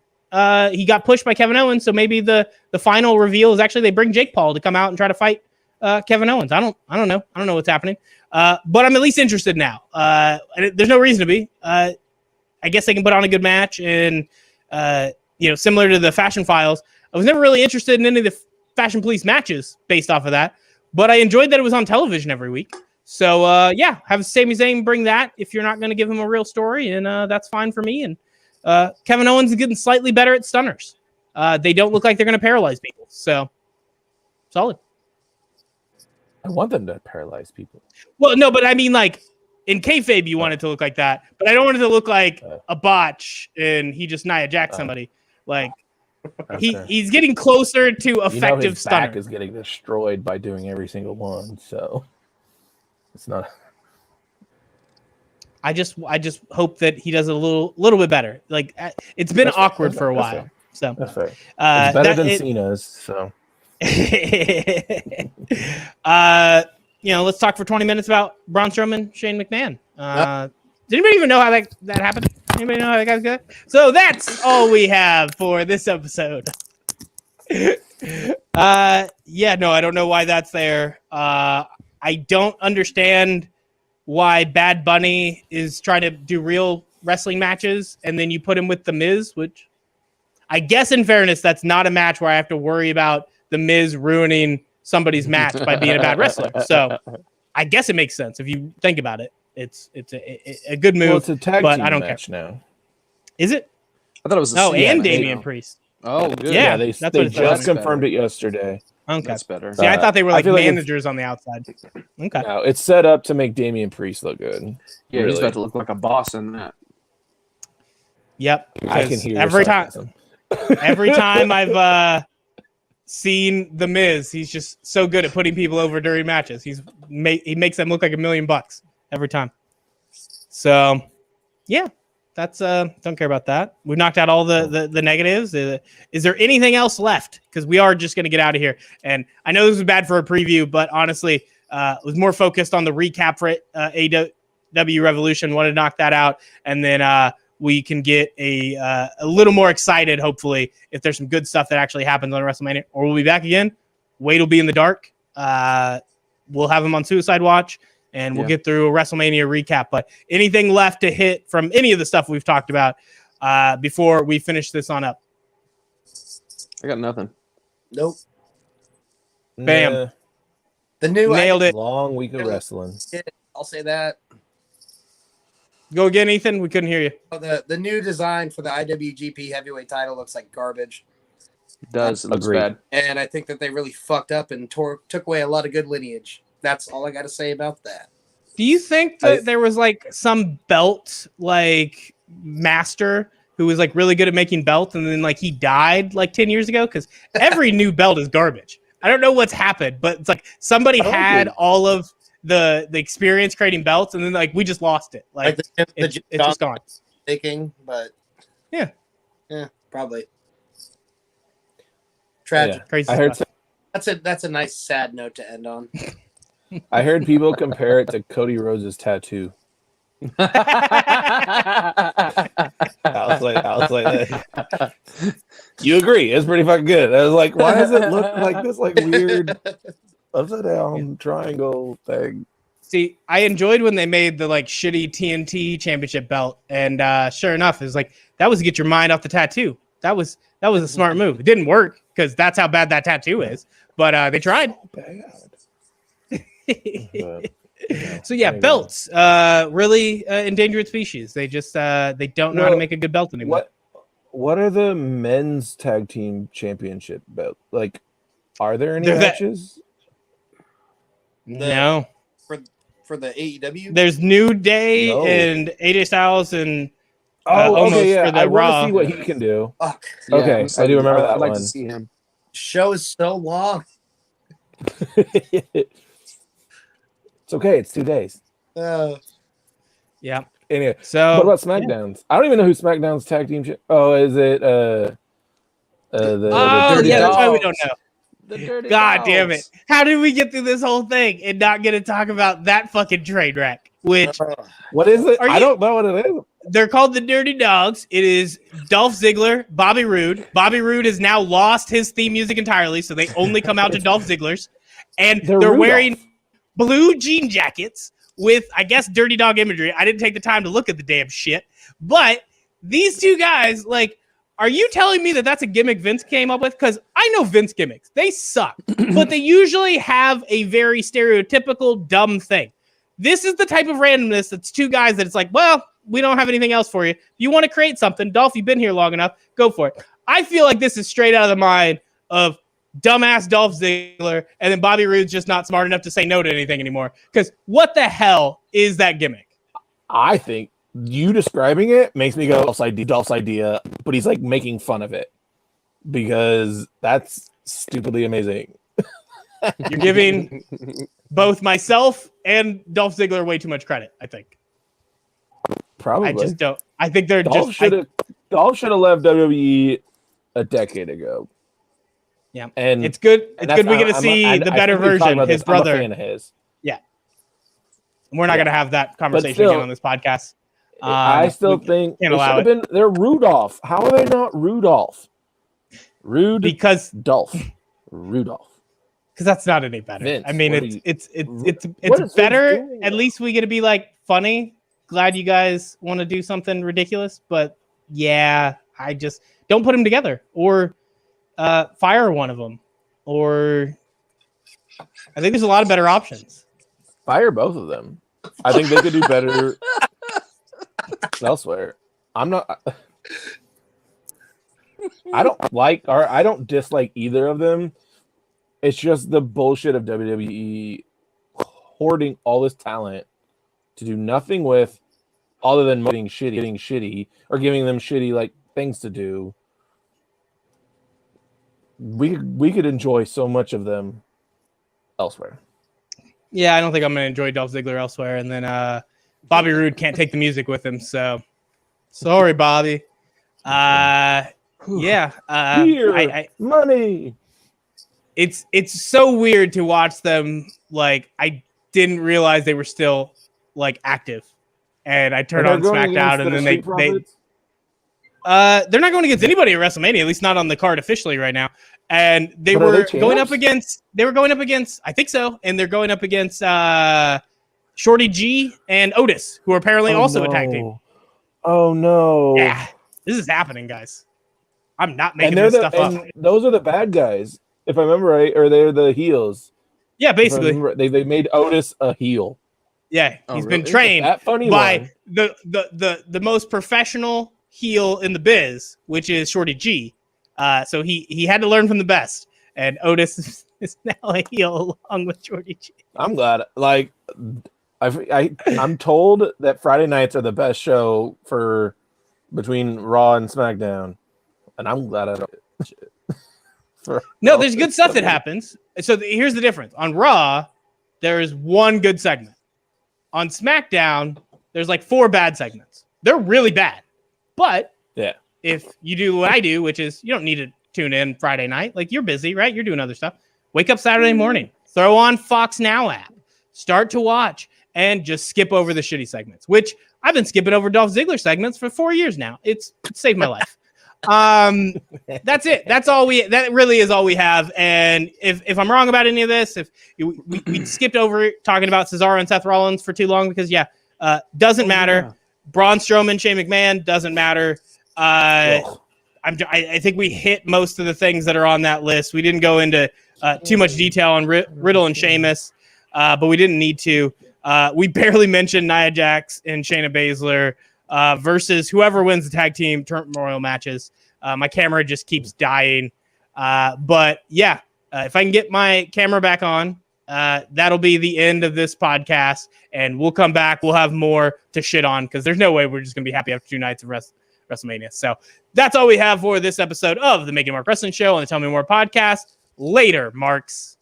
He got pushed by Kevin Owens. So maybe the final reveal is actually they bring Jake Paul to come out and try to fight Kevin Owens. I don't know. I don't know what's happening. But I'm at least interested now. There's no reason to be. I guess they can put on a good match and, similar to the Fashion Files. I was never really interested in any of the Fashion Police matches based off of that, but I enjoyed that it was on television every week. So, have Sami Zayn bring that if you're not going to give him a real story, and that's fine for me. And Kevin Owens is getting slightly better at stunners. They don't look like they're going to paralyze people. So, solid. I want them to paralyze people. Well, no, but I mean, like, in kayfabe, you want it to look like that, but I don't want it to look like a botch and he just Nia Jax somebody. Like, he's getting closer to effective his stunner. back is getting destroyed by doing every single one, so it's not. I just hope that he does it a little bit better. Like, it's been awkward for a while. So that's fair. It's better than Cena's. So. Let's talk for 20 minutes about Braun Strowman, Shane McMahon. Did anybody even know how that happened? Anybody know how that guy's good? So that's all we have for this episode. I don't know why that's there. I don't understand why Bad Bunny is trying to do real wrestling matches and then you put him with The Miz, which I guess in fairness, that's not a match where I have to worry about The Miz ruining somebody's match by being a bad wrestler. So I guess it makes sense if you think about it. It's a good move. Well, it's a tag but team I don't match care. now. Is it? I thought it was. And Damian Priest. Oh, good. Yeah, they that's what it just says. confirmed it yesterday. Okay, that's better. See, I thought they were like like managers on the outside. Okay, no, it's set up to make Damian Priest look good. Yeah, he's about to look like a boss in that. Yep. I can hear every time. Every time I've seen The Miz, he's just so good at putting people over during matches. He makes them look like $1 million every time. So, yeah, that's don't care about that. We've knocked out all the negatives. Is there anything else left? Because we are just going to get out of here. And I know this was bad for a preview, but honestly, was more focused on the recap for AEW Revolution. Wanted to knock that out, and then we can get a little more excited, hopefully, if there's some good stuff that actually happens on WrestleMania. Or we'll be back again. Wade will be in the dark. We'll have him on Suicide Watch, and we'll get through a WrestleMania recap. But anything left to hit from any of the stuff we've talked about before we finish this on up? I got nothing. Nope. Bam. Nah. The new Nailed it. Long week of wrestling. I'll say that. Go again, Ethan. We couldn't hear you. The new design for the IWGP Heavyweight title looks like garbage. It does. It looks Agreed. bad. And I think that they really fucked up and took away a lot of good lineage. That's all I got to say about that. Do you think that there was like some belt like master who was like really good at making belts and then like he died like 10 years ago? Because every new belt is garbage. I don't know what's happened, but it's like somebody had all of the experience creating belts and then like we just lost it. Like it's just gone. Taking, but yeah, probably tragic. Yeah. Crazy I heard stuff. That's a nice sad note to end on. I heard people compare it to Cody Rhodes' tattoo. I was like, you agree? It's pretty fucking good. I was like, why does it look like this like weird upside down triangle thing? See, I enjoyed when they made the like shitty TNT championship belt, and sure enough, it was like that was to get your mind off the tattoo. That was a smart move. It didn't work because that's how bad that tattoo is, but they tried. So yeah, belts really endangered species. They just they don't know how to make a good belt anymore. What are the men's tag team championship belt? Like, are there any matches? No. For the AEW, There's New Day and AJ Styles and okay, yeah. for the I Raw. want to see what he can do. Yeah, Okay, I do remember that I'd like one. to see him. Show is so long. It's okay. It's 2 days. Yeah. Anyway, So what about SmackDown's? I don't even know who SmackDown's tag team. Oh, is it the Dirty that's why we don't know. The Dirty God damn it! Dogs. How did we get through this whole thing and not get to talk about that fucking train wreck? Which what is it? I don't know what it is. they're called the Dirty Dogs. It is Dolph Ziggler, Bobby Roode. Bobby Roode has now lost his theme music entirely, so they only come out to Dolph Ziggler's, and they're wearing blue jean jackets with, I guess, Dirty Dog imagery. I didn't take the time to look at the damn shit, but these two guys, like, are you telling me that that's a gimmick Vince came up with? Because I know Vince gimmicks. They suck, but they usually have a very stereotypical dumb thing. This is the type of randomness that's two guys that it's like, well, we don't have anything else for you. If you want to create something, Dolph, you've been here long enough, go for it. I feel like this is straight out of the mind of dumbass Dolph Ziggler, and then Bobby Roode's just not smart enough to say no to anything anymore. Because what the hell is that gimmick? I think you describing it makes me go Dolph's idea, but he's like making fun of it because that's stupidly amazing. You're giving both myself and Dolph Ziggler way too much credit, I think. Probably. I just don't. I think they're Dolph should have left WWE a decade ago. Yeah, and it's good. It's good we get to see the better version. His brother. I'm a fan of his. Yeah, we're not going to have that conversation again on this podcast. I still think can't allow it. They're Rudolph. How are they not Rudolph? Because Dolph. Rudolph. Because that's not any better. Vince, I mean, it's better. At least we get to be like funny. Glad you guys want to do something ridiculous, but yeah, I just don't put them together or fire one of them. Or I think there's a lot of better options. Fire both of them. I think they could do better elsewhere. I don't dislike either of them. It's just the bullshit of WWE hoarding all this talent to do nothing with other than getting shitty or giving them shitty like things to do. We could enjoy so much of them elsewhere. Yeah, I don't think I'm going to enjoy Dolph Ziggler elsewhere. And then Bobby Roode can't take the music with him. So sorry, Bobby. Money. It's so weird to watch them. Like, I didn't realize they were still like active. And I turned on SmackDown and then they're not going against anybody at WrestleMania, at least not on the card officially right now. And they were going up against, I think so. And they're going up against Shorty G and Otis, who are apparently also a tag team. Oh no. Yeah. This is happening, guys. I'm not making this stuff up. Those are the bad guys, if I remember right, or they're the heels. Yeah, basically. They made Otis a heel. Yeah, he's been trained by the most professional heel in the biz, which is Shorty G. So he had to learn from the best. And Otis is now a heel along with Jordy G. I'm glad. Like, I'm told that Friday nights are the best show for between Raw and SmackDown, and I'm glad I don't. No, there's good stuff that happens. So here's the difference. On Raw, there is one good segment. On SmackDown, there's like 4 bad segments. They're really bad. But yeah, if you do what I do, which is you don't need to tune in Friday night. Like, you're busy, right? You're doing other stuff. Wake up Saturday morning. Throw on Fox Now app. Start to watch. And just skip over the shitty segments, which I've been skipping over Dolph Ziggler segments for 4 years now. It's saved my life. That's it. That really is all we have. And if I'm wrong about any of this, if we skipped over talking about Cesaro and Seth Rollins for too long, because doesn't matter. Yeah. Braun Strowman, Shane McMahon doesn't matter. I think we hit most of the things that are on that list. We didn't go into too much detail on Riddle and Sheamus, but we didn't need to. We barely mentioned Nia Jax and Shayna Baszler versus whoever wins the tag team turmoil matches. My camera just keeps dying. But if I can get my camera back on, that'll be the end of this podcast. And we'll come back. We'll have more to shit on because there's no way we're just going to be happy after 2 nights of WrestleMania. So that's all we have for this episode of the Making Mark Wrestling Show on the Tell Me More podcast. Later, Marks.